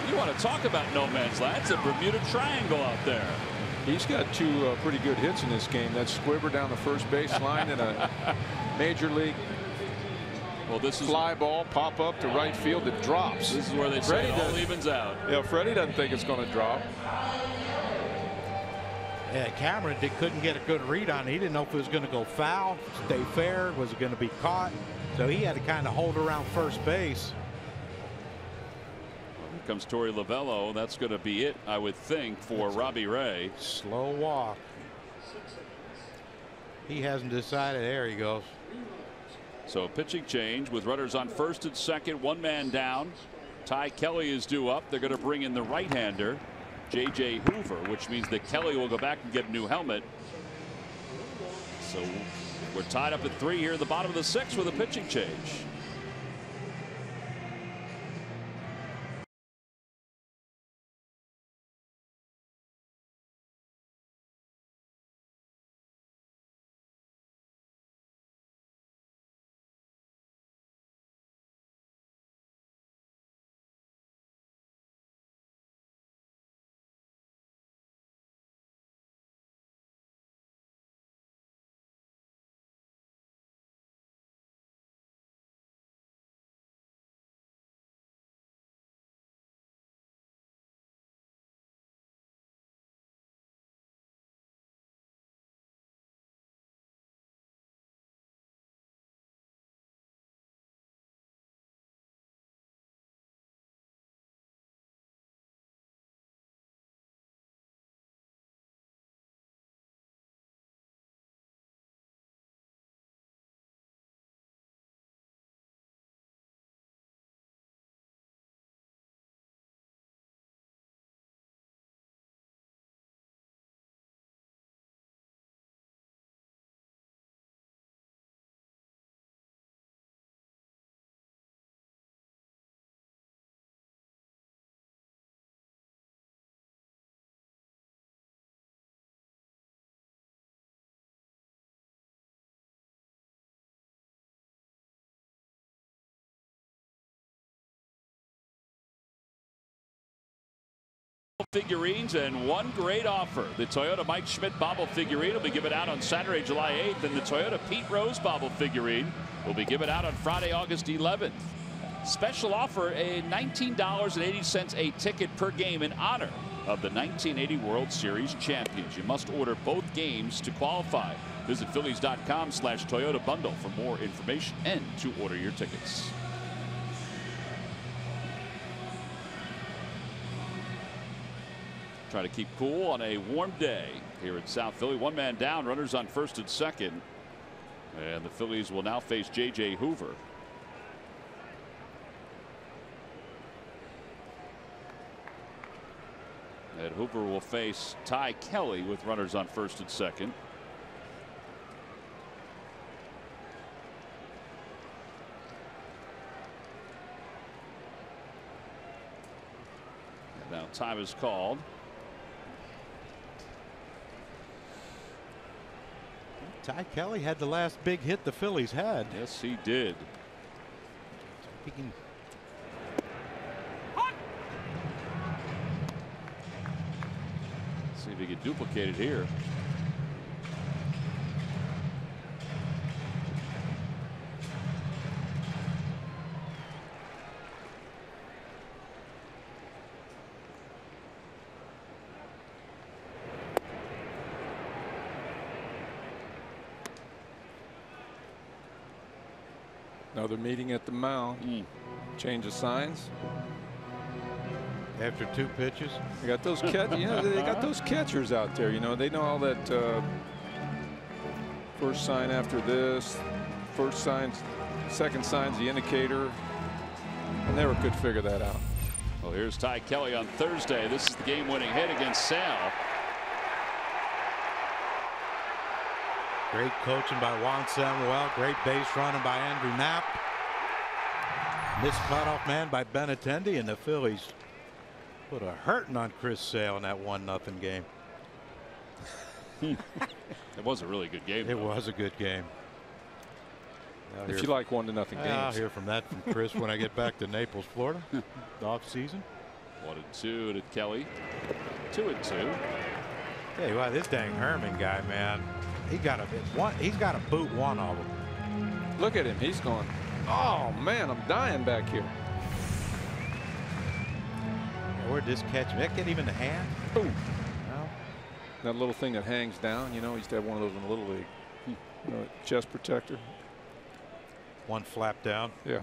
You want to talk about no man's land? It's a Bermuda Triangle out there. He's got 2 pretty good hits in this game. That squibber down the first base line in a major league. Well, this is fly ball, pop up to right field. It drops. This is where they say it all evens out. Yeah, Freddie doesn't think it's going to drop. Yeah, Cameron couldn't get a good read on it. He didn't know if it was going to go foul, stay fair, was it going to be caught. So he had to kind of hold around first base. Here comes Torey Lovello. That's going to be it, I would think, for Robbie Ray. Slow walk. He hasn't decided. There he goes. So pitching change with runners on first and second, 1 man down. Ty Kelly is due up. They're going to bring in the right-hander, J.J. Hoover, which means that Kelly will go back and get a new helmet. So we're tied up at 3 here in the bottom of the 6th with a pitching change. figurines and one great offer. The Toyota Mike Schmidt bobble figurine will be given out on Saturday, July 8th, and the Toyota Pete Rose bobble figurine will be given out on Friday, August 11th. Special offer, a $19.80 a ticket per game in honor of the 1980 World Series champions. You must order both games to qualify. Visit Phillies.com/Toyota bundle for more information and to order your tickets. Try to keep cool on a warm day here in South Philly. One man down, runners on first and second. And the Phillies will now face J.J. Hoover. And Hoover will face Ty Kelly with runners on first and second. And now time is called. Ty Kelly had the last big hit the Phillies had. Yes, he did. He can. See if he can duplicate it here. Another meeting at the mound. Change of signs. After 2 pitches. They got those they got those catchers out there. You know, they know all that first sign after this, first signs, second sign's the indicator. I never could figure that out. Well, here's Ty Kelly on Thursday. This is the game-winning hit against Sal. Great coaching by Juan Samuel. Great base running by Andrew Knapp. Missed cutoff man by Benintendi, and the Phillies put a hurting on Chris Sale in that 1-0 game. It was a really good game. It was a good game. If you like 1-0 games. I'll hear from that from Chris when I get back to Naples, Florida. Off season. 1-2 to Kelly. 2-2. Hey, wow, this dang Herman guy, man. He's got to boot one of them. Look at him. He's going, oh, man, I'm dying back here. Where'd this catch? That get even the hand? Boom. No. That little thing that hangs down, you know, he used to have one of those in the Little League. You know, chest protector. One flap down. Yeah.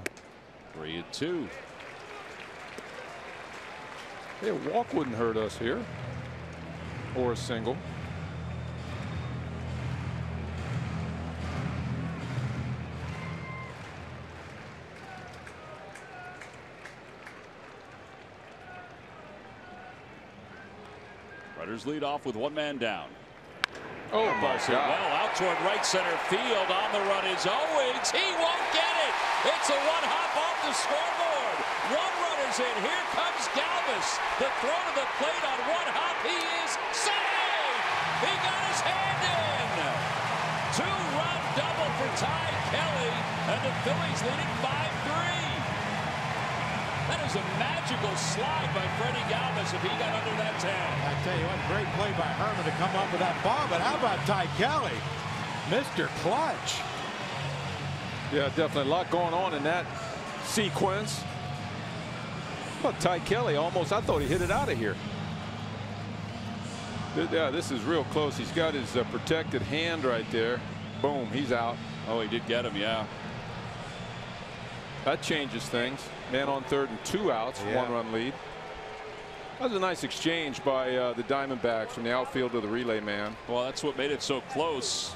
3-2. Hey, a walk wouldn't hurt us here. Or a single. Runners lead off with one man down. Oh my God. Well, out toward right center field. On the run is Owings. He won't get it. It's a one-hop off the scoreboard. One runner's in. Here comes Galvis. The throw to the plate on one hop. He is safe. He got his hand in. 2-run double for Ty Kelly, and the Phillies leading 5-3. That is a magical slide by Freddie Galvis if he got under that tag. I tell you what, great play by Herman to come up with that ball, but how about Ty Kelly? Mr. Clutch. Yeah, definitely a lot going on in that sequence. Well, Ty Kelly almost, I thought he hit it out of here. Yeah, this is real close. He's got his protected hand right there. Boom, he's out. Oh, he did get him, yeah. That changes things. Man on third and 2 outs, yeah. 1-run lead. That was a nice exchange by the Diamondbacks from the outfield to the relay man. Well, that's what made it so close.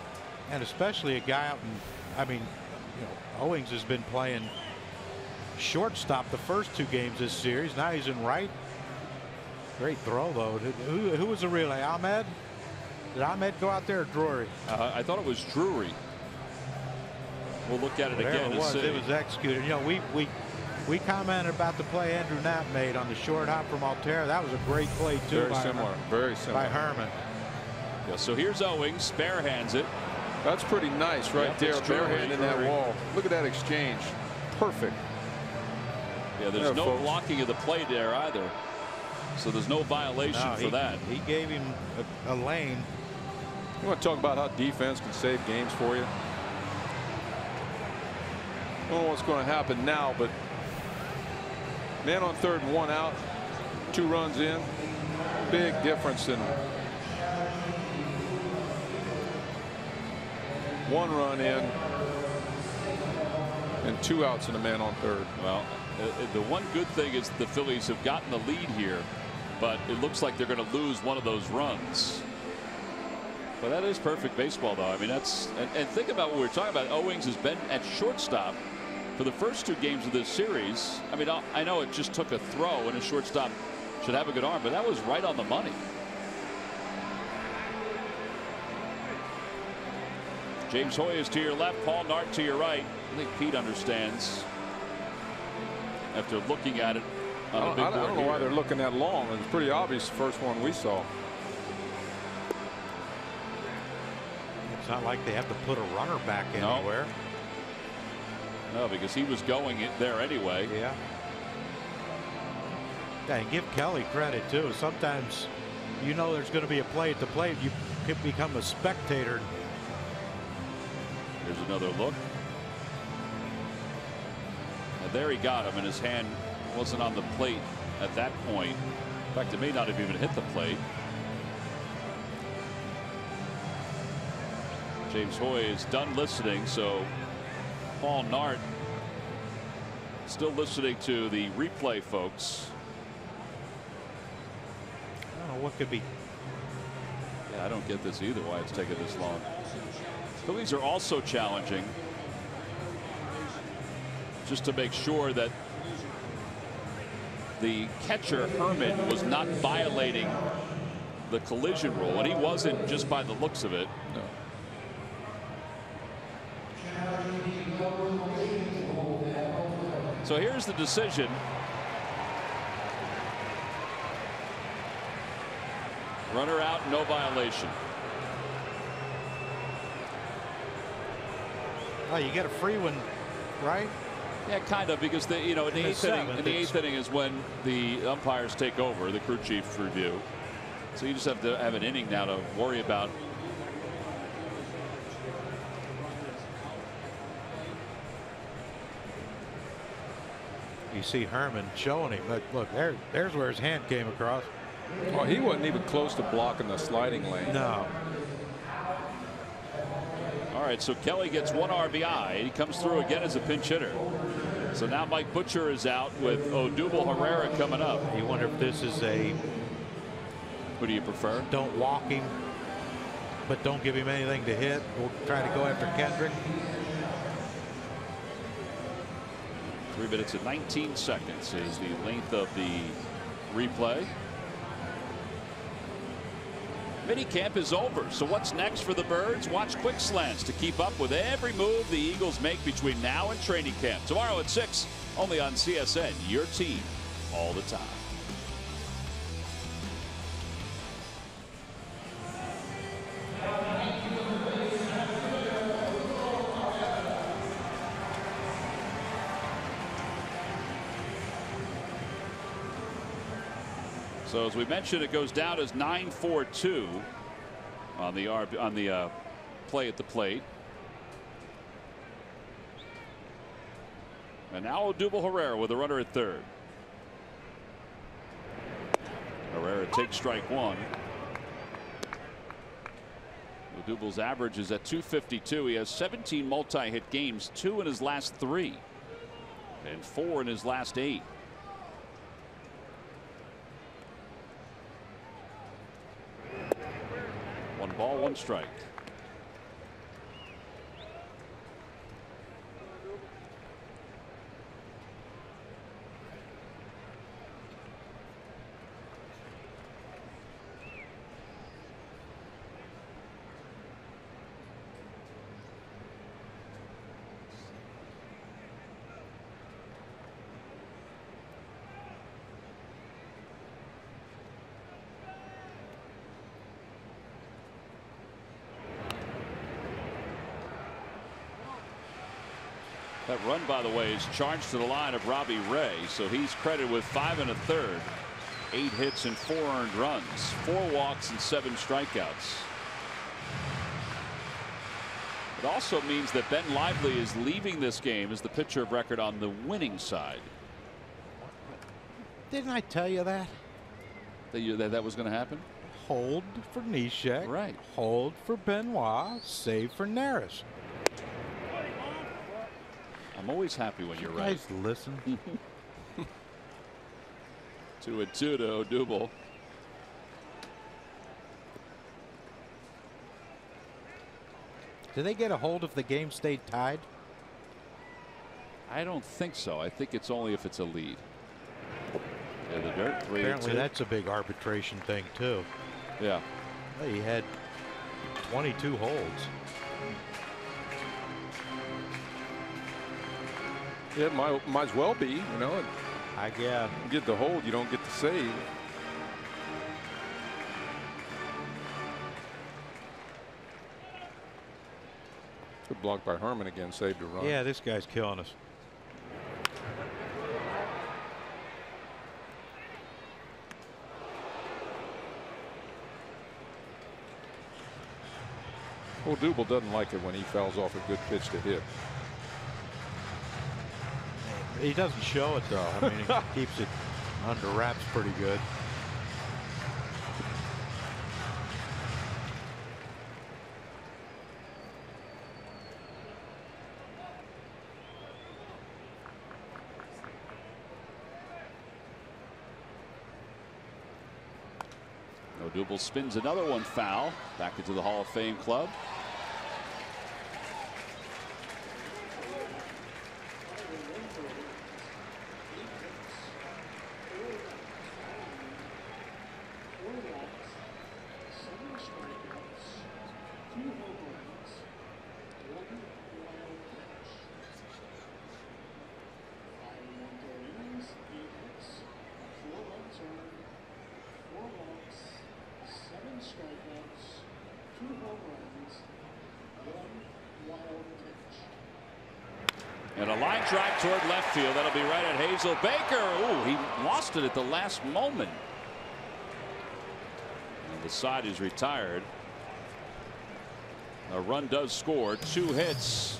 And especially a guy out in, I mean, you know, Owings has been playing shortstop the first 2 games this series. Now he's in right. Great throw, though. Who was the relay? Ahmed? Did Ahmed go out there or Drury? I thought it was Drury. We'll look at it again. It was executed. You know, we commented about the play Andrew Knapp made on the short hop from Altera. That was a great play, too. Very similar. Very similar. By Herman. Yeah, so here's Owings. Bare hands it. That's pretty nice right there. Bare hand in that wall. Look at that exchange. Perfect. Yeah, there's no blocking of the play there either. So there's no violation for that. He gave him a lane. You want to talk about how defense can save games for you? I don't know what's going to happen now, but man on third and 1 out, 2 runs in. Big difference in 1 run in and 2 outs and a man on third. Well, the one good thing is the Phillies have gotten the lead here, but it looks like they're going to lose one of those runs. But that is perfect baseball, though. I mean, that's and think about what we're talking about. Owings has been at shortstop for the first 2 games of this series. I mean, I know it just took a throw, and a shortstop should have a good arm, but that was right on the money. James Hoy is to your left, Paul Nart to your right. I think Pete understands after looking at it on a big board. I don't know why they're looking that long. It's pretty obvious the first one we saw. It's not like they have to put a runner back anywhere. No, because he was going there anyway. Yeah. Yeah, and give Kelly credit too. Sometimes you know there's going to be a play at the plate. You could become a spectator. Here's another look. And there he got him, and his hand wasn't on the plate at that point. In fact, it may not have even hit the plate. James Hoy is done listening, so Paul Nart still listening to the replay folks. I don't know what could be. Yeah, I don't get this either, why it's taking this long. Phillies are also challenging just to make sure that the catcher Herman was not violating the collision rule, and he wasn't just by the looks of it. No. So here's the decision. Runner out, no violation. Oh, you get a free one, right? Yeah, kind of, because in the eighth inning is when the umpires take over, the crew chief review. So you just have to have an inning now to worry about. You see Herman showing him. Look, there's where his hand came across. Well, he wasn't even close to blocking the sliding lane. No. All right, so Kelly gets 1 RBI. He comes through again as a pinch hitter. So now Mike Butcher is out with Odubel Herrera coming up. You wonder if this is a. Who do you prefer? Don't walk him, but don't give him anything to hit. We'll try to go after Kendrick. 3 minutes and 19 seconds is the length of the replay. Minicamp is over, so what's next for the Birds? Watch Quick Slants to keep up with every move the Eagles make between now and training camp. Tomorrow at 6, only on CSN, your team all the time. So as we mentioned, it goes down as 9-4-2 on the play at the plate. And now Odubel Herrera with a runner at third. Herrera takes strike 1. Odubel's average is at .252. He has 17 multi-hit games, 2 in his last 3, and 4 in his last 8. 1 ball, 1 strike. That run, by the way, is charged to the line of Robbie Ray, so he's credited with 5 1/3. 8 hits and 4 earned runs, 4 walks and 7 strikeouts. It also means that Ben Lively is leaving this game as the pitcher of record on the winning side. Didn't I tell you that? That was going to happen? Hold for Neshek. Right. Hold for Benoit. Save for Neris. I'm always happy when you're You right. guys listen. 2-2 to Odubel. Did they get a hold if the game stayed tied? I don't think so. I think it's only if it's a lead. Yeah, the dirt. 3-2. Apparently that's a big arbitration thing too. Yeah. Well, he had 22 holds. It might as well be, you know. Yeah. You get the hold, you don't get the save. Good block by Herman again, saved a run. Yeah, this guy's killing us. Odubel doesn't like it when he fouls off a good pitch to hit. He doesn't show it though. I mean, he keeps it under wraps pretty good. Odubel spins another one foul back into the Hall of Fame club. And a line drive toward left field. That'll be right at Hazel Baker. Ooh, he lost it at the last moment. And the side is retired. A run does score. 2 hits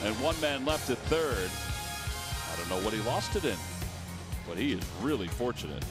and 1 man left at third. I don't know what he lost it in, but he is really fortunate.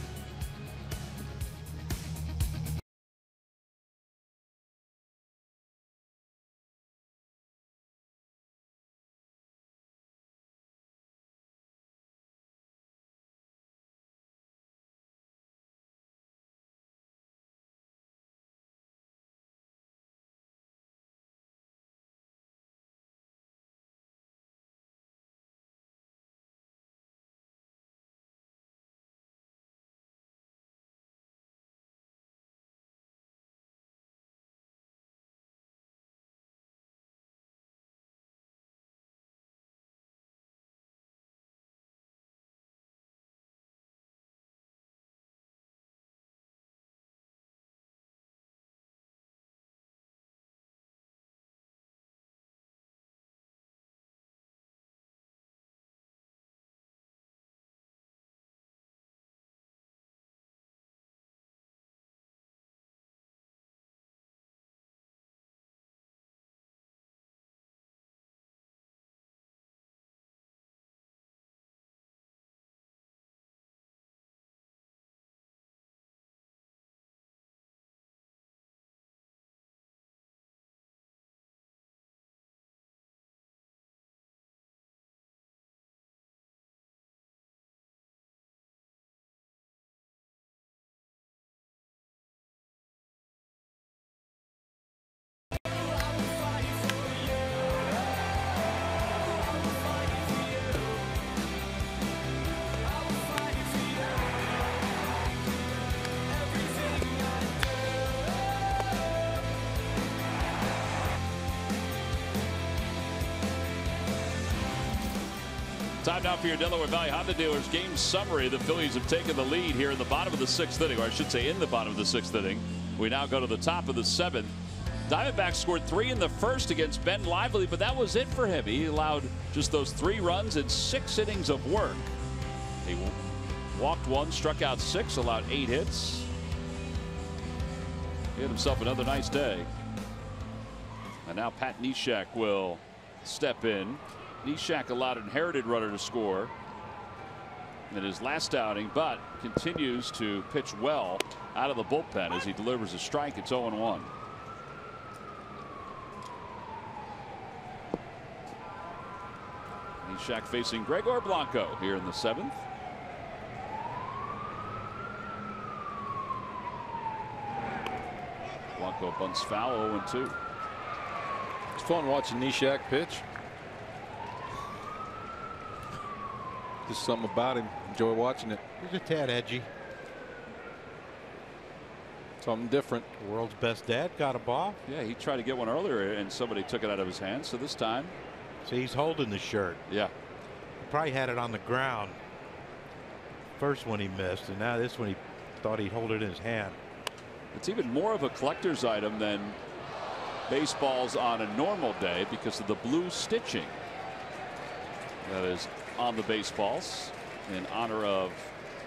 Time now for your Delaware Valley Honda dealers game summary. The Phillies have taken the lead here in the bottom of the 6th inning, or I should say in the bottom of the 6th inning. We now go to the top of the 7th. Diamondbacks scored 3 in the first against Ben Lively, but that was it for him. He allowed just those 3 runs in 6 innings of work. He Walked 1, struck out 6, allowed 8 hits. He had himself another nice day. And now Pat Neshek will step in. Neshek allowed an inherited runner to score in his last outing, but continues to pitch well out of the bullpen as he delivers a strike. It's 0-1. Neshek facing Gregor Blanco here in the 7th. Blanco bunts foul, 0-2. It's fun watching Neshek pitch. Just something about him. Enjoy watching it. He's a tad edgy. Something different. The world's best dad got a ball. Yeah, he tried to get one earlier and somebody took it out of his hand. So this time. See, he's holding the shirt. Yeah. He probably had it on the ground. First one he missed, and now this one he thought he'd hold it in his hand. It's even more of a collector's item than baseballs on a normal day because of the blue stitching that is on the baseballs in honor of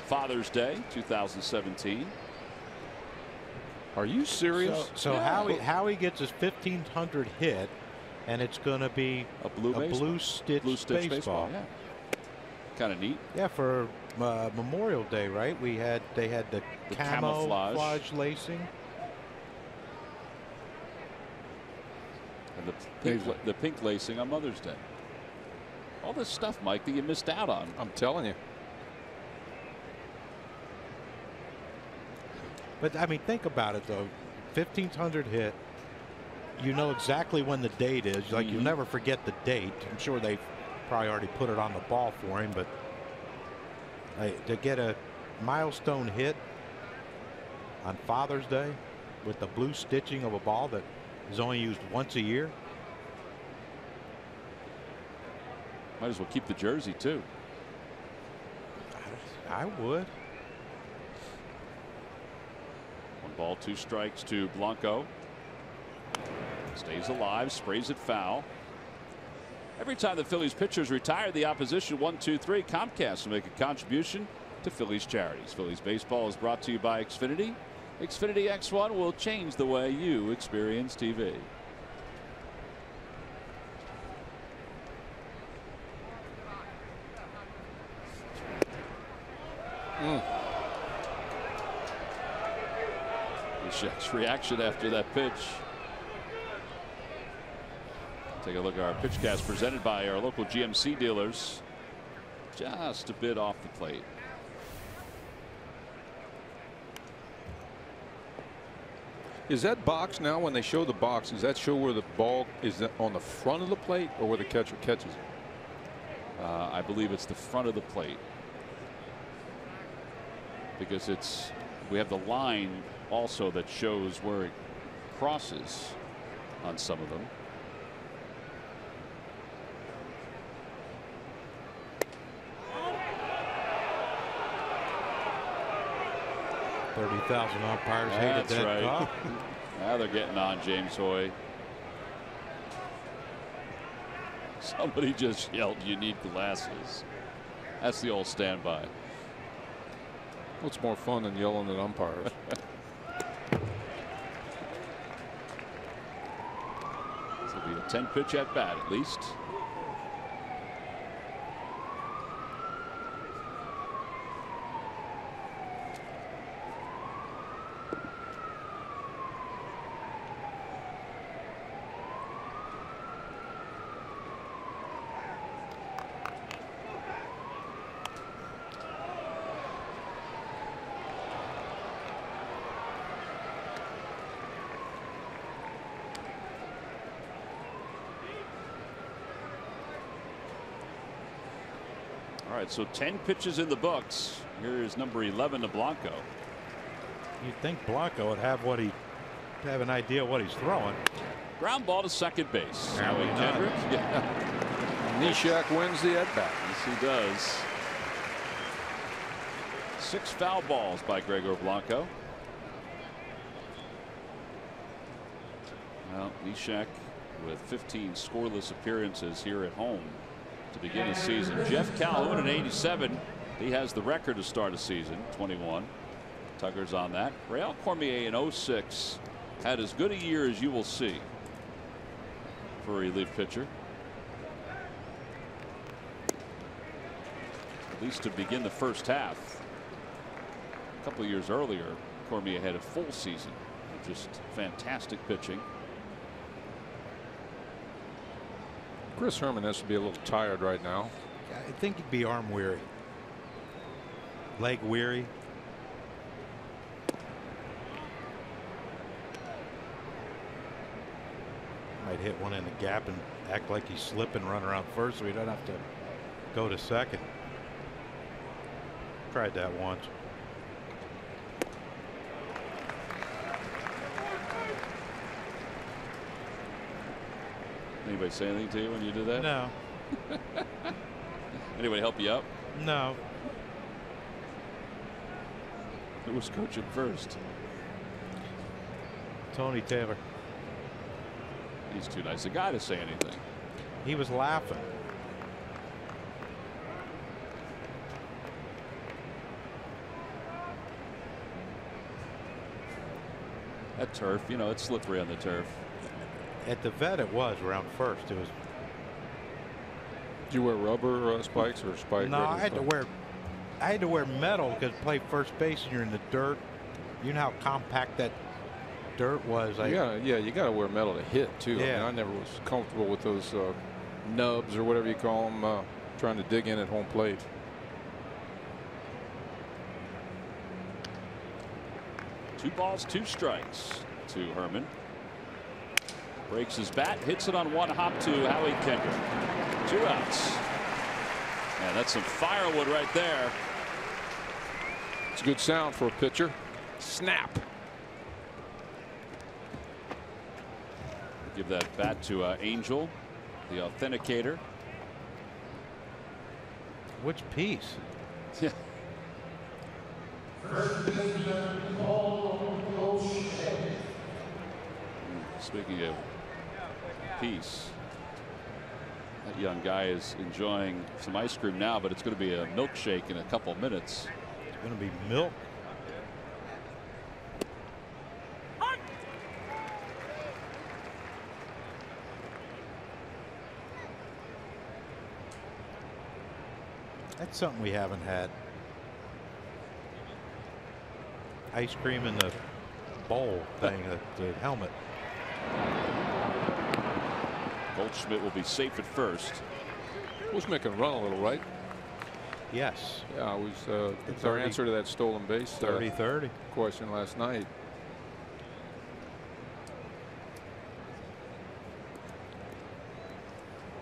Father's Day 2017. Are you serious? So Yeah. Howie gets his 1500 hit, and it's going to be a blue stitch baseball. baseball. Yeah. Kind of neat. Yeah, for Memorial Day, right? They had the camouflage lacing. And the pink lacing on Mother's Day. All this stuff, Mike, that you missed out on. I'm telling you. But I mean, think about it though. 1500 hit. You know exactly when the date is. Like you'll never forget the date. I'm sure they probably already put it on the ball for him, but to get a milestone hit on Father's Day with the blue stitching of a ball that is only used once a year. Might as well keep the jersey too. I would. 1 ball, 2 strikes to Blanco. Stays alive, sprays it foul. Every time the Phillies pitchers retire, the opposition 1-2-3. Comcast will make a contribution to Phillies charities. Phillies baseball is brought to you by Xfinity. Xfinity X1 will change the way you experience TV. Neshek's reaction after that pitch. Take a look at our pitch cast presented by our local GMC dealers. Just a bit off the plate. Is that box now, when they show the box, does that show where the ball is on the front of the plate or where the catcher catches it? I believe it's the front of the plate. Because we have the line also that shows where it crosses on some of them. $30,000 umpires hated that right. call. Now they're getting on James Hoy. Somebody just yelled, "You need glasses." That's the old standby. What's more fun than yelling at umpires? This will be a 10-pitch at bat at least. All right, so 10 pitches in the books. Here is number 11 to Blanco. You'd think Blanco would have an idea what he's throwing. Ground ball to second base. Now he Kendrick. Yeah. Neshek wins the at bat. Yes, he does. 6 foul balls by Gregor Blanco. Well, Neshek with 15 scoreless appearances here at home to begin the season. Jeff Calhoun at 87 He has the record to start a season, 21. Tucker's on that. Rael Cormier in 06 had as good a year as you will see for a relief pitcher. At least to begin the first half. A couple of years earlier, Cormier had a full season of just fantastic pitching. Chris Herman has to be a little tired right now. I think he'd be arm weary, leg weary. Might hit one in the gap and act like he's slipping, run around first so he doesn't have to go to second. Tried that once. Anybody say anything to you when you did that? No. Anybody help you up? No. Who was coaching first? Tony Taylor. He's too nice a guy to say anything. He was laughing. That turf, you know, it's slippery on the turf. At the vet, it was around first. It was. Did you wear rubber spikes or spike? No, I had to wear metal because play first base and you're in the dirt. You know how compact that dirt was. Yeah, you got to wear metal to hit too. Yeah. I mean, I never was comfortable with those nubs or whatever you call them, trying to dig in at home plate. Two balls, two strikes to Herman. Breaks his bat, hits it on one hop to Howie Kendrick. 2 outs. And that's some firewood right there. It's a good sound for a pitcher. Snap. Give that bat to Angel, the authenticator. Which piece? Yeah. Speaking of peace, that young guy is enjoying some ice cream now, but it's going to be a milkshake in a couple minutes. It's going to be milk. That's something we haven't had. Ice cream in the bowl thing, the helmet. Goldschmidt will be safe at first. Goldschmidt can run a little, right? Yes. Yeah, it was it's our answer to that stolen base 30-30 question last night.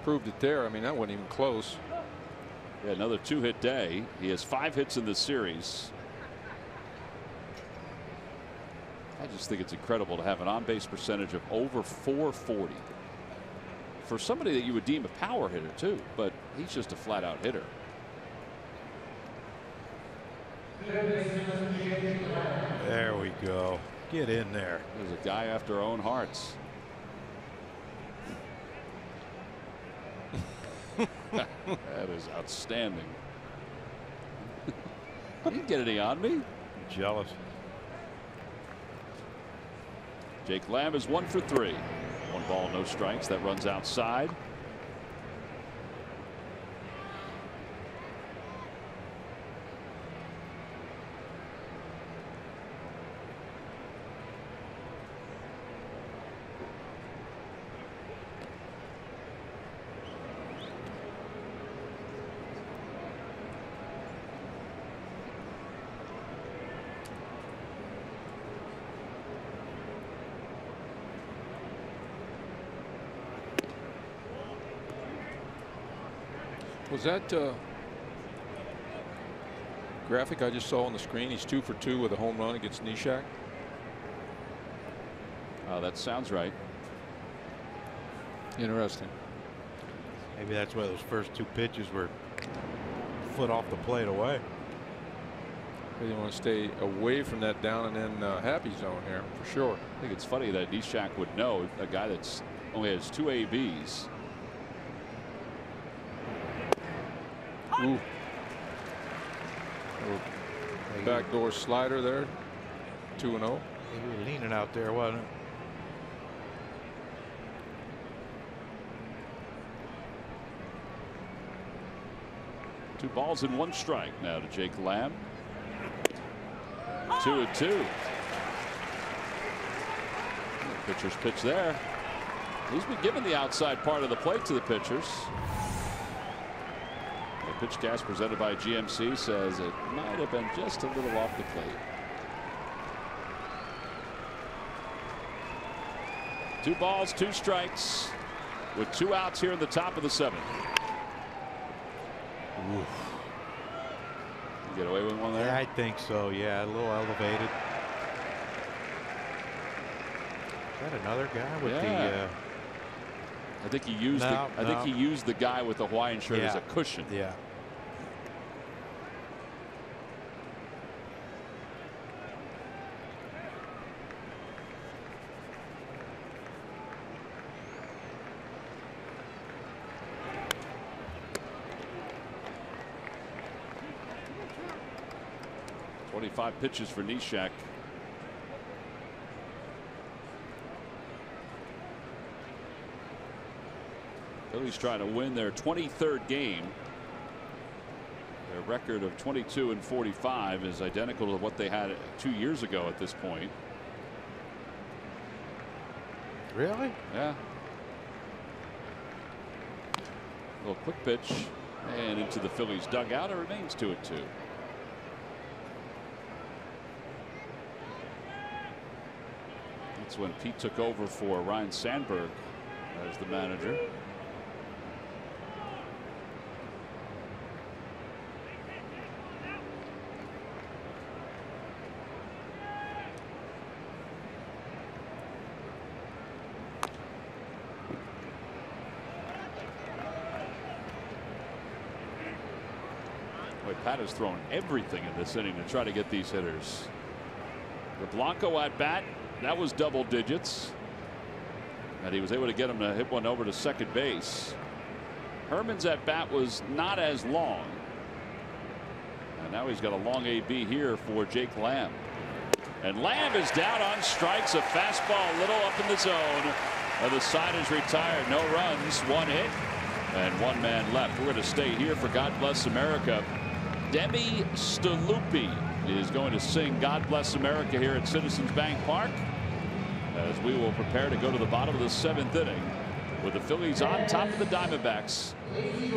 Proved it there. I mean, that wasn't even close. Yeah, another 2-hit day. He has 5 hits in this series. I just think it's incredible to have an on-base percentage of over .440 for somebody that you would deem a power hitter too, but he's just a flat-out hitter. There we go. Get in there. There's a guy after our own hearts. That is outstanding. You didn't get any on me. I'm jealous. Jake Lamb is 1 for 3. 1 ball, no strikes. That runs outside. Was that graphic I just saw on the screen? He's 2 for 2 with a home run against Nishak. That sounds right. Interesting. Maybe that's why those first 2 pitches were a foot off the plate away. They want to stay away from that down and in happy zone here for sure. I think it's funny that Nishak would know a guy that's only has 2 ABs. Ooh. Backdoor slider there. 2-0. He was leaning out there, wasn't it? Two balls and one strike now to Jake Lamb. 2-2. Pitcher's pitch there. He's been given the outside part of the plate to the pitchers. The pitch cast presented by GMC says it might have been just a little off the plate. 2 balls, 2 strikes with 2 outs here in the top of the 7th. Oof. Get away with one there? Yeah, I think so. Yeah, a little elevated. Is that another guy with the? I think he used I think he used the guy with the Hawaiian shirt as a cushion. Yeah. Five pitches for Neshek. Phillies trying to win their 23rd game. Their record of 22-45 is identical to what they had 2 years ago at this point. Really? Yeah. A little quick pitch and into the Phillies dugout. It remains 2-2. That's when Pete took over for Ryan Sandberg as the manager. Boy, Pat has thrown everything in this inning to try to get these hitters. The Blanco at bat. That was double digits. And he was able to get him to hit one over to second base. Herman's at bat was not as long. And now he's got a long AB here for Jake Lamb. And Lamb is down on strikes. A fastball a little up in the zone. The side is retired. No runs, 1 hit, and 1 man left. We're going to stay here for God Bless America. Demi Staluppi is going to sing God Bless America here at Citizens Bank Park as we will prepare to go to the bottom of the 7th inning with the Phillies on top of the Diamondbacks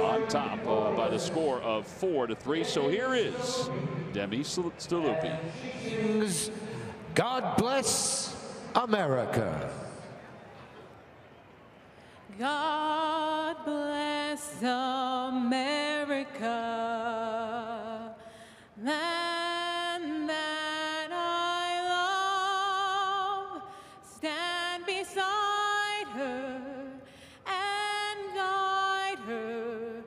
on top by the score of 4-3. So here is Demi Staluppi. God bless America. God bless America, land that I love. Stand beside her and guide her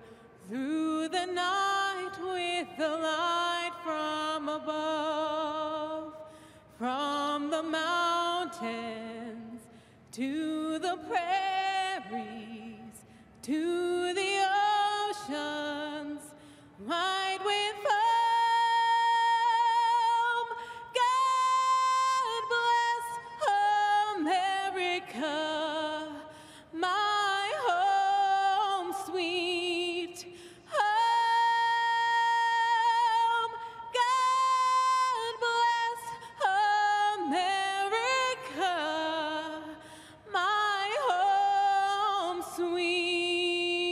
through the night with the light from above, from the mountains to the prairies, to the oceans, wide with foam. God bless America, my home, sweet home. God bless America, my home, sweet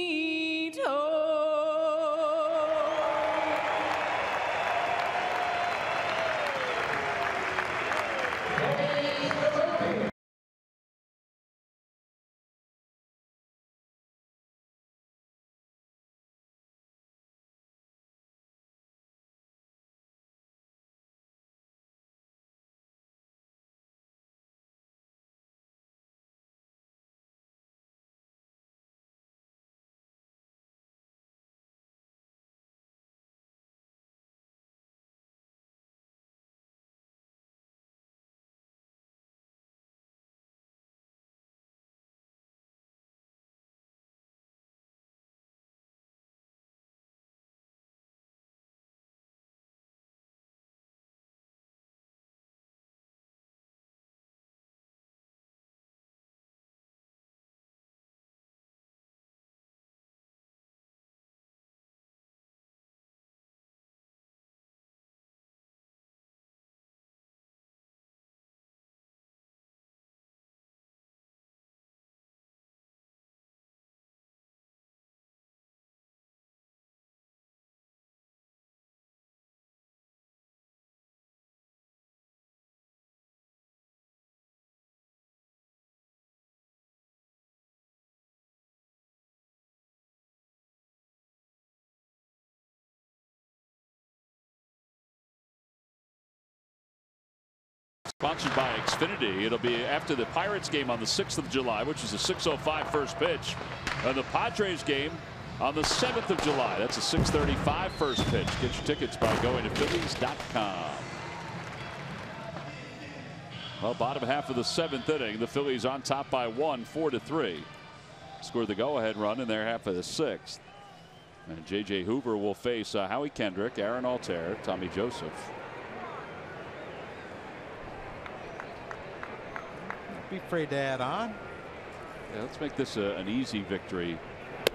Sponsored by Xfinity. It'll be after the Pirates game on the 6th of July, which is a 6:05 first pitch, and the Padres game on the 7th of July. That's a 6:35 first pitch. Get your tickets by going to Phillies.com. Well, bottom half of the 7th inning, the Phillies on top by 1, 4-3. Scored the go-ahead run in their half of the 6th. And J.J. Hoover will face Howie Kendrick, Aaron Altair, Tommy Joseph. Be afraid to add on. Yeah, let's make this an easy victory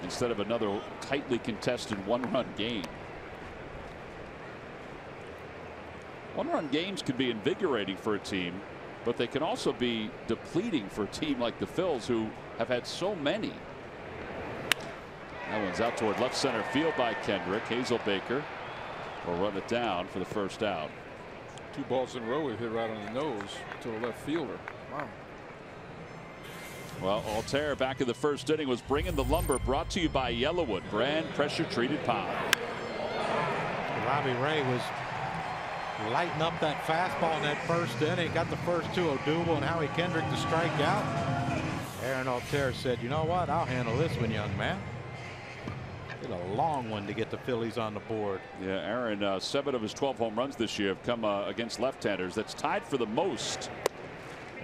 instead of another tightly contested one-run game. One-run games can be invigorating for a team, but they can also be depleting for a team like the Phils, who have had so many. That one's out toward left center field by Kendrick. Hazelbaker will run it down for the first out. 2 balls in a row hit right on the nose to the left fielder. Wow. Well, Altair back in the first inning was bringing the lumber, brought to you by Yellowwood brand pressure treated pine. Robbie Ray was lighting up that fastball in that first inning. Got the first 2, Odubel and Howie Kendrick to strike out. Aaron Altair said, you know what, I'll handle this one, young man. Did a long one to get the Phillies on the board. Yeah, Aaron, 7 of his 12 home runs this year have come against left-handers. That's tied for the most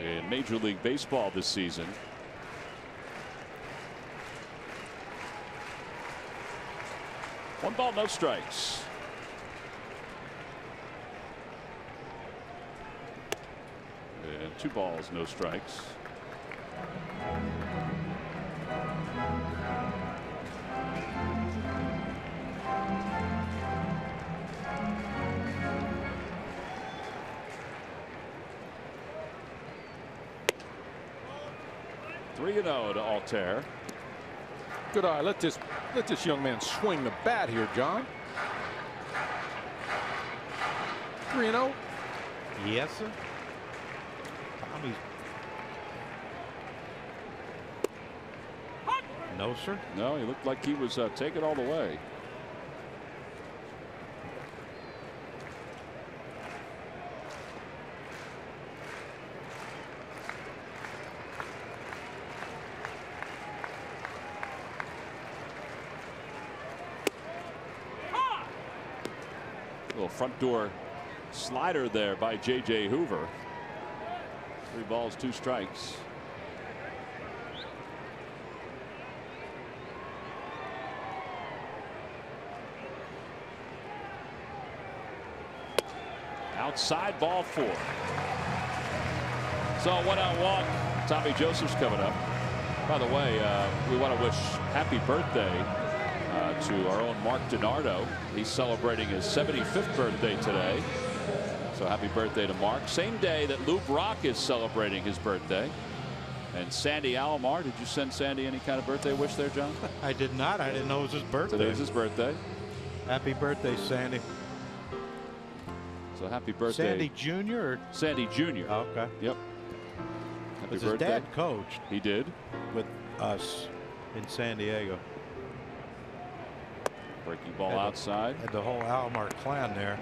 in Major League Baseball this season. One ball, no strikes. And 2 balls, no strikes. Three and 0 to Altair. Good eye. Let this young man swing the bat here, John. 3-0. Yes, sir. Tommy's. No, sir. No, he looked like he was taking all the way. Little front door slider there by J.J. Hoover. 3 balls, 2 strikes. Outside, ball 4. So 1-out walk. Tommy Joseph's coming up. By the way, we want to wish happy birthday to our own Mark DiNardo. He's celebrating his 75th birthday today. So happy birthday to Mark. Same day that Lou Brock is celebrating his birthday. And Sandy Alomar, did you send Sandy any kind of birthday wish there, John? I did not. I didn't know it was his birthday. Today's his birthday. Happy birthday, Sandy. So happy birthday. Sandy Jr. or Sandy Jr. Oh, okay. Yep. Happy birthday. His dad coached. He did. With us in San Diego. Breaking ball outside. Had the whole Alomar clan there.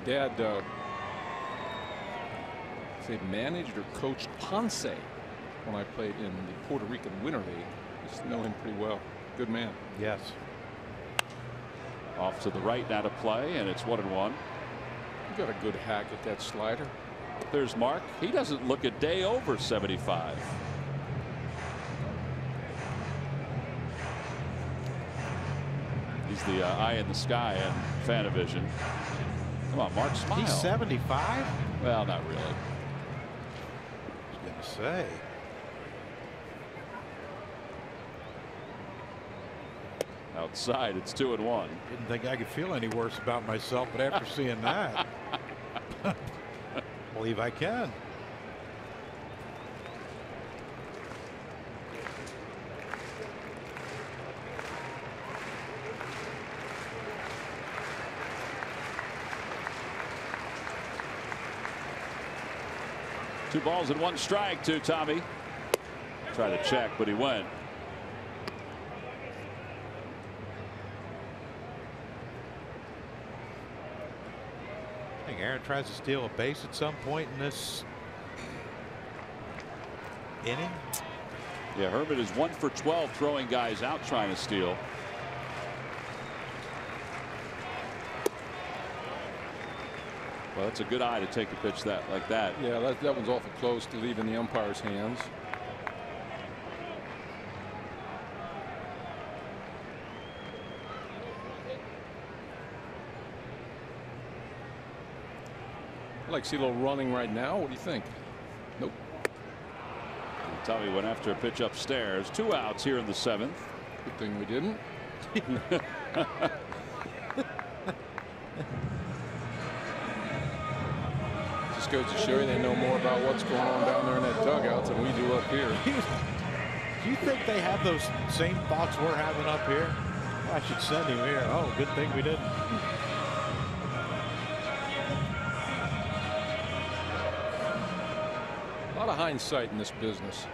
Dad say managed or coached Ponce when I played in the Puerto Rican Winter League. Just know him pretty well. Good man. Yes. Off to the right now to play, and it's 1-1. You got a good hack at that slider. There's Mark. He doesn't look a day over 75. He's the eye in the sky and Fanavision. Come on, Mark, smile. He's 75? Well, not really. I was going to say. Outside, it's 2-1. Didn't think I could feel any worse about myself, but after seeing that, I believe I can. Two balls and 1 strike to Tommy. Tried to check, but he went. Aaron tries to steal a base at some point in this inning. Yeah, Herman is 1 for 12 throwing guys out trying to steal. Well, that's a good eye to take a pitch like that. Yeah, that one's awful close to leaving the umpire's hands. I'd like to see a little running right now. What do you think? Nope. Tommy went after a pitch upstairs. 2 outs here in the 7th. Good thing we didn't. Just goes to show you they know more about what's going on down there in that dugout than we do up here. Do you think they have those same thoughts we're having up here? Oh, I should send him here. Oh, good thing we didn't. A lot of hindsight in this business.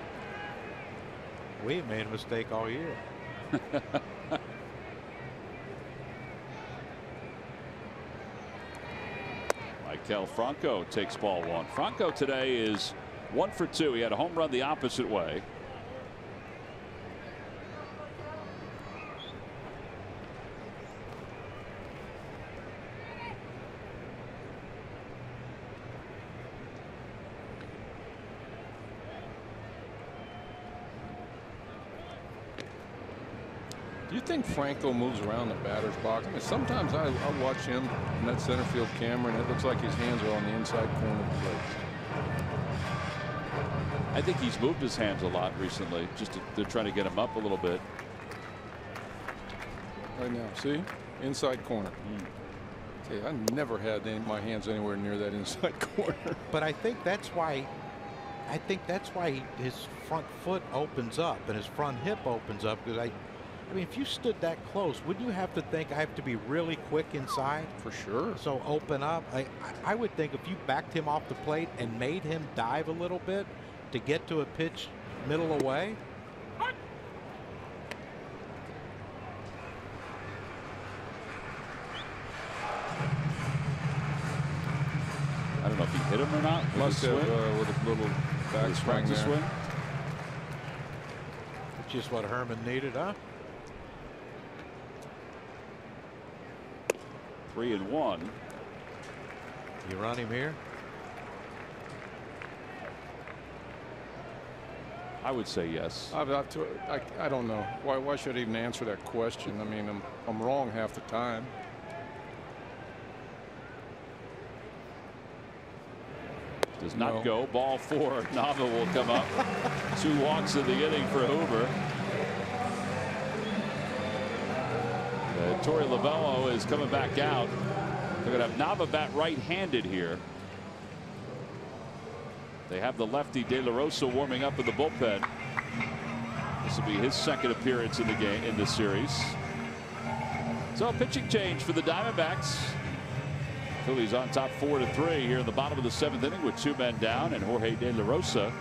We made a mistake all year. Maikel Franco takes ball 1. Franco today is 1 for 2. He had a home run the opposite way. Do you think Franco moves around the batter's box? I mean, sometimes I watch him in that center field camera, and it looks like his hands are on the inside corner of the plate. I think he's moved his hands a lot recently. They're trying to get him up a little bit. Right now, see? Inside corner. Okay, I never had my hands anywhere near that inside corner. But I think that's why. His front foot opens up and his front hip opens up, because I mean, if you stood that close, wouldn't you have to think I have to be really quick inside? For sure. So open up. I would think if you backed him off the plate and made him dive a little bit to get to a pitch middle away. I don't know if he hit him or not. Must have with a little back swing there. Swing. Just what Herman needed, huh? 3-1. You run him here? I would say yes. I don't know. Why should I even answer that question? I mean, I'm wrong half the time. Does not go. Ball 4. Nava will come up. 2 walks in the inning for Hoover. Torey Lovullo is coming back out. They're going to have Nava bat right-handed here. They have the lefty De La Rosa warming up in the bullpen. This will be his 2nd appearance in the game in this series. So a pitching change for the Diamondbacks. Phillies on top 4-3 here in the bottom of the 7th inning with 2 men down, and Jorge De La Rosa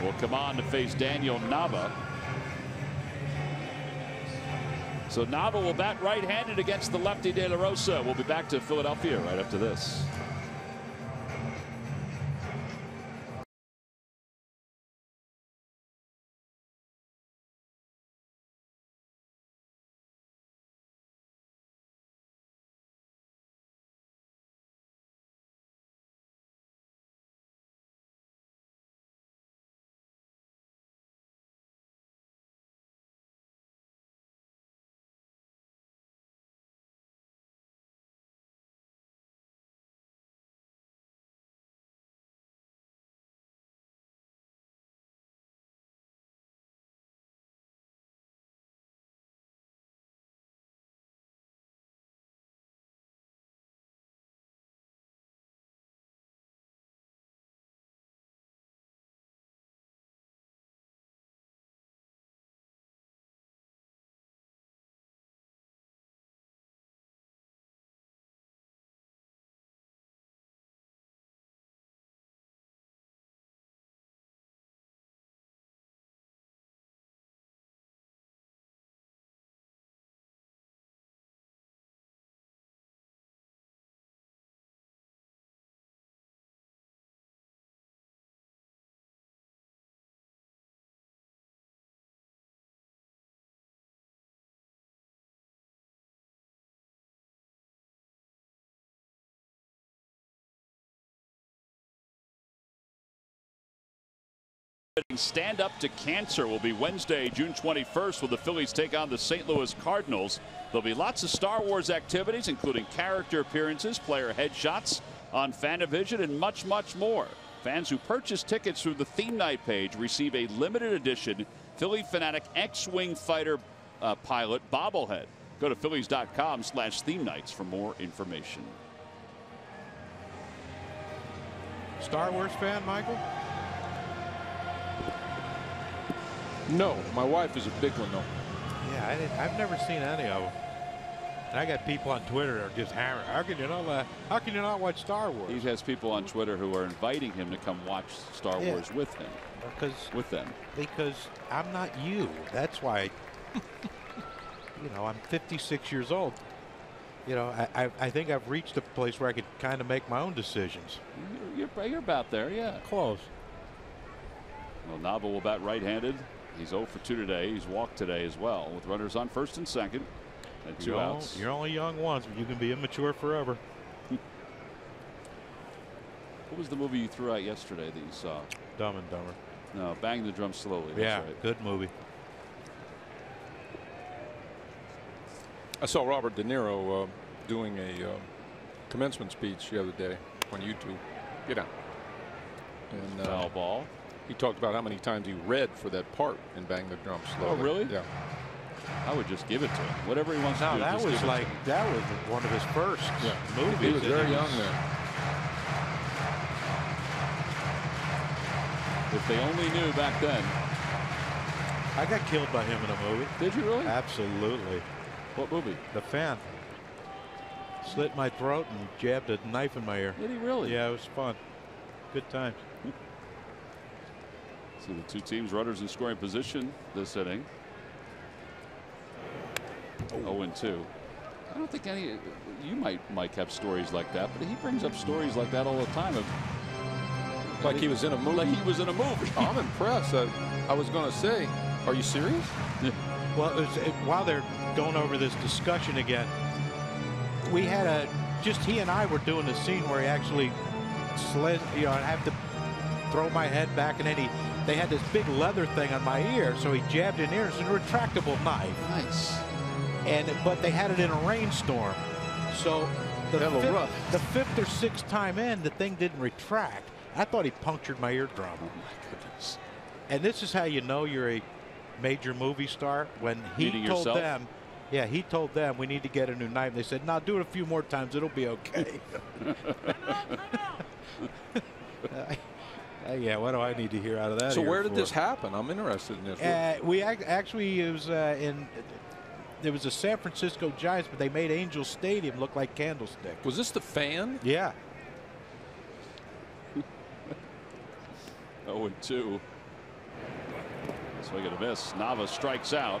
will come on to face Daniel Nava. So Nava will bat right-handed against the lefty De La Rosa. We'll be back to Philadelphia right after this. Stand Up to Cancer will be Wednesday, June 21st, when the Phillies take on the St. Louis Cardinals. There'll be lots of Star Wars activities, including character appearances, player headshots on Fanavision, and much, much more. Fans who purchase tickets through the theme night page receive a limited edition Philly Fanatic X-Wing Fighter pilot bobblehead. Go to Phillies.com/theme nights for more information. Star Wars fan, Michael? No, my wife is a big one, though. Yeah, I've never seen any of them. And I got people on Twitter that are just hammering. How can you not watch Star Wars? He has people on Twitter who are inviting him to come watch Star Wars with him. Because I'm not you. That's why. You know, I'm 56 years old. You know, I think I've reached a place where I could kind of make my own decisions. You're about there, yeah. Close. Well, Nava will bat right-handed. He's 0 for 2 today. He's walked today as well, with runners on first and second and 2 outs. You're only young once, but you can be immature forever. What was the movie you threw out yesterday that you saw? Dumb and Dumber. No, Bang the Drum Slowly. That's yeah, right. Good movie. I saw Robert De Niro doing a commencement speech the other day on YouTube. Get out. And foul ball. He talked about how many times he read for that part in Bang the Drum Slowly. Oh, really? Yeah. I would just give it to him. Whatever he wants to do. That was like one of his first movies. He was very young there. If they only knew back then. I got killed by him in a movie. Did you really? Absolutely. What movie? The Fan. Slit my throat and jabbed a knife in my ear. Did he really? Yeah, it was fun. Good times. So the two teams runners in scoring position this inning. 0-2. I don't think you might have stories like that, but he brings up stories like that all the time. Like he was in a movie. Like he was in a movie. I'm impressed. I was going to say, are you serious? Well, while they're going over this discussion again, we had just he and I were doing a scene where he actually slid, you know, I'd have to throw my head back, and then they had this big leather thing on my ear, so he jabbed in ear. It's a retractable knife. Nice. But they had it in a rainstorm, so the fifth or sixth time in, the thing didn't retract. I thought he punctured my eardrum. Oh my goodness. And this is how you know you're a major movie star, when he told them, yeah, he told them we need to get a new knife. They said, no, do it a few more times, it'll be okay. Yeah, what do I need to hear out of that? So where did this happen? I'm interested in this. We actually, it was there was a San Francisco Giants, but they made Angel Stadium look like Candlestick. Was this the Fan? Yeah. 0-2. Swing and a miss. Nava strikes out.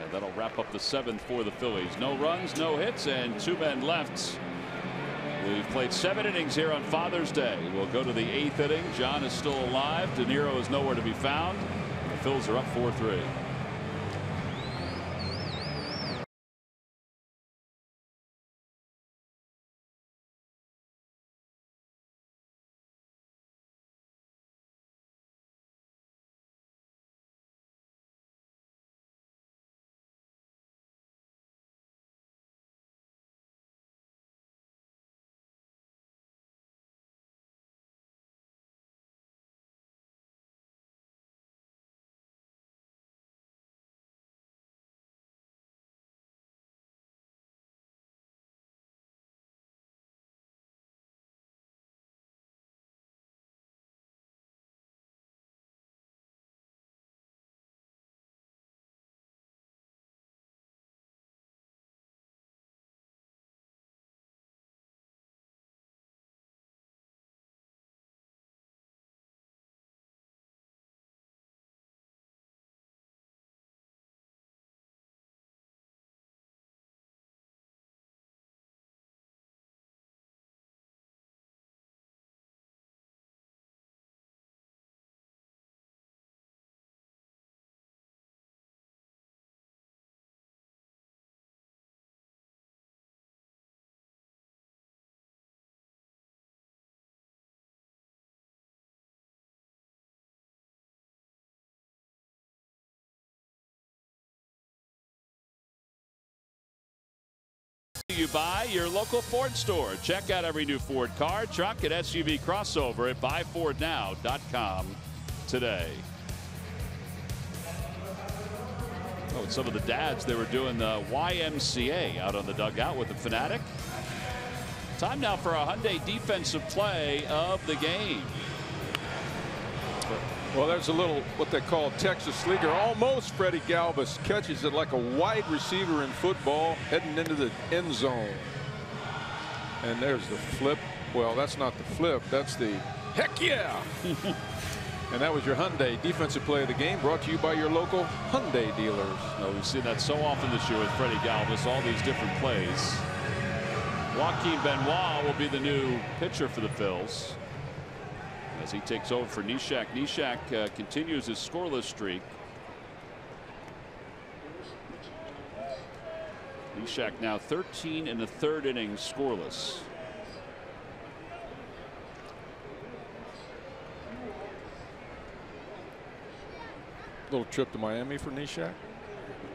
And that'll wrap up the 7th for the Phillies. No runs, no hits, and 2 men left. We've played 7 innings here on Father's Day. We'll go to the 8th inning. John is still alive. De Niro is nowhere to be found. The Phils are up 4-3. you by your local Ford store. Check out every new Ford car, truck, and SUV crossover at buyfordnow.com today. Oh, with some of the dads, they were doing the YMCA out on the dugout with the Fanatic. Time now for a Hyundai defensive play of the game. Well, there's a little what they call Texas Leaguer. Almost Freddie Galvis catches it like a wide receiver in football heading into the end zone. And there's the flip. Well, that's not the flip. That's the heck yeah. And that was your Hyundai defensive play of the game, brought to you by your local Hyundai dealers. Well, we've seen that so often this year with Freddie Galvis, all these different plays. Joaquin Benoit will be the new pitcher for the Phils as he takes over for Neshek. Neshek continues his scoreless streak. Neshek now 13 in the third inning scoreless. Little trip to Miami for Neshek.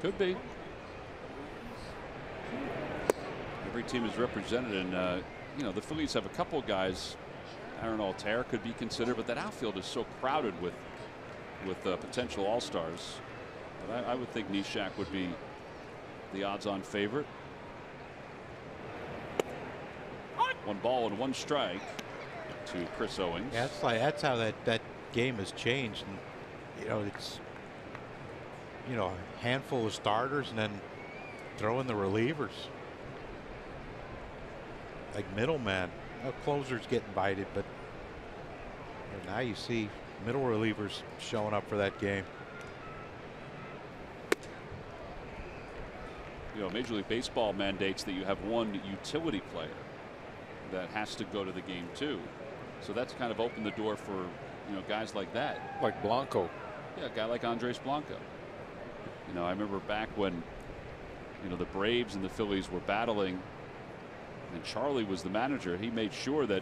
Could be. Every team is represented, and you know, the Phillies have a couple guys. Aaron Altair could be considered, but that outfield is so crowded with potential all-stars. But I would think Neshek would be the odds-on favorite. 1 ball and 1 strike to Chris Owings. Yeah, that's how that game has changed. And, you know, it's a handful of starters and then throw in the relievers. Like middlemen. Closers get invited, but now you see middle relievers showing up for that game. You know, Major League Baseball mandates that you have one utility player that has to go to the game too. So that's kind of opened the door for, you know, guys like that. Like Blanco. Yeah, a guy like Andres Blanco. You know, I remember back when, you know, the Braves and the Phillies were battling and Charlie was the manager. He made sure that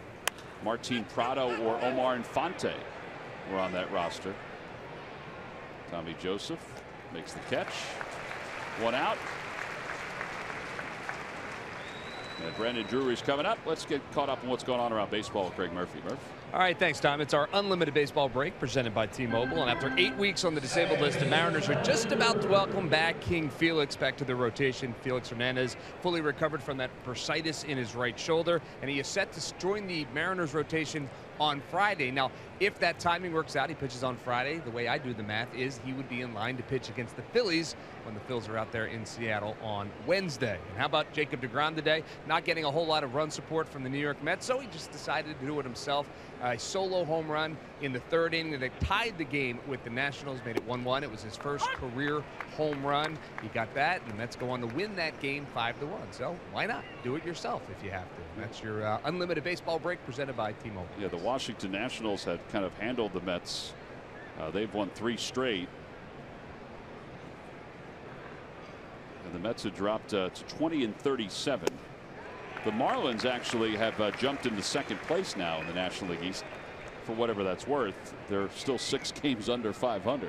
Martin Prado or Omar Infante were on that roster. Tommy Joseph makes the catch. 1 out. And Brandon Drury's coming up. Let's get caught up on what's going on around baseball with Craig Murphy. Murph. All right, thanks, Tom. It's our unlimited baseball break presented by T-Mobile. And after 8 weeks on the disabled list, the Mariners are just about to welcome back King Felix back to the rotation. Felix Hernandez fully recovered from that bursitis in his right shoulder, and he is set to join the Mariners rotation on Friday. Now, if that timing works out, he pitches on Friday. The way I do the math is he would be in line to pitch against the Phillies when the Phils are out there in Seattle on Wednesday. And how about Jacob deGrom today? Not getting a whole lot of run support from the New York Mets, so he just decided to do it himself. A solo home run in the 3rd inning. They tied the game with the Nationals, made it 1-1. It was his first career home run. He got that, and the Mets go on to win that game 5-1. So why not do it yourself if you have to? That's your unlimited baseball break presented by T-Mobile. Yeah, the Washington Nationals had kind of handled the Mets. They've won 3 straight. And the Mets have dropped to 20-37. The Marlins actually have jumped into 2nd place now in the National League East. For whatever that's worth, they're still 6 games under 500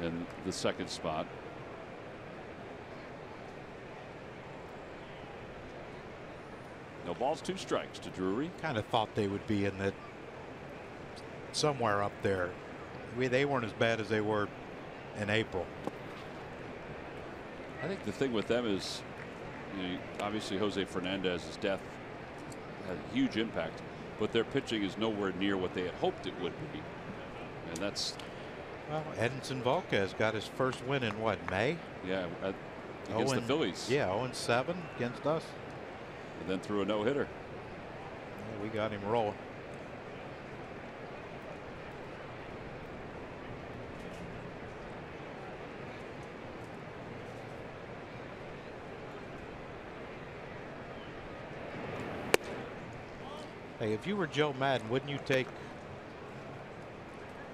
in the 2nd spot. No balls, 2 strikes to Drury. Kind of thought they would be in that somewhere up there. They weren't as bad as they were in April. I think the thing with them is, you know, obviously Jose Fernandez's death had a huge impact, but their pitching is nowhere near what they had hoped it would be. And that's. Well, Edinson Volquez got his first win in what, May? Yeah, against the Phillies. Yeah, 0-7 against us. And then threw a no-hitter. Yeah, we got him rolling. Hey, if you were Joe Madden, wouldn't you take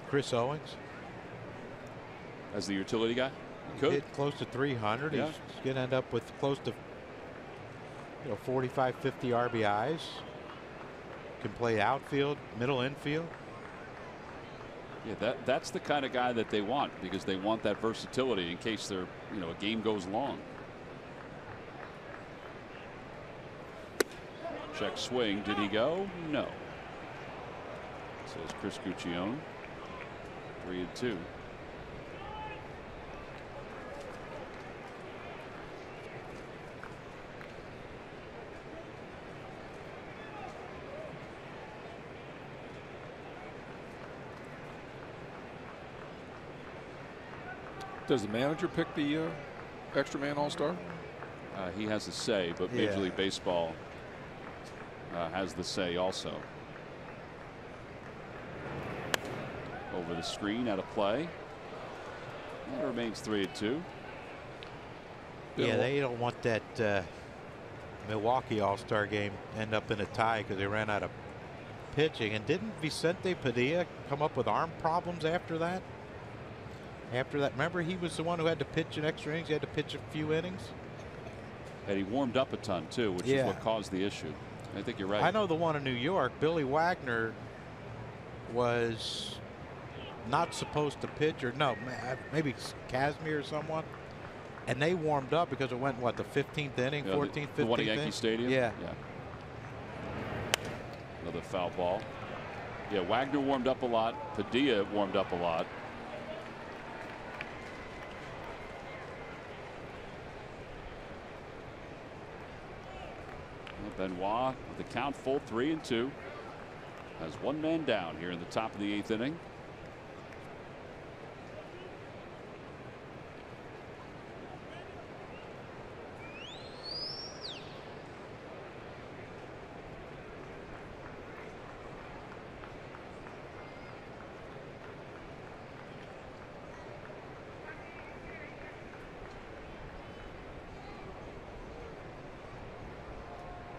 Chris Owings as the utility guy? He could hit close to 300. Yeah. He's going to end up with close to 45, 50 RBIs. Can play outfield, middle infield. Yeah, that's the kind of guy that they want, because they want that versatility in case a game goes long. Check swing. Did he go? No. Says Chris Guccione. 3-2. Does the manager pick the extra man all-star? He has a say, but Major League Baseball has the say also. Over the screen, out of play. And it remains 3-2. Yeah, they don't want that Milwaukee All-Star game end up in a tie because they ran out of pitching. And didn't Vicente Padilla come up with arm problems after that? Remember, he was the one who had to pitch in extra innings. He had to pitch a few innings. And he warmed up a ton too, which is what caused the issue. I think you're right. I know the one in New York, Billy Wagner was not supposed to pitch, or no, maybe Casimir or someone, and they warmed up because it went, what, the 15th inning, 14th, 15th the one at inning? Yankee Stadium? Yeah. Another foul ball. Yeah, Wagner warmed up a lot. Padilla warmed up a lot. Benoit with the count full 3-2 has one man down here in the top of the 8th inning.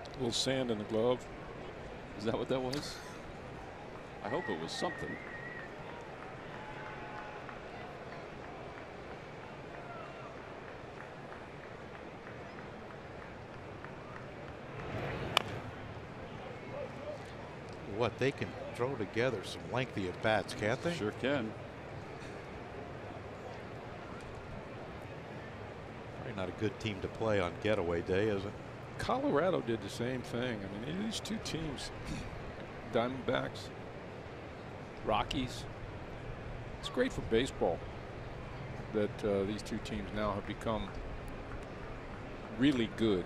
A little sand in the glove. Is that what that was? I hope it was something. What, they can throw together some lengthy at bats, can't they? Sure can. Probably not a good team to play on getaway day, is it? Colorado did the same thing. I mean, these two teams, Diamondbacks, Rockies. It's great for baseball that these two teams now have become really good.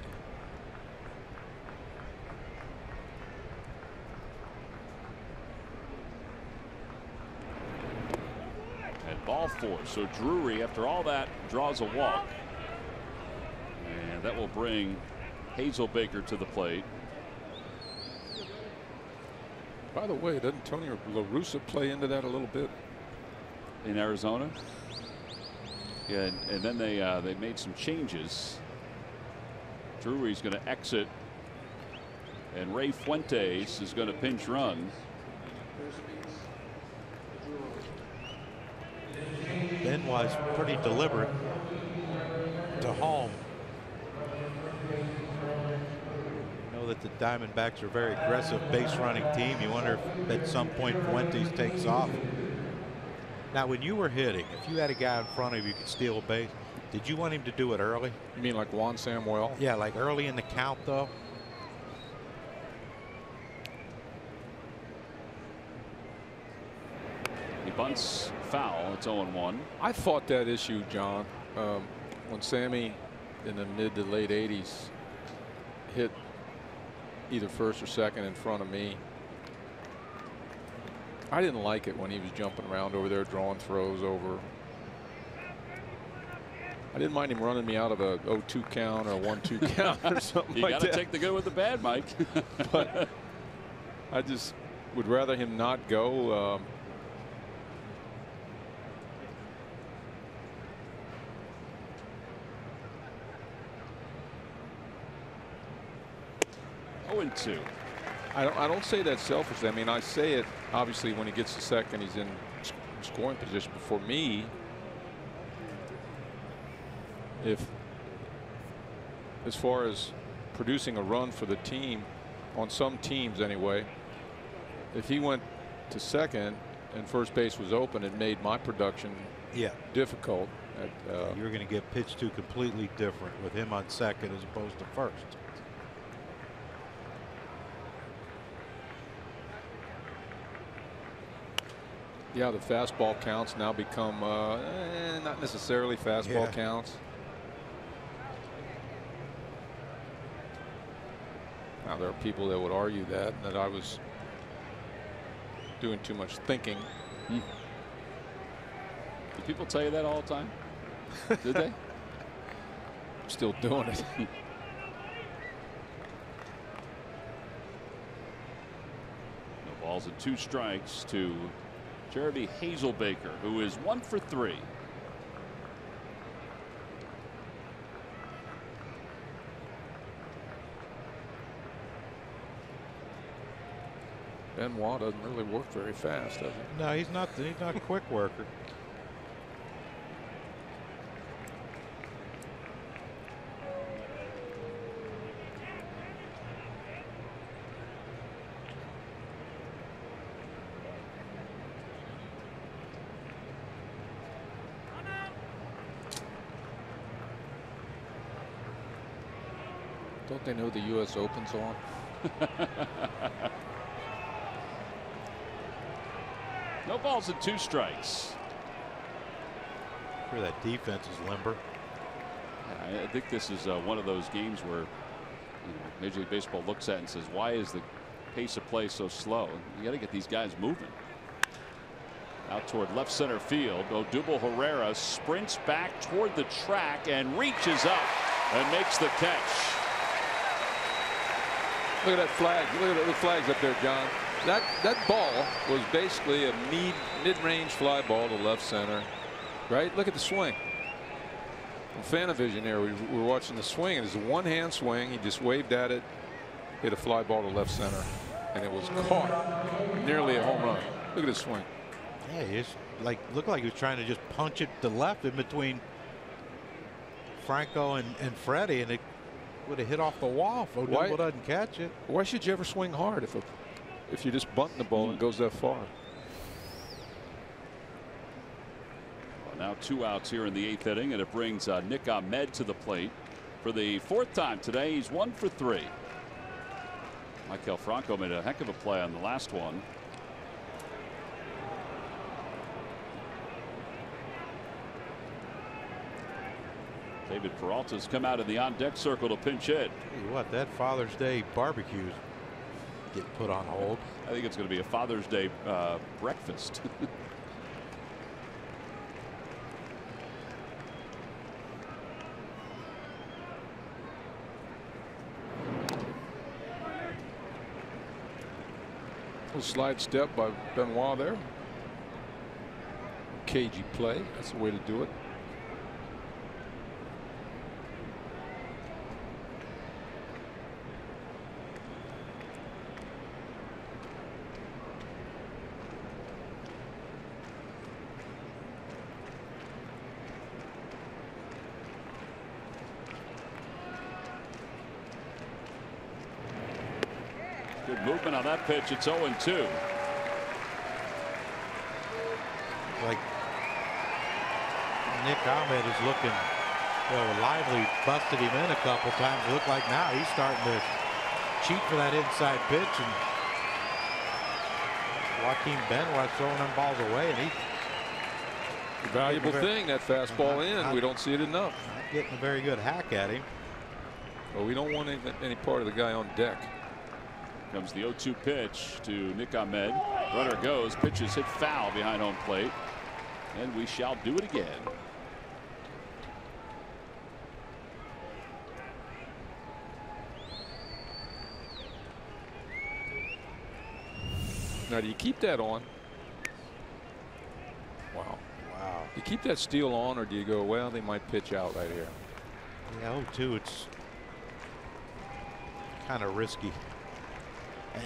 And ball 4. So Drury, after all that, draws a walk. And that will bring Hazelbaker to the plate. By the way, doesn't Tony La Russa play into that a little bit? In Arizona? Yeah, and then they made some changes. Drury's going to exit, and Ray Fuentes is going to pinch run. Ben was pretty deliberate to home. That the Diamondbacks are a very aggressive base running team. You wonder if at some point Fuentes takes off. Now, when you were hitting, if you had a guy in front of you who could steal a base, did you want him to do it early? You mean like Juan Samuel? Yeah, like early in the count, though. He bunts foul. It's 0-1. I fought that issue, John, when Sammy in the mid to late 80s hit either first or second in front of me. I didn't like it when he was jumping around over there drawing throws over. I didn't mind him running me out of a 0-2 count or a 1-2 count or something you like that. You got to take the good with the bad, Mike. But I just would rather him not go. I don't say that selfishly. I mean, I say it obviously when he gets to second, he's in scoring position. But for me, if as far as producing a run for the team, on some teams anyway, if he went to second and first base was open, it made my production difficult. You're going to get pitched to completely different with him on second as opposed to first. Yeah, the fastball counts now become not necessarily fastball counts. Now there are people that would argue that I was doing too much thinking. Do people tell you that all the time? Did they? I'm still doing it. No balls and 2 strikes to Jeremy Hazelbaker, who is 1 for 3. Benoit doesn't really work very fast, does he? No, he's not a quick worker. Don't they know the U.S. Open's on? No balls and 2 strikes. Sure, that defense is limber. I think this is one of those games where Major League Baseball looks at it and says, why is the pace of play so slow? You got to get these guys moving. Out toward left center field. Odubel Herrera sprints back toward the track and reaches up and makes the catch. Look at that flag. Look at the flags up there, John. That ball was basically a mid-range fly ball to left center, right? Look at the swing. From Fanavision here, we were watching the swing, and it's a one-hand swing. He just waved at it, hit a fly ball to left center, and it was caught. Nearly a home run. Look at the swing. Yeah, it's looked like he was trying to just punch it to left in between Franco and Freddie, and it would have hit off the wall if Odubel doesn't catch it. Why should you ever swing hard if you're just bunting the ball and it goes that far? Well, now 2 outs here in the 8th inning, and it brings Nick Ahmed to the plate for the 4th time today. He's 1 for 3. Michael Franco made a heck of a play on the last one. David Peralta's come out in the on-deck circle to pinch hit. Tell you what, that Father's Day barbecue's get put on hold. I think it's going to be a Father's Day breakfast. A slide step by Benoit there. Cagey play. That's the way to do it. Good movement on that pitch. It's 0-2. Like Nick Ahmed is looking, lively, busted him in a couple times. It looked like now he's starting to cheat for that inside pitch, and Joaquin Benoit throwing them balls away, and a valuable thing, that fastball in. We don't see it enough. Not getting a very good hack at him. Well, we don't want any part of the guy on deck. Comes the 0-2 pitch to Nick Ahmed. Runner goes. Pitches hit foul behind home plate. And we shall do it again. Now, do you keep that on? Wow. Wow. You keep that steal on, or do you go, well, they might pitch out right here? Yeah, 0-2, it's kind of risky.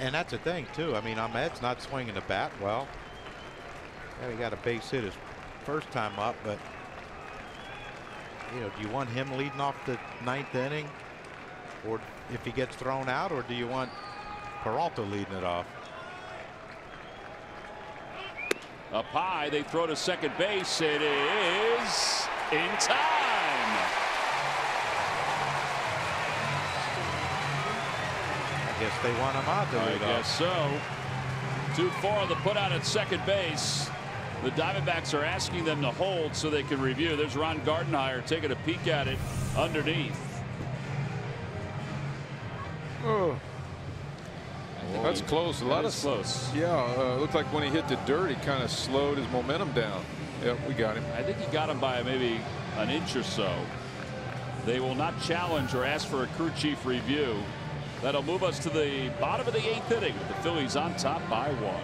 And that's the thing, too. I mean, Ahmed's not swinging the bat well. Yeah, he got a base hit his first time up, but, do you want him leading off the 9th inning? Or if he gets thrown out, or do you want Peralta leading it off? Up high, they throw to second base. It is in time. I guess they want him out to lead off. I guess so. 2-4 on the put out at second base. The Diamondbacks are asking them to hold so they can review. There's Ron Gardenhire taking a peek at it underneath. Oh. That's close. A lot of close. Yeah, looked like when he hit the dirt, he kind of slowed his momentum down. Yep, we got him. I think he got him by maybe an inch or so. They will not challenge or ask for a crew chief review. That'll move us to the bottom of the 8th inning with the Phillies on top by 1.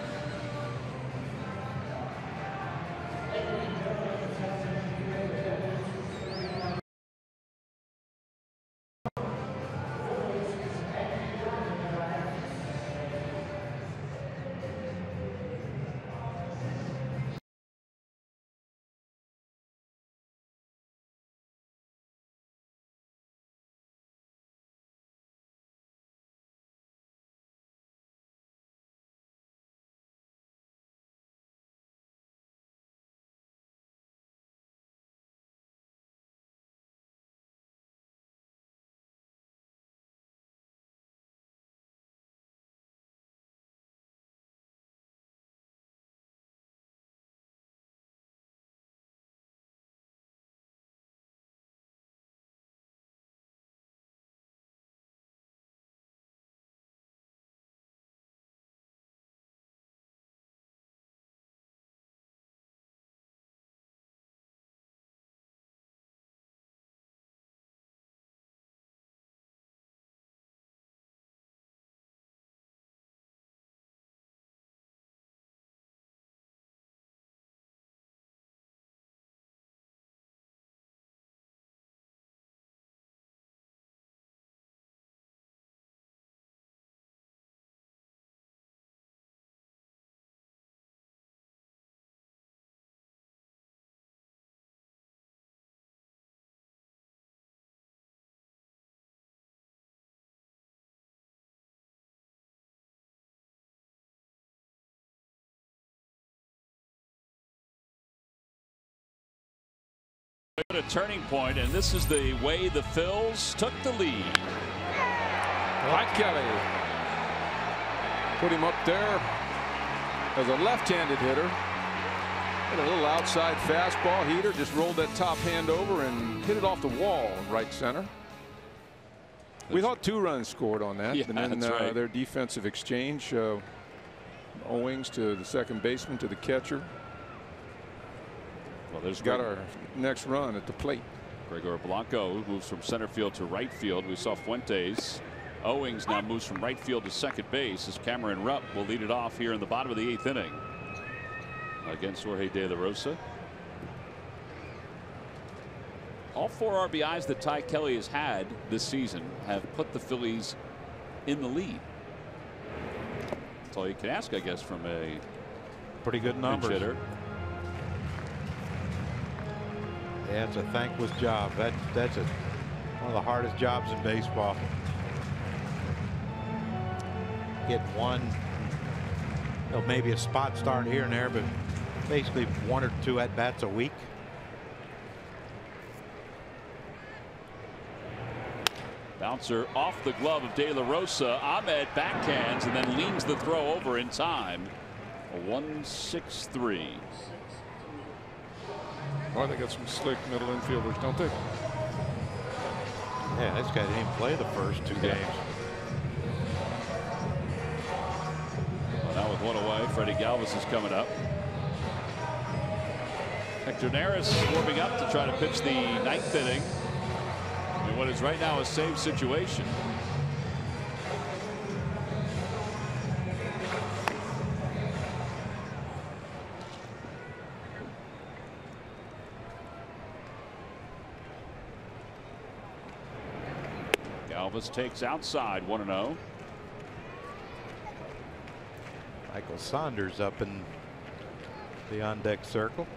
A turning point, and this is the way the Phils took the lead. Mike Kelly put him up there as a left-handed hitter. Hit a little outside fastball heater, just rolled that top hand over and hit it off the wall in right center. We thought 2 runs scored on that. Yeah, and then that's right. Their defensive exchange, Owings to the second baseman to the catcher. Well, there's got our next run at the plate. Gregor Blanco moves from center field to right field. We saw Fuentes. Owings now moves from right field to second base as Cameron Rupp will lead it off here in the bottom of the 8th inning against Jorge De La Rosa. All 4 RBIs that Ty Kelly has had this season have put the Phillies in the lead. That's all you can ask, I guess, from a pretty good numbers. hitter. Yeah, it's a thankless job. That's one of the hardest jobs in baseball. Get one, maybe a spot start here and there, but basically 1 or 2 at bats a week. Bouncer off the glove of De La Rosa. Ahmed backhands and then leans the throw over in time. A 1-6-3. Well, they got some slick middle infielders, don't they? Yeah, this guy didn't even play the first 2 games. Well, now with 1 away, Freddie Galvis is coming up. Hector Neris warming up to try to pitch the 9th inning in what is right now a save situation. Galvis takes outside 1-0. Michael Saunders up in the on deck circle.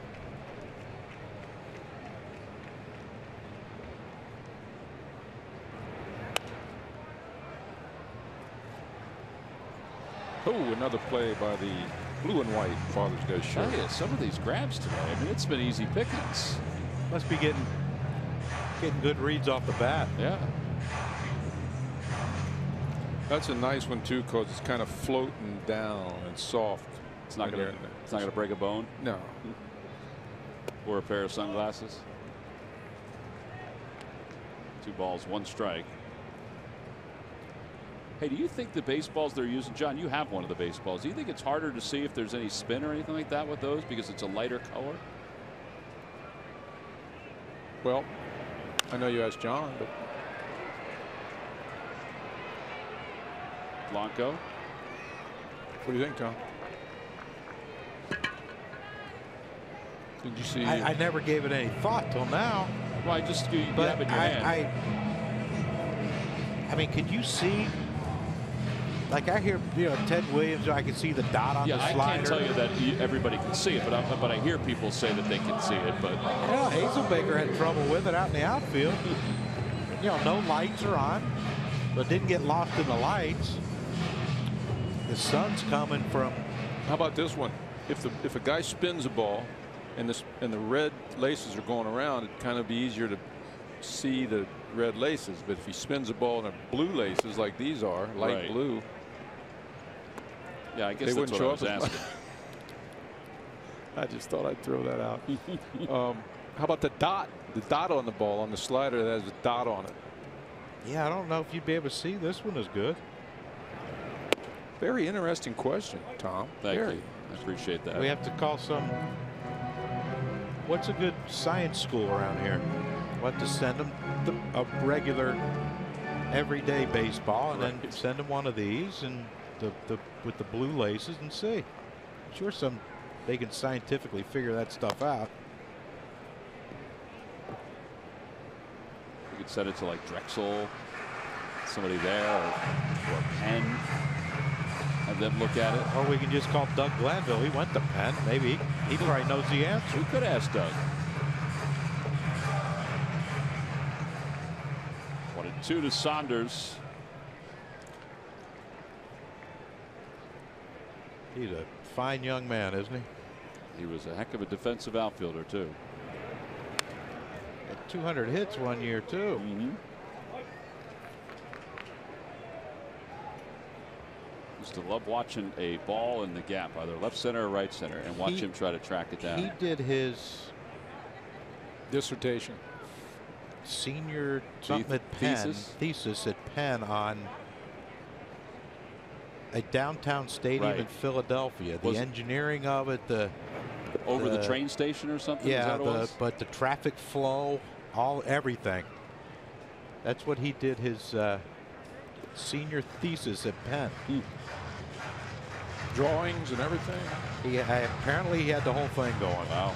Oh, another play by the blue and white Father's Day shirt. Oh, yeah, some of these grabs today. I mean, it's been easy pickings. Must be getting good reads off the bat. Yeah. That's a nice one too, because it's kind of floating down and soft. It's not going to break a bone. No. Or a pair of sunglasses. 2 balls, 1 strike. Hey, do you think the baseballs they're using, John, you have one of the baseballs. Do you think it's harder to see if there's any spin or anything like that with those because it's a lighter color? Well, I know you asked John, but Blanco. What do you think, Tom? Did you see? I never gave it any thought till now. Well, you have it in your hand. I mean, could you see? Like I hear, Ted Williams, I can see the dot on the slider. I can't tell you that everybody can see it, but I hear people say that they can see it. But well, Hazelbaker had trouble with it out in the outfield. No lights are on, but didn't get lost in the lights. The sun's coming from. How about this one? If a guy spins a ball, and the red laces are going around, it'd kind of be easier to see the red laces. But if he spins a ball and the blue laces like these are, light blue. Yeah, I guess they that's wouldn't what show I was up. asking. I just thought I'd throw that out. How about the dot? The dot on the ball on the slider that has a dot on it. Yeah, I don't know if you'd be able to see this one as good. Very interesting question, Tom. Thank you. I appreciate that. We have to call some. What's a good science school around here? We'll have to send them a regular, everyday baseball, and then send them one of these and with the blue laces and see. I'm sure they can scientifically figure that stuff out. We could send it to like Drexel, somebody there, or Penn. Have them look at it. Or we can just call Doug Glanville. He went to Penn. Maybe he probably knows the answer. We could ask Doug. 1-2 to Saunders. He's a fine young man, isn't he? He was a heck of a defensive outfielder too. Had 200 hits one year too. Used to love watching a ball in the gap, either left center or right center, and watch him try to track it down. He did his dissertation, senior something at Penn, thesis at Penn on a downtown stadium in Philadelphia. The engineering of it, over the train station or something. Yeah, but the traffic flow, everything. That's what he did his senior thesis at Penn. Drawings and everything. Apparently he had the whole thing going. Wow.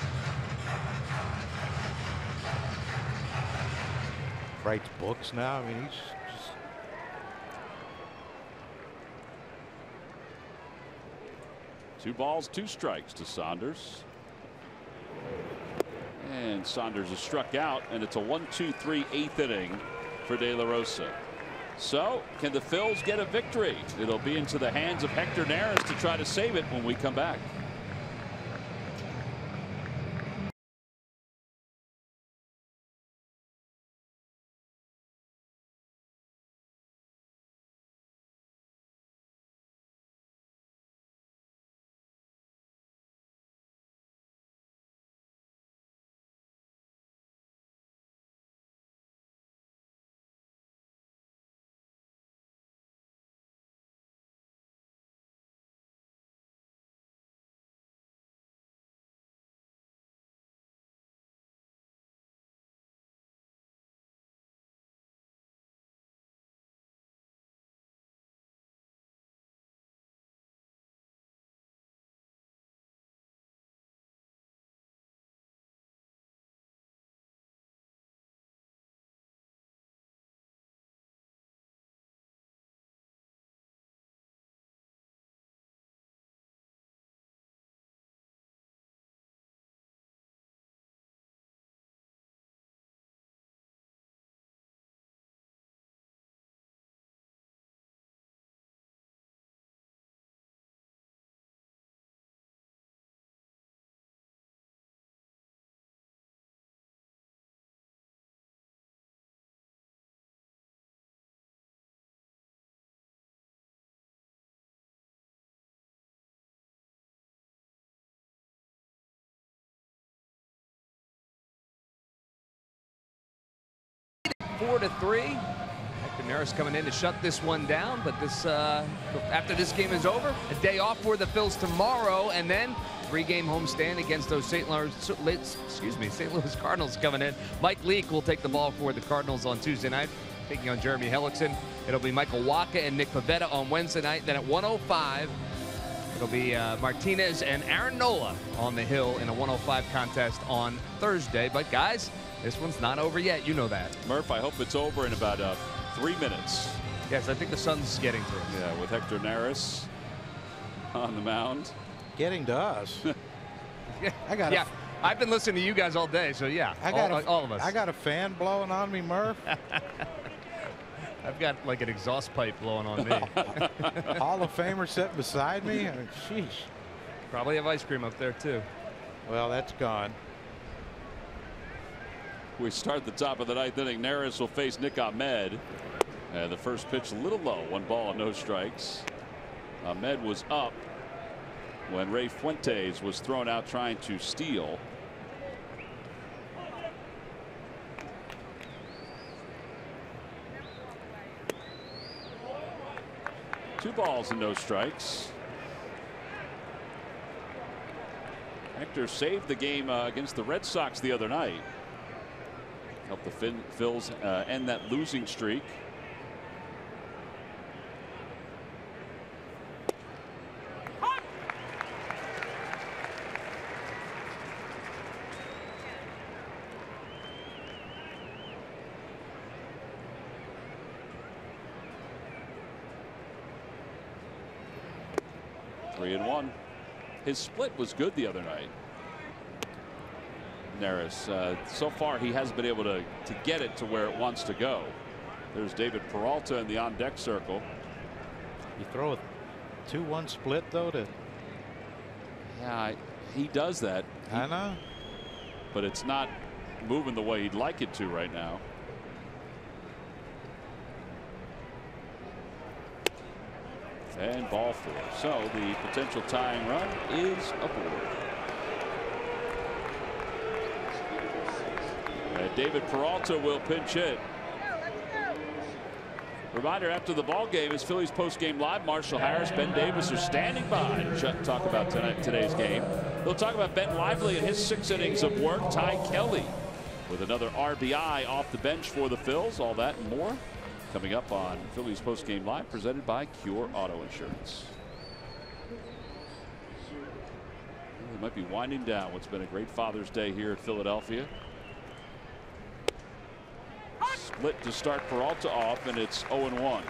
Writes books now. I mean, he's just. Two balls, 2 strikes to Saunders. And Saunders is struck out, and it's a 1-2-3 8th inning for De La Rosa. So, can the Phils get a victory? It'll be into the hands of Hector Neris to try to save it when we come back. 4-3. Hector Neris coming in to shut this one down, but this after this game is over, a day off for the Phils tomorrow, and then 3-game homestand against those St. Louis Cardinals coming in. Mike Leake will take the ball for the Cardinals on Tuesday night, taking on Jeremy Hellickson. It'll be Michael Wacha and Nick Pivetta on Wednesday night. Then at 1:05, it'll be Martinez and Aaron Nola on the hill in a 1:05 contest on Thursday. But guys, this one's not over yet. You know that. Murph, I hope it's over in about 3 minutes. Yes, I think the sun's getting to us. Yeah, with Hector Neris on the mound. Getting to us. Yeah, I've been listening to you guys all day, so yeah, all of us. I got a fan blowing on me, Murph. I've got like an exhaust pipe blowing on me. Hall of Famer sitting beside me. Sheesh. Probably have ice cream up there too. Well, that's gone. We start the top of the 9th inning. Neris will face Nick Ahmed. The first pitch a little low, 1 ball and no strikes. Ahmed was up when Ray Fuentes was thrown out trying to steal. Two balls and no strikes. Hector saved the game against the Red Sox the other night. Helped the Phils end that losing streak. Three and one. His split was good the other night. Neris, so far he hasn't been able to get it to where it wants to go. There's David Peralta in the on deck circle. You throw a 2-1 split though to. Yeah, he does that. I know. But it's not moving the way he'd like it to right now. And ball 4. So the potential tying run is aboard. And David Peralta will pinch hit. Reminder, after the ball game is Phillies post-game live. Marshall Harris, Ben Davis are standing by to talk about today's game. They'll talk about Ben Lively and his 6 innings of work. Ty Kelly with another RBI off the bench for the Phils. All that and more coming up on Phillies post-game live, presented by Cure Auto Insurance. We might be winding down what's been a great Father's Day here at Philadelphia. Split to start Peralta off, and it's 0-1.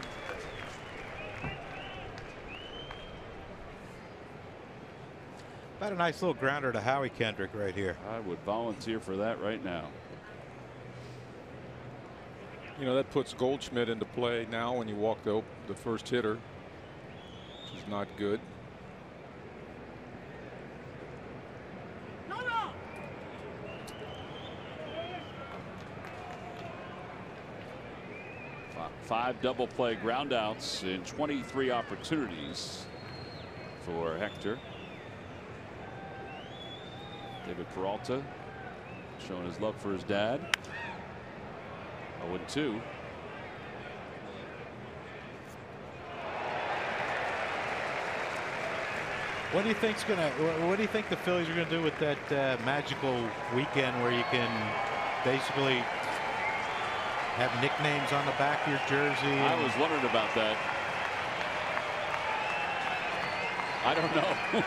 About a nice little grounder to Howie Kendrick right here. I would volunteer for that right now. You know, that puts Goldschmidt into play now when you walk the first hitter, which is not good. Five double play groundouts in 23 opportunities for Hector. David Peralta showing his love for his dad. 0-2. What do you think's gonna? What do you think the Phillies are gonna do with that magical weekend where you can basically have nicknames on the back of your jersey? I was wondering about that. I don't know.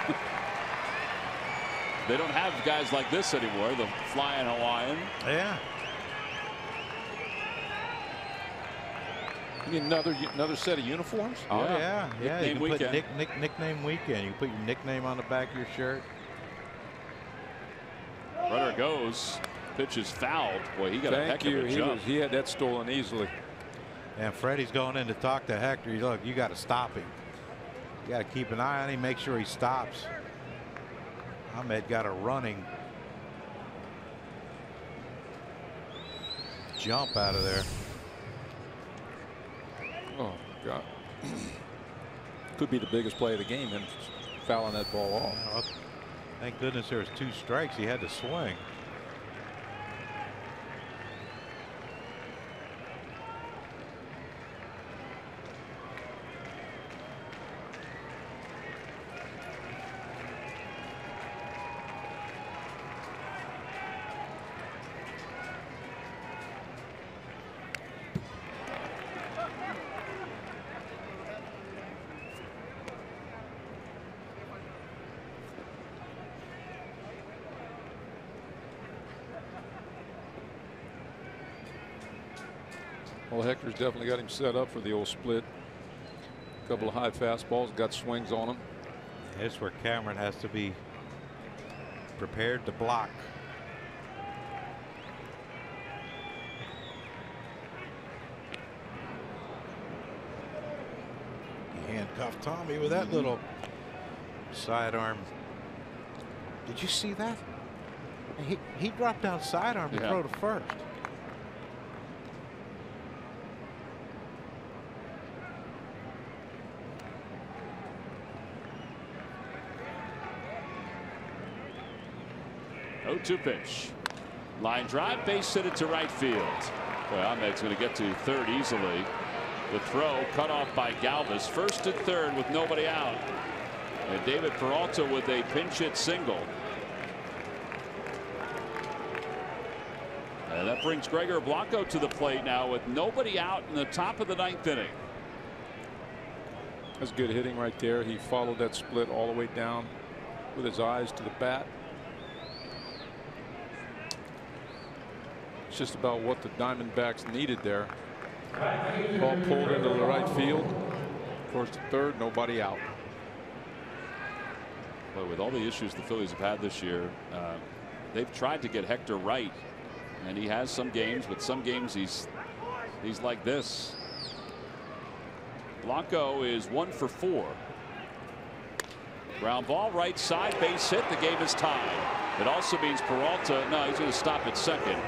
They don't have guys like this anymore. The Flying Hawaiian. Yeah. You need another set of uniforms? Oh yeah. Yeah. Nickname You can weekend. put nickname weekend. You put your nickname on the back of your shirt. Runner goes. Pitch is fouled. Boy, he got a heck of a jump. He had that stolen easily. And Freddie's going in to talk to Hector. Look, you got to stop him. You got to keep an eye on him, make sure he stops. Ahmed got a running jump out of there. Oh, God. Could be the biggest play of the game and fouling that ball off. Well, thank goodness there was 2 strikes. He had to swing. Well, Hector's definitely got him set up for the old split. A couple of high fastballs, got swings on them. Here's where Cameron has to be prepared to block. He handcuffed Tommy with that little sidearm. Did you see that? He dropped down sidearm to throw to first. Oh-2 pitch. Line drive, base hit it to right field. Boy, Ahmed's going to get to third easily. The throw cut off by Galvis. First and third with nobody out. And David Peralta with a pinch hit single. And that brings Gregor Blanco to the plate now with nobody out in the top of the 9th inning. That's good hitting right there. He followed that split all the way down with his eyes to the bat. It's just about what the Diamondbacks needed there. Ball pulled into the right field. First to third, nobody out. But with all the issues the Phillies have had this year, they've tried to get Hector right, and he has some games, but some games he's like this. Blanco is 1 for 4. Ground ball right side, base hit. The game is tied. It also means Peralta, no, he's going to stop at second.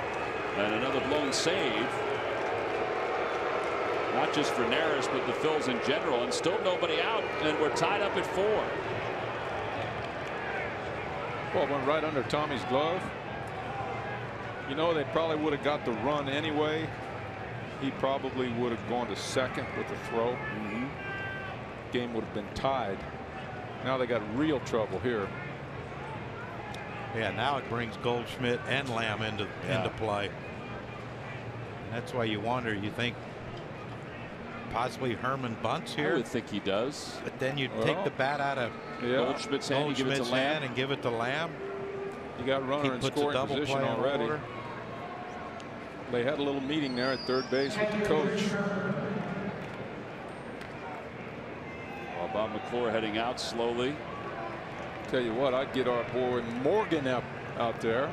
And another blown save. Not just for Neris, but the Phils in general, and still nobody out, and we're tied up at 4. Well, it went right under Tommy's glove. You know, they probably would have got the run anyway. He probably would have gone to second with the throw. Game would have been tied. Now they got real trouble here. Yeah, now it brings Goldschmidt and Lamb into play. And that's why you wonder, you think possibly Herman bunts here? I would think he does. But then you take the bat out of Goldschmidt's hand, you give it to Lamb. and give it to Lamb. You got runner in scoring position already. They had a little meeting there at third base with the coach. Well, Bob McClure heading out slowly. Tell you what, I'd get our boy Morgan out there.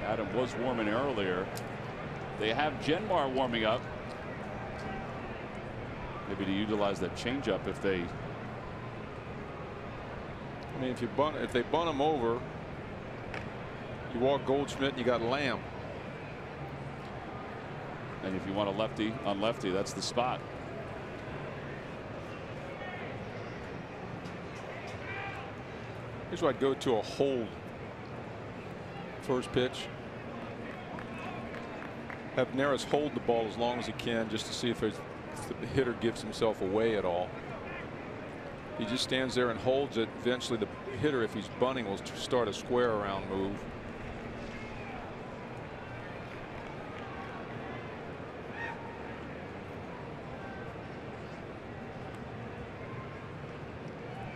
Adam was warming earlier. They have Genmar warming up. Maybe to utilize that changeup if they. I mean, if they bunt him over, you walk Goldschmidt and you got Lamb. And if you want a lefty on lefty, that's the spot. Here's where I'd go to a hold. First pitch. Have Neris hold the ball as long as he can, just to see if the hitter gives himself away at all. He just stands there and holds it. Eventually the hitter, if he's bunting, will start a square around move.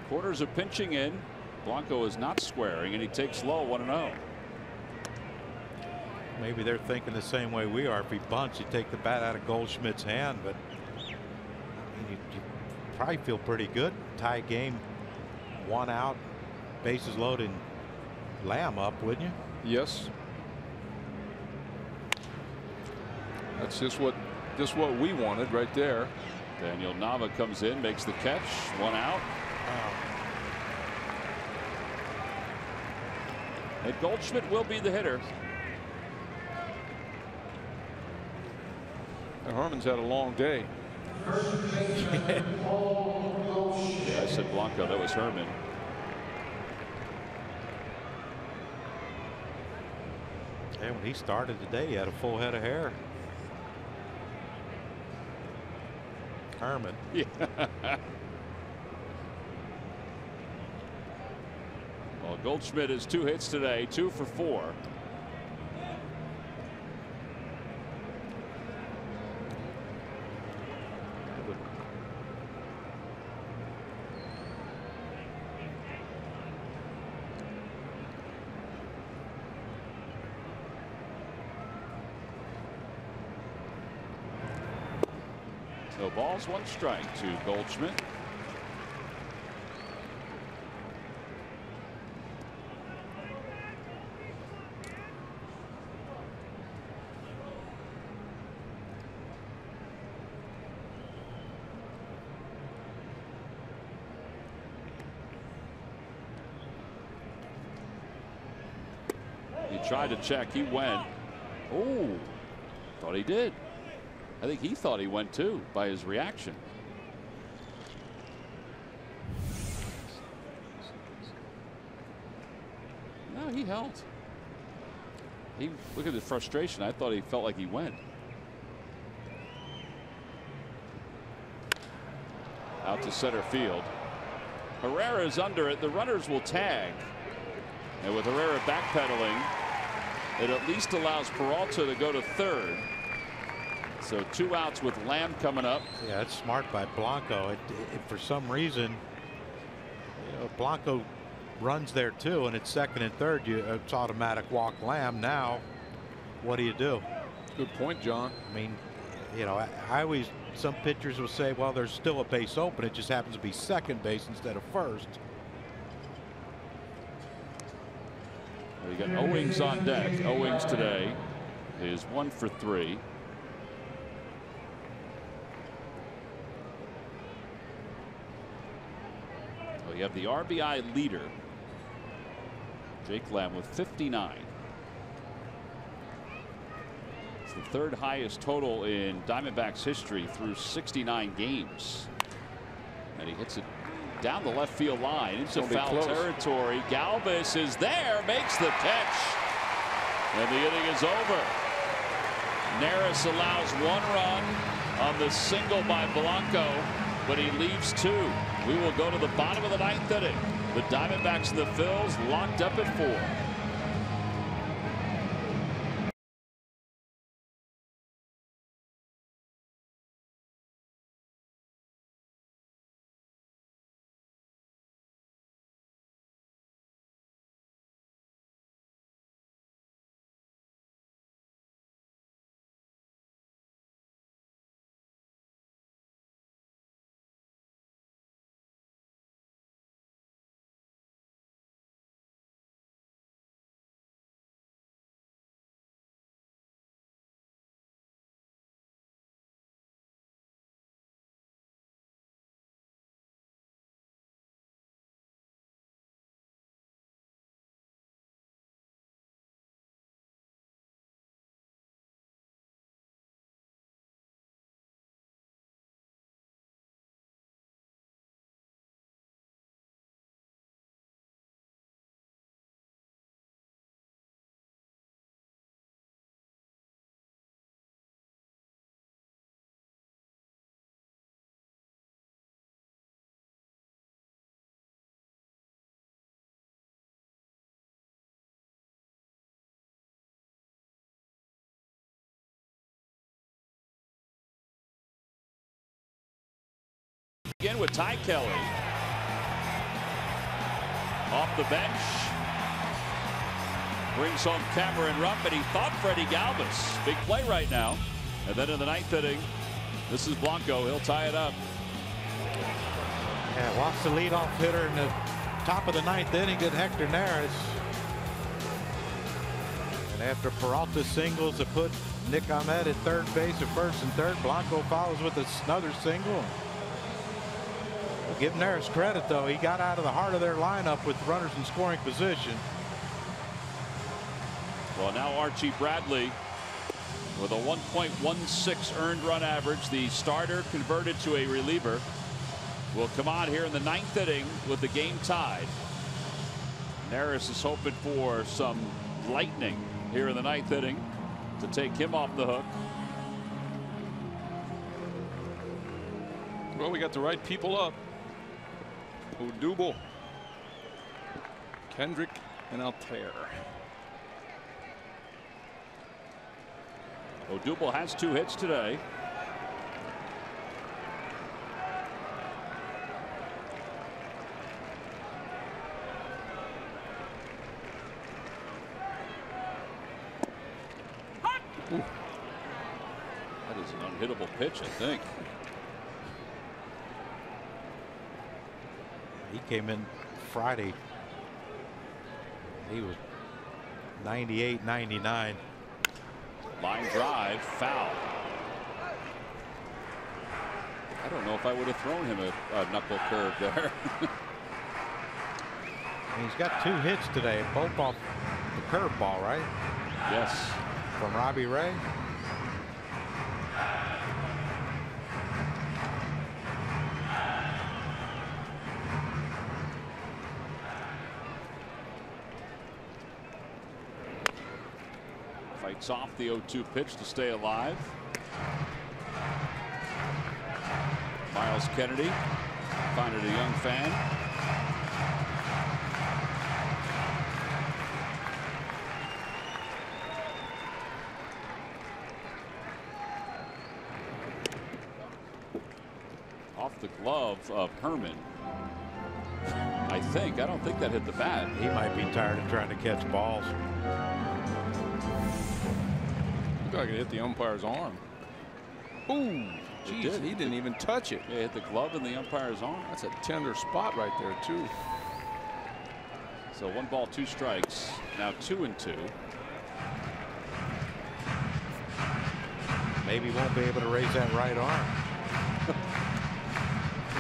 Quarters are pinching in. Blanco is not squaring, and he takes low 1-0. Maybe they're thinking the same way we are. If he bunts, you take the bat out of Goldschmidt's hand, but you probably feel pretty good. Tie game, 1 out, bases loaded, Lamb up, wouldn't you? Yes. That's just what we wanted right there. Daniel Nava comes in, makes the catch, 1 out. And Goldschmidt will be the hitter. And Herman's had a long day. I said Blanco, that was Herman. And when he started today, he had a full head of hair. Herman. Yeah. Well, Goldschmidt has 2 hits today, 2 for 4. No balls, 1 strike to Goldschmidt. He tried to check. He went. Oh, thought he did. I think he thought he went too by his reaction. No, he held. Look at his frustration. I thought he felt like he went. Out to center field. Herrera is under it. The runners will tag. And with Herrera backpedaling, it at least allows Peralta to go to third. So 2 outs with Lamb coming up. Yeah, it's smart by Blanco. For some reason, Blanco runs there too, and it's second and third. It's automatic walk Lamb. Now, what do you do? Good point, John. I mean, I always, some pitchers will say, well, there's still a base open. It just happens to be second base instead of first. You got Owings on deck. Owings today is 1 for 3. Well, you have the RBI leader, Jake Lamb, with 59. It's the 3rd highest total in Diamondbacks history through 69 games. And he hits it down the left field line into foul territory. Galvis is there, makes the catch, and the inning is over. Neris allows 1 run on the single by Blanco, but he leaves 2. We will go to the bottom of the 9th inning. The Diamondbacks and the Phils locked up at 4. Again with Ty Kelly off the bench, brings home Cameron Rupp, and he thought Freddie Galvis. Big play right now. And then in the 9th inning, this is Blanco. He'll tie it up. Yeah, walks the leadoff hitter in the top of the 9th inning, did Hector Neris. And after Peralta singles to put Nick Ahmed at third base, at first and third, Blanco follows with another single. Give Neris credit, though. He got out of the heart of their lineup with runners in scoring position. Well, now Archie Bradley with a 1.16 earned run average. The starter converted to a reliever will come on here in the 9th inning with the game tied. Neris is hoping for some lightning here in the 9th inning to take him off the hook. Well, we got the right people up. Odubel, Kendrick, and Altair. Odubel has 2 hits today. Ooh. That is an unhittable pitch, I think. He came in Friday. He was 98, 99. Line drive, foul. I don't know if I would have thrown him a knuckle curve there. He's got 2 hits today, both off the curveball, right? Yes. From Robbie Ray. Fights off the 0-2 pitch to stay alive. Miles Kennedy finding a young fan. Off the glove of Herman. I don't think that hit the bat. He might be tired of trying to catch balls. Looked like it hit the umpire's arm. Ooh, geez, he didn't even touch it. Yeah, it hit the glove in the umpire's arm. That's a tender spot right there, too. So 1 ball, 2 strikes. Now 2-2. Maybe he won't be able to raise that right arm.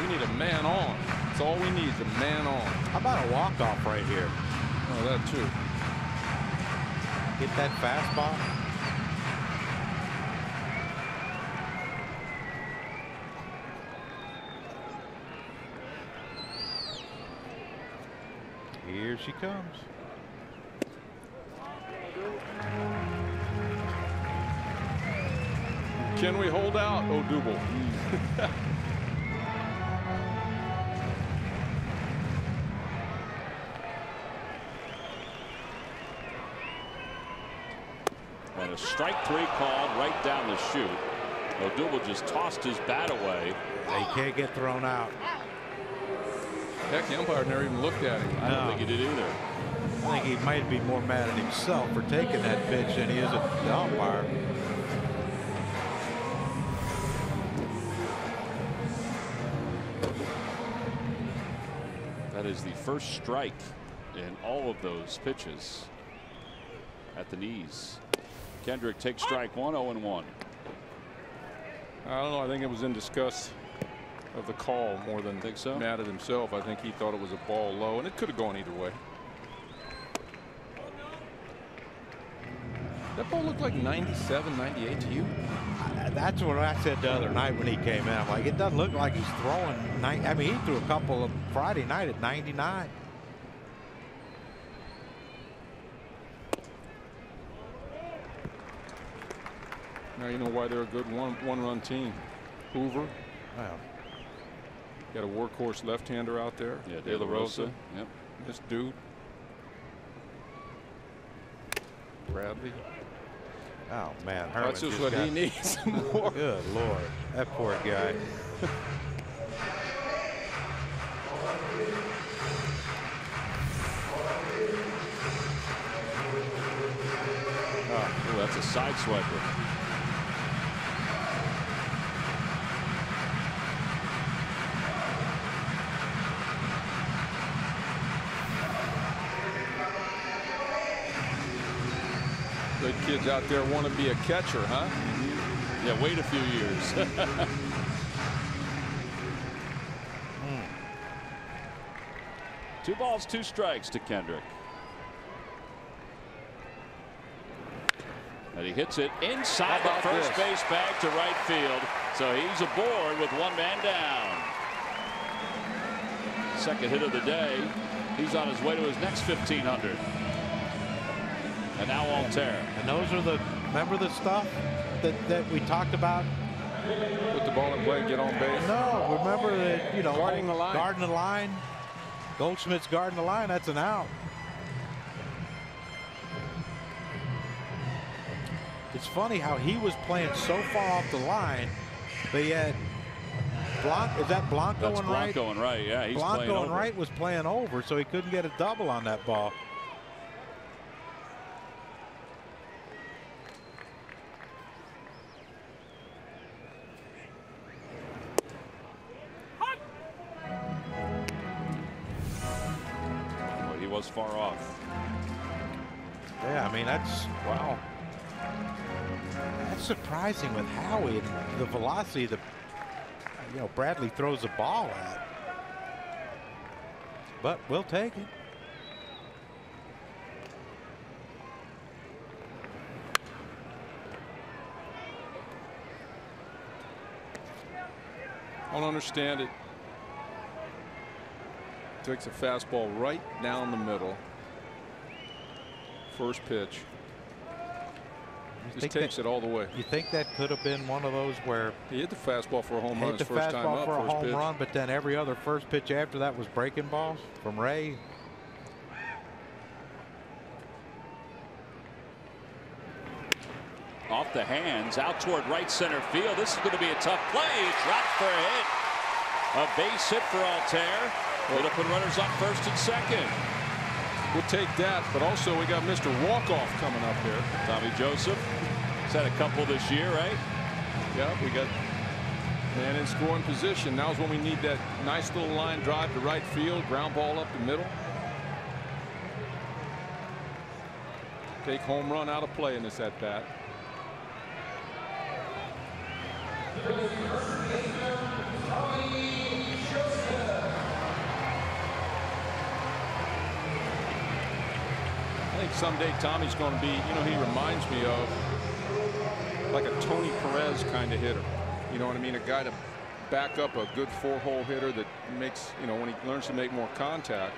We need a man on. That's all we need is a man on. How about a walk-off right here? Oh, that too. Hit that fastball. Here she comes. Can we hold out, Odubel? And a strike 3 called right down the chute. Odubel just tossed his bat away. He can't get thrown out. Heck, the umpire never even looked at him. I don't think he did either. I think he might be more mad at himself for taking that pitch than he is at the umpire. That is the first strike in all of those pitches at the knees. Kendrick takes strike 1, 0-1. I don't know. I think it was in disgust of the call more than mad at himself. I think he thought it was a ball low, and it could have gone either way. That ball looked like 97, 98 to you. That's what I said the other night when he came in. I'm like, it doesn't look like he's throwing. I mean, he threw a couple of Friday night at 99. Now you know why they're a good one-run team. Hoover. Wow. Got a workhorse left-hander out there. Yeah, De La Rosa. Yep. This dude. Bradley. Oh man, that's just what he needs. More. Good Lord, that poor guy. Oh, that's a side swiper. Good kids out there want to be a catcher, huh? Yeah, wait a few years. 2 balls, 2 strikes to Kendrick. And he hits it inside the first base bag to right field. So he's aboard with 1 man down. Second hit of the day. He's on his way to his next 1,500. And now Altair. And those are the, remember the stuff that we talked about? Put the ball in play, get on base. No, remember that, you know, guarding the line. Guarding the line. Goldschmidt's guarding the line. That's an out. It's funny how he was playing so far off the line, but yet is that Blanco That's and right? Blanco and right, yeah, he's Blanco playing and over. right was playing over, so he couldn't get a double on that ball. was far off. Yeah, I mean, that's, wow. That's surprising with Howie and the velocity that, you know, Bradley throws the ball at. But we'll take it. I don't understand it. Takes a fastball right down the middle. First pitch. Just takes it all the way. You think that could have been one of those where he hit the fastball for a home run hit the his first time fastball up, for a first home pitch. run, but then every other first pitch after that was breaking balls from Ray? Off the hands, out toward right center field. This is going to be a tough play. Dropped for a hit. A base hit for Altair. It'll put runners on first and second. We'll take that, but also we got Mr. Walkoff coming up here. Tommy Joseph. He's had a couple this year, right? Yeah, we got man in scoring position. Now's when we need that nice little line drive to right field, ground ball up the middle. Take home run out of play in this at bat. I think someday Tommy's going to be, you know, he reminds me of like a Tony Perez kind of hitter. You know what I mean? A guy to back up a good four-hole hitter that makes, you know, when he learns to make more contact,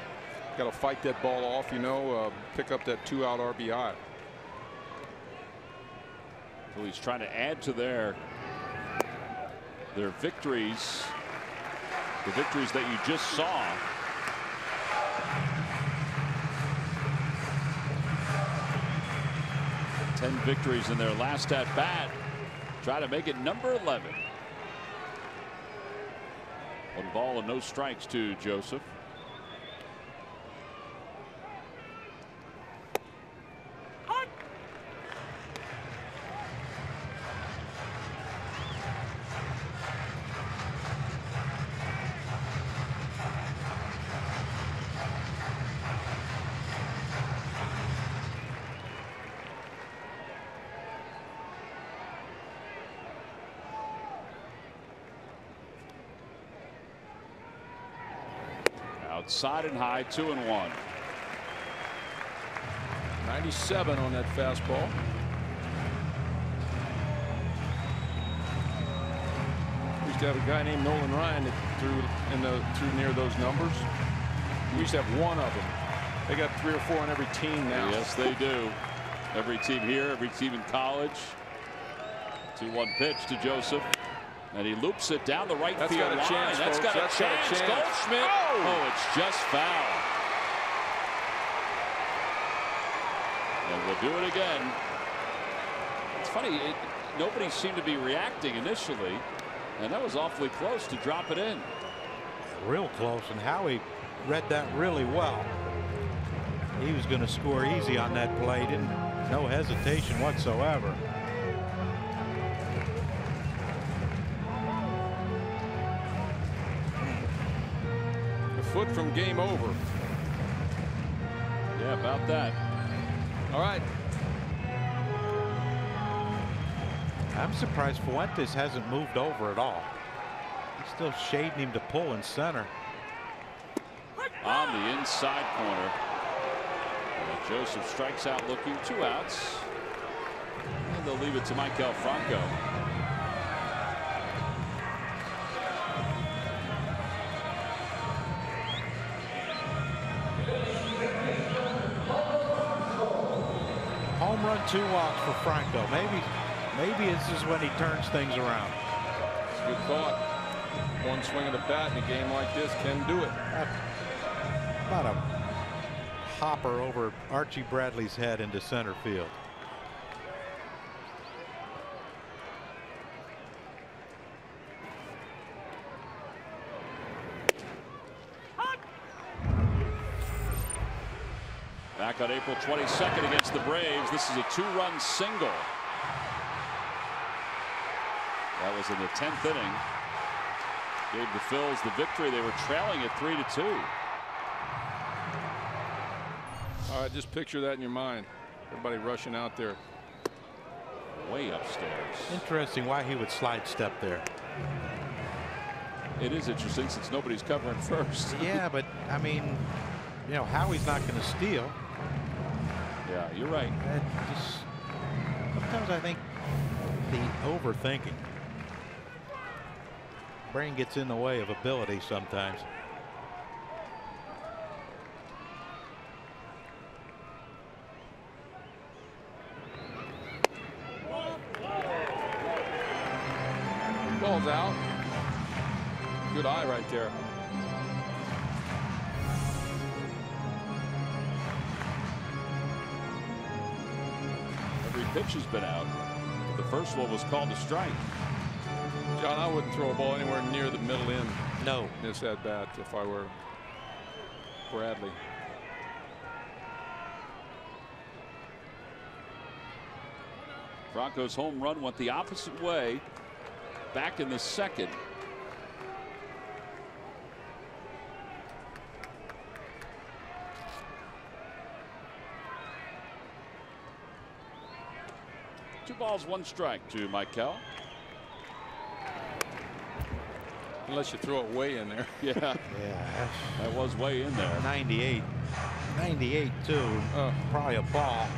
got to fight that ball off, you know, pick up that 2-out RBI. So he's trying to add to their victories, the victories that you just saw. Ten victories in their last at bat. Try to make it number 11. 1 ball and no strikes to Joseph. Outside and high, 2-1. 97 on that fastball. We used to have a guy named Nolan Ryan that threw near those numbers. We used to have one of them. They got 3 or 4 on every team now. Yes, they do. Every team here, every team in college. 2-1 pitch to Joseph. And he loops it down the right field line. That's got a chance. Goldschmidt. Oh, it's just foul. And we'll do it again. It's funny. Nobody seemed to be reacting initially. And that was awfully close to drop it in. Real close. And Howie read that really well. He was going to score easy on that play. No hesitation whatsoever. Foot from game over. Yeah, about that. All right. I'm surprised Fuentes hasn't moved over at all. He's still shading him to pull in center. On the inside corner. And Joseph strikes out looking, 2 outs. And they'll leave it to Michael Franco. Home run, 2 walks for Franco. Maybe this is when he turns things around. It's a good thought. One swing of the bat in a game like this can do it. About a hopper over Archie Bradley's head into center field. Back on April 22nd against the Braves. This is a 2-run single. That was in the 10th inning. Gave the Phils the victory. They were trailing at 3-2. All right, just picture that in your mind. Everybody rushing out there. Way upstairs. Interesting why he would slide step there. It is interesting since nobody's covering first. Yeah, but I mean, you know, Howie's not going to steal. Yeah, you're right. And just sometimes I think the overthinking. Brain gets in the way of ability sometimes. Ball's out. Good eye right there. Every pitch has been out. The first one was called a strike. John, I wouldn't throw a ball anywhere near the middle end. No. This at bat if I were Bradley. Franco's home run went the opposite way. Back in the second. Two balls, one strike to Michael. Unless you throw it way in there. Yeah. Yeah. That was way in there. 98. 98 too. Probably a ball.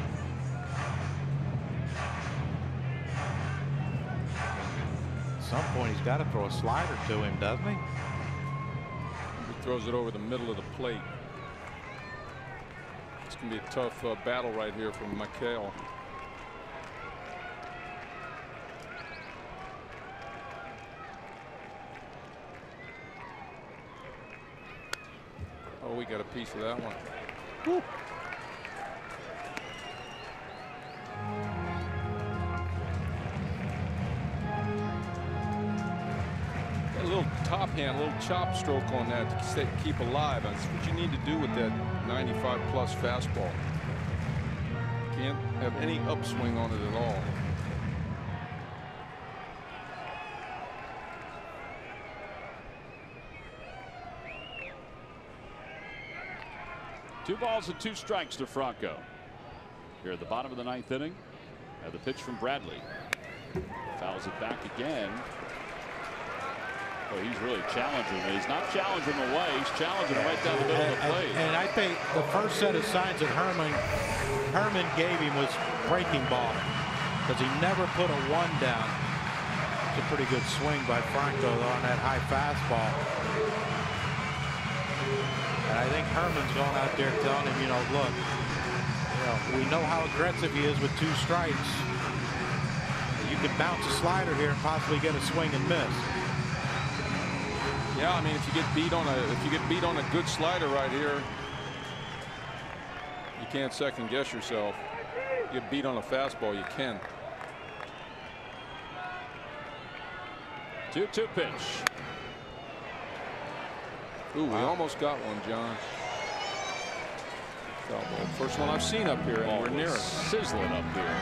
At some point he's got to throw a slider to him, doesn't he? He throws it over the middle of the plate. It's going to be a tough battle right here from Michael. Oh, we got a piece of that one. Woo. A little top hand, a little chop stroke on that to keep alive. That's what you need to do with that 95 plus fastball. Can't have any upswing on it at all. Two balls and two strikes to Franco. Here at the bottom of the ninth inning. The pitch from Bradley. Fouls it back again. Oh, he's really challenging him. He's not challenging him away. He's challenging him right down the middle of the plate. And I think the first set of signs that Herman gave him was breaking ball, because he never put a one down. It's a pretty good swing by Franco on that high fastball. And I think Herman's going out there telling him, you know, look, you know, we know how aggressive he is with two strikes. You can bounce a slider here and possibly get a swing and miss. Yeah, I mean, if you get beat on a good slider right here, you can't second guess yourself. You get beat on a fastball, you can. 2-2 pitch. Ooh, we almost got one, John. Foul ball. First one I've seen up here, and we're near it. Sizzling up here.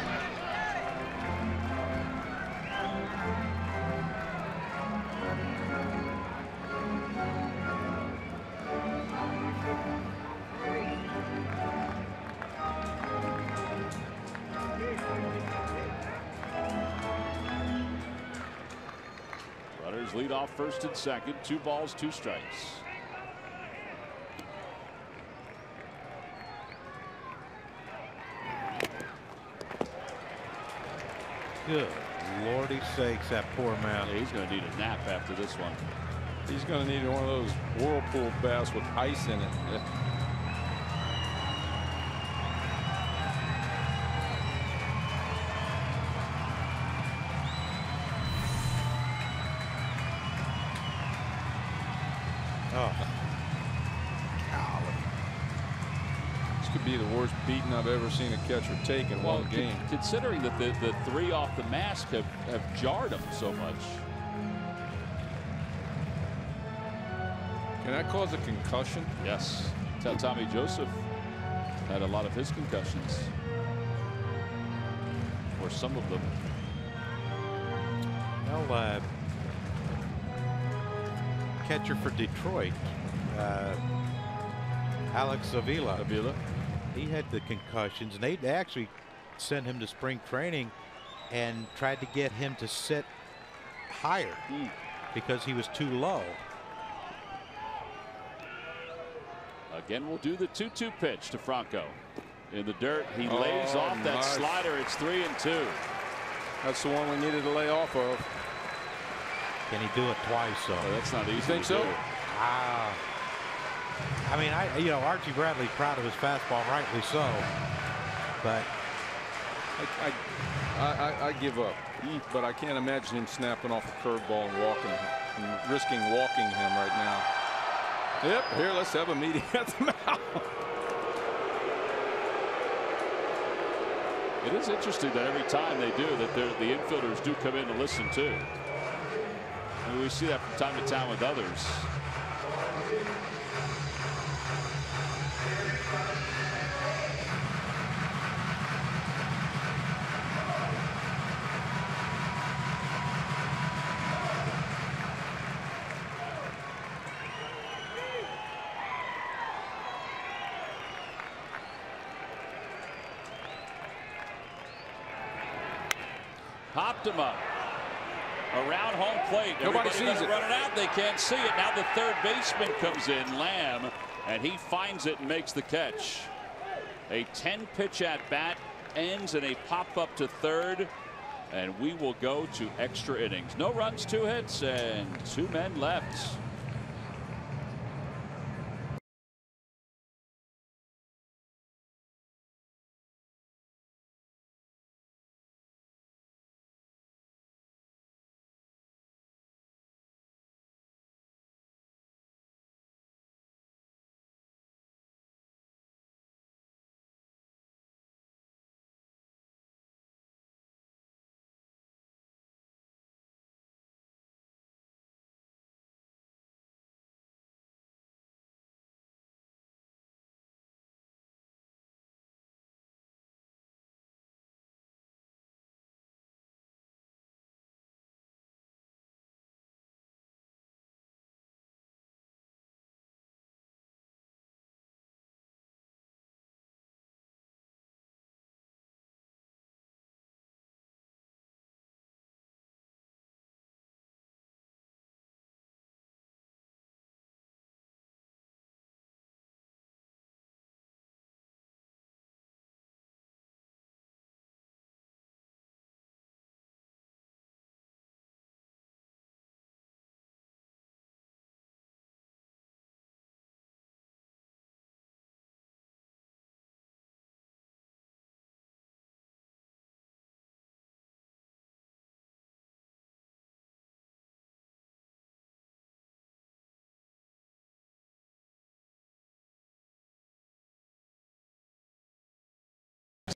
Runners lead off first and second. 2 balls, 2 strikes. Good Lordy sakes, that poor man. Yeah, he's going to need a nap after this one. He's going to need one of those whirlpool baths with ice in it. Could be the worst beating I've ever seen a catcher take in one game. Considering that the 3 off the mask have jarred him so much. Can that cause a concussion? Yes. Tommy Joseph had a lot of his concussions. Or some of them. Well, catcher for Detroit, Alex Avila. He had the concussions, and they actually sent him to spring training and tried to get him to sit higher because he was too low. Again, we'll do the 2-2 pitch to Franco. In the dirt, he lays off that slider. It's 3-2. That's the one we needed to lay off of. Can he do it twice, though? Oh, that's not easy. You think so? I mean, you know, Archie Bradley's proud of his fastball, rightly so. But I give up. But I can't imagine him snapping off a curveball and risking walking him right now. Yep, here, let's have a meeting at the mound. It is interesting that every time they do that, the infielders do come in to listen too. I mean, we see that from time to time with others. Popped him up around home plate. Nobody sees it. Running out. They can't see it. Now the third baseman comes in, Lamb, and he finds it and makes the catch. A 10-pitch at bat ends in a pop up to third, and we will go to extra innings. No runs, 2 hits, and 2 men left.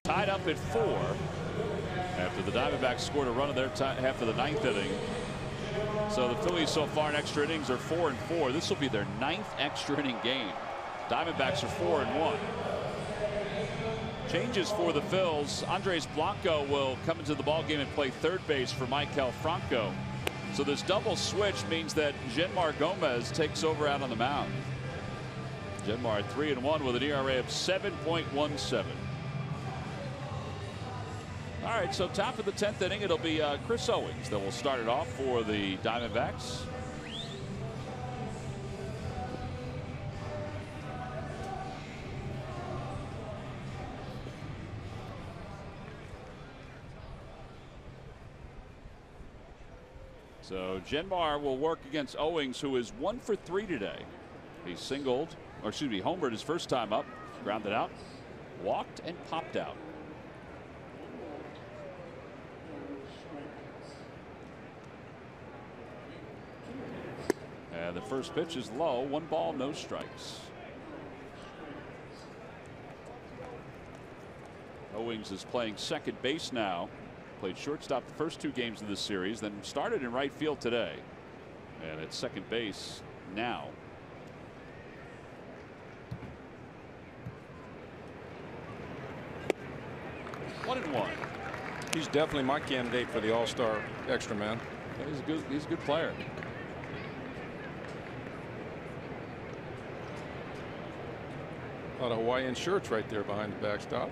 Tied up at 4 after the Diamondbacks scored a run in their half of the 9th inning. So the Phillies so far in extra innings are 4-4. This will be their 9th extra inning game. Diamondbacks are 4-1. Changes for the Phils. Andres Blanco will come into the ballgame and play third base for Maikel Franco. So this double switch means that Genmar Gomez takes over out on the mound. Genmar 3-1 with an ERA of 7.17. All right, so top of the 10th inning, it'll be Chris Owings that will start it off for the Diamondbacks. So Genmar will work against Owings, who is 1 for 3 today. He singled, or excuse me, homered his first time up, grounded out, walked and popped out. And the first pitch is low, 1 ball, no strikes. Owings is playing second base now. Played shortstop the first 2 games of this series, then started in right field today. And at second base now. One and one. He's definitely my candidate for the All-Star extra man. Yeah, he's a good player. lot of Hawaiian shirts right there behind the backstop.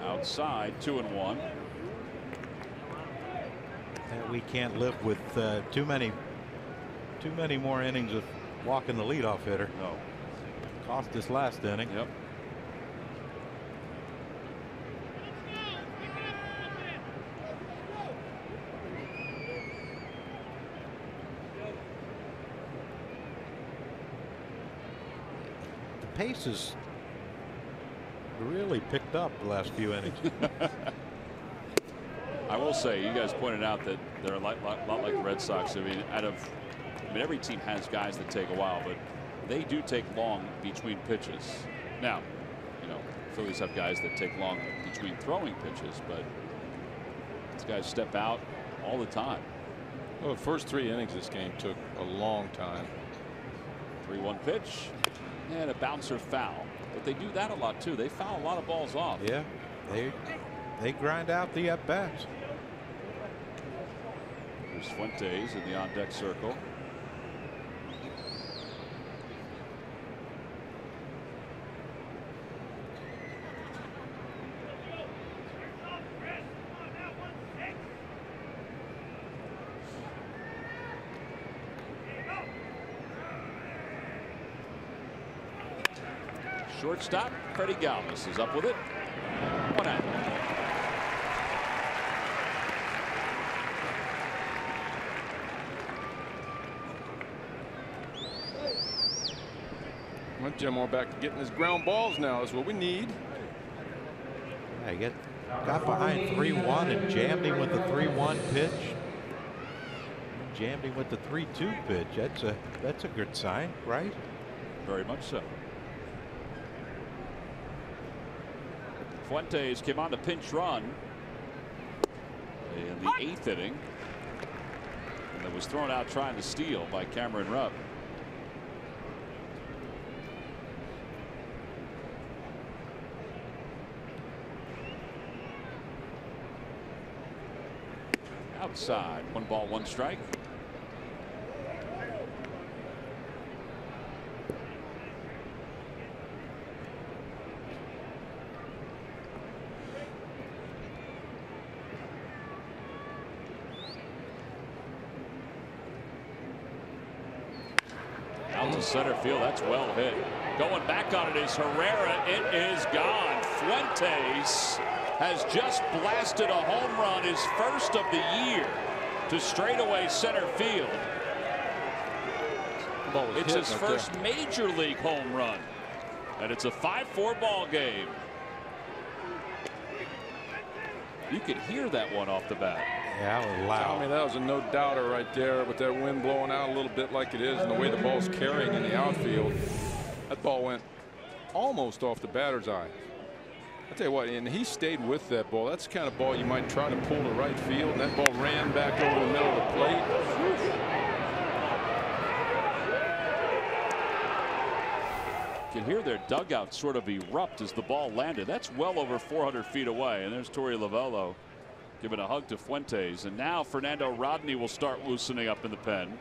Outside, 2-1. We can't live with too many more innings of walking the leadoff hitter. No. Cost this last inning. Yep. The pace has really picked up the last few innings. I will say, you guys pointed out that they're a lot like the Red Sox. I mean, every team has guys that take a while, but they do take long between pitches. Now, you know, Phillies have guys that take long between throwing pitches, but these guys step out all the time. Well, the first 3 innings of this game took a long time. 3-1 pitch and a bouncer foul. But they do that a lot too. They foul a lot of balls off. Yeah, they grind out the at bats. There's Fuentes in the on deck circle. Shortstop Freddie Galvis is up with it. 1 out. Want Jim more back to getting his ground balls now is what we need. Yeah, got behind 3-1 and jammed him with the 3-1 pitch. Jammed him with the 3-2 pitch. That's a good sign, right? Very much so. Fuentes came on to pinch run in the 8th inning. And that was thrown out trying to steal by Cameron Rupp. Outside, 1 ball, 1 strike. Out to center field. That's well hit. Going back on it is Herrera. It is gone. Fuentes has just blasted a home run, his first of the year, to straightaway center field. It's his first major league home run, and it's a 5-4 ball game. You could hear that one off the bat. Yeah, it was loud. Tell me that was a no doubter right there, with that wind blowing out a little bit like it is and the way the ball's carrying in the outfield. That ball went almost off the batter's eye. I tell you what, and he stayed with that ball. That's the kind of ball you might try to pull to right field, and that ball ran back over the middle of the plate. You can hear their dugout sort of erupt as the ball landed. That's well over 400 feet away. And there's Torey Lovullo giving a hug to Fuentes. And now Fernando Rodney will start loosening up in the pen.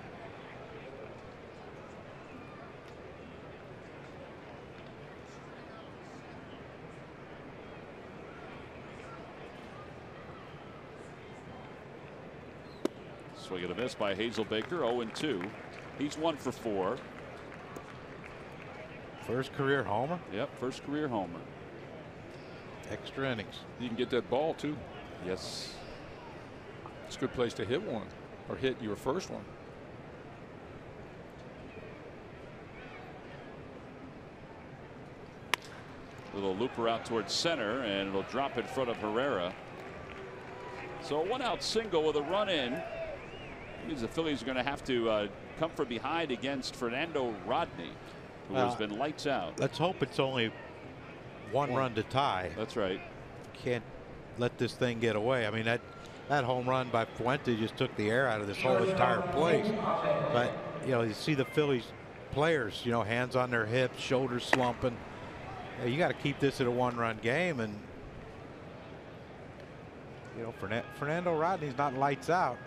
Swing and a miss by Hazelbaker. 0-2. He's 1 for 4. First career homer. Yep, first career homer. Extra innings. You can get that ball too. Yes. It's a good place to hit one, or hit your first one. Little looper out towards center, and it'll drop in front of Herrera. So a 1-out single with a run in. Means the Phillies are going to have to come from behind against Fernando Rodney, who has been lights out. Let's hope it's only one run to tie. That's right. Can't let this thing get away. I mean, that home run by Fuente just took the air out of this whole entire place. But you know, you see the Phillies players, you know, hands on their hips, shoulders slumping. You got to keep this at a 1-run game, and You know, Fernando Rodney's not lights out.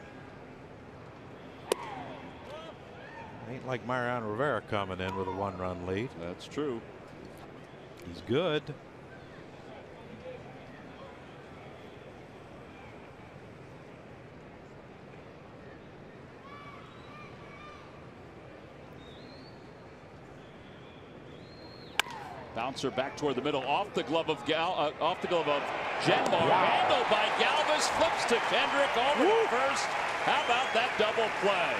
Ain't like Mariano Rivera coming in with a 1-run lead. That's true. He's good. Bouncer back toward the middle, off the glove of Genmar. Handled by Galvis, flips to Kendrick over to first. How about that double play?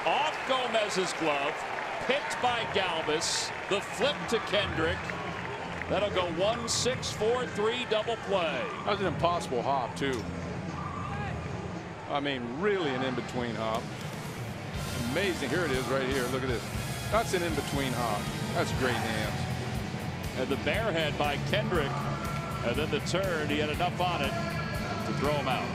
Off Gomez's glove, picked by Galvis. The flip to Kendrick. That'll go 1-6-4-3 double play. That was an impossible hop too. I mean, really an in-between hop. Amazing. Here it is right here. Look at this. That's an in-between hop. That's great hands. And the bear head by Kendrick. And then the turn, he had enough on it to throw him out.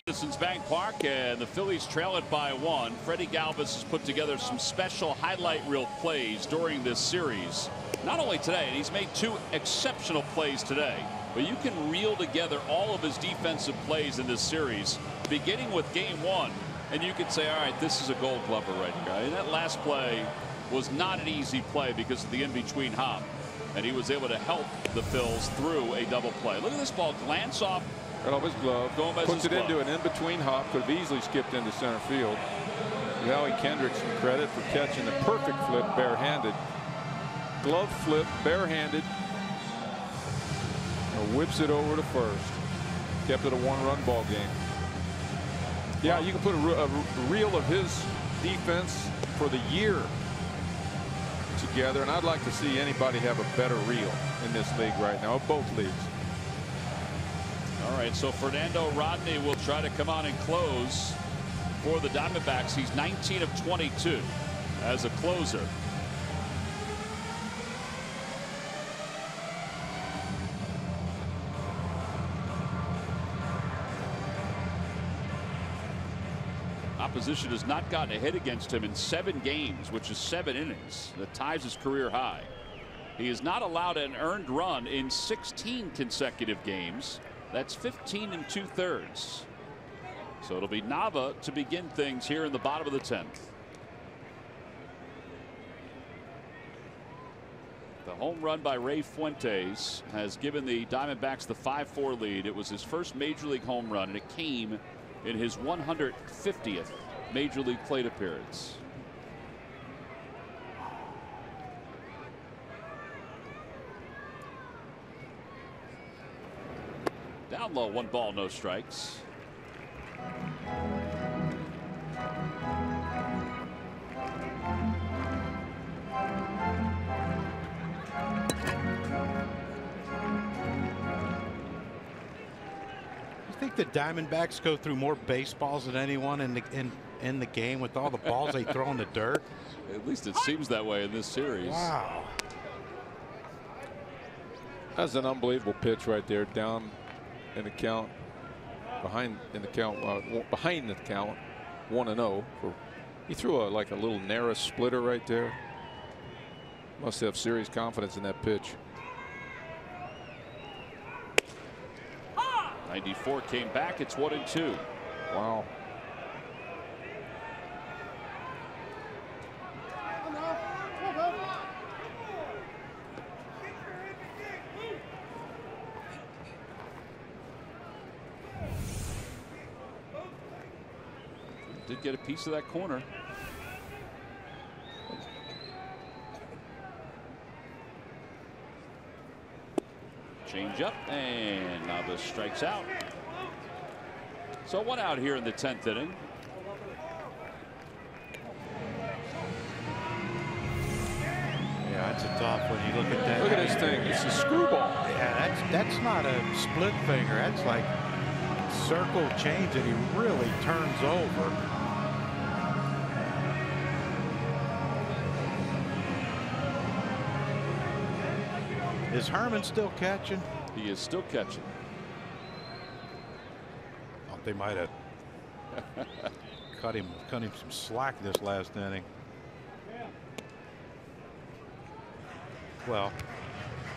Citizens Bank Park, and the Phillies trail it by 1. Freddie Galvis has put together some special highlight reel plays during this series. Not only today, and he's made 2 exceptional plays today, but you can reel together all of his defensive plays in this series, beginning with game 1, and you can say, all right, this is a gold glover right here. And that last play was not an easy play because of the in-between hop, and he was able to help the Phils through a double play. Look at this ball glance off his glove, puts it into an in-between hop, could have easily skipped into center field. Howie Kendrick some credit for catching the perfect flip barehanded. Glove flip barehanded, and whips it over to first. Kept it a 1-run ball game. Yeah, you can put a reel of his defense for the year together, and I'd like to see anybody have a better reel in this league right now, both leagues. All right, so Fernando Rodney will try to come on and close for the Diamondbacks. He's 19 of 22 as a closer. Opposition has not gotten a hit against him in 7 games, which is 7 innings. That ties his career high. He has not allowed an earned run in 16 consecutive games. That's 15 2/3. So it'll be Nava to begin things here in the bottom of the 10th. The home run by Ray Fuentes has given the Diamondbacks the 5-4 lead. It was his first major league home run, and it came in his 150th major league plate appearance. Down low, 1 ball, no strikes. You think the Diamondbacks go through more baseballs than anyone in the game with all the balls they throw in the dirt? At least it seems that way in this series. Wow. That's an unbelievable pitch right there, down in the count, behind in the count, behind the count, 1-0. He threw like a little narrow splitter right there. Must have serious confidence in that pitch. 94 came back. It's 1-2. Wow. Did get a piece of that corner. Change up, and Navas strikes out. So 1 out here in the 10th inning. Yeah, that's a tough one. You look at that. Look at this thing. It's a screwball. Yeah, that's not a split finger. That's like circle change that he really turns over. Is Herman still catching? He is still catching. Oh, they might have cut him some slack this last inning. Well,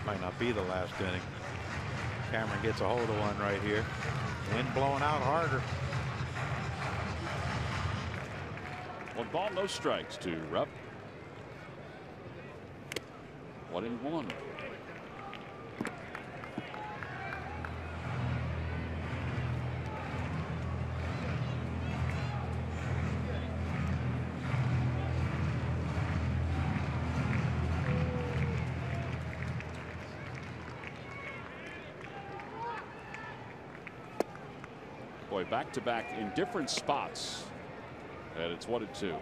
might not be the last inning. Cameron gets a hold of one right here. Wind blowing out harder. 1 ball, no strikes to Rupp. 1-1. Boy, back-to-back in different spots, and it's 1-2.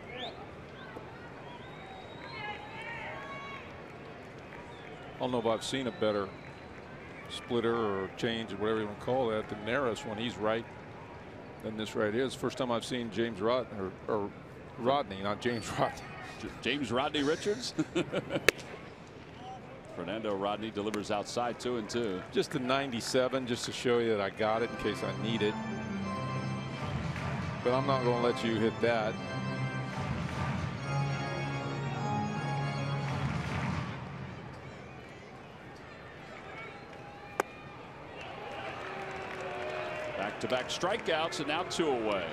I don't know if I've seen a better splitter or change or whatever you want to call that than Neris when he's right than this right is. First time I've seen James Rodney, not James Rodney. James Rodney Richards. Fernando Rodney delivers outside 2-2. Just the 97 just to show you that I got it in case I need it. But I'm not going to let you hit that. Back-to-back strikeouts, and now 2 away.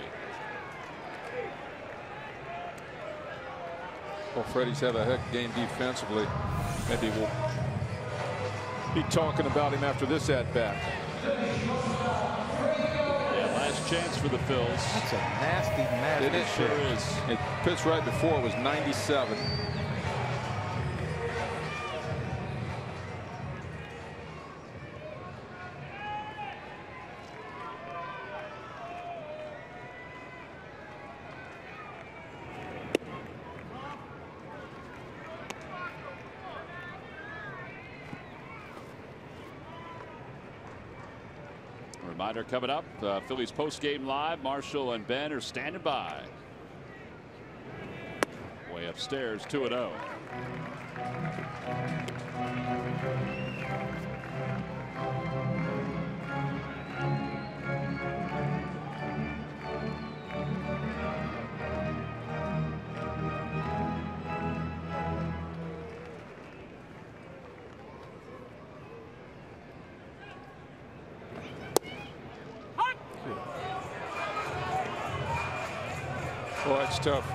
Well, Freddie's had a heck of a game defensively. Maybe we'll be talking about him after this at-bat. Yeah, last chance for the Phils. That's a nasty It sure is. It pitched right before it was 97. Reminder coming up, Phillies post-game live. Marshall and Ben are standing by. Way upstairs, 2-0. Well, that's tough.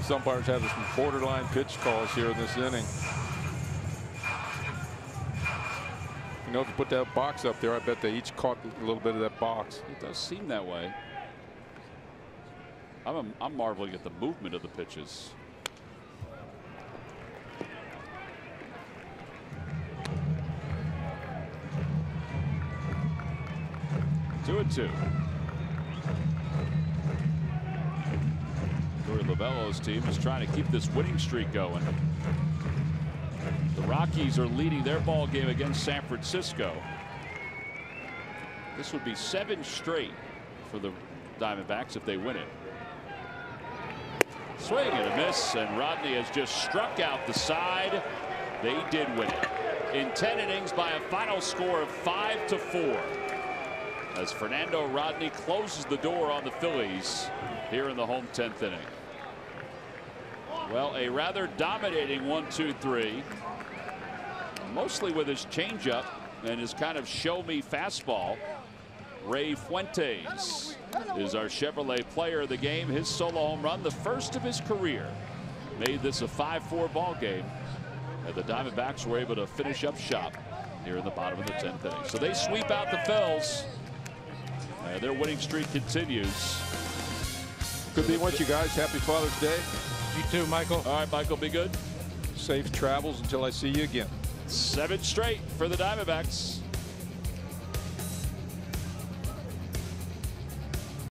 The umpires have some borderline pitch calls here in this inning. You know, if you put that box up there, I bet they each caught a little bit of that box. It does seem that way. I'm marveling at the movement of the pitches. Two and 2. Corey Lavello's team is trying to keep this winning streak going. The Rockies are leading their ball game against San Francisco. This would be 7 straight for the Diamondbacks if they win it. Swing and a miss, and Rodney has just struck out the side. They did win it. in 10 innings by a final score of 5-4. As Fernando Rodney closes the door on the Phillies here in the home 10th inning. Well, a rather dominating 1-2-3, mostly with his changeup and his kind of show-me fastball. Ray Fuentes is our Chevrolet player of the game. His solo home run, the first of his career, made this a 5-4 ball game. And the Diamondbacks were able to finish up shop here in the bottom of the 10th inning. So they sweep out the Phils. And their winning streak continues. Good to be with you guys. Happy Father's Day. You too, Michael. All right, Michael, be good. Safe travels until I see you again. 7 straight for the Diamondbacks.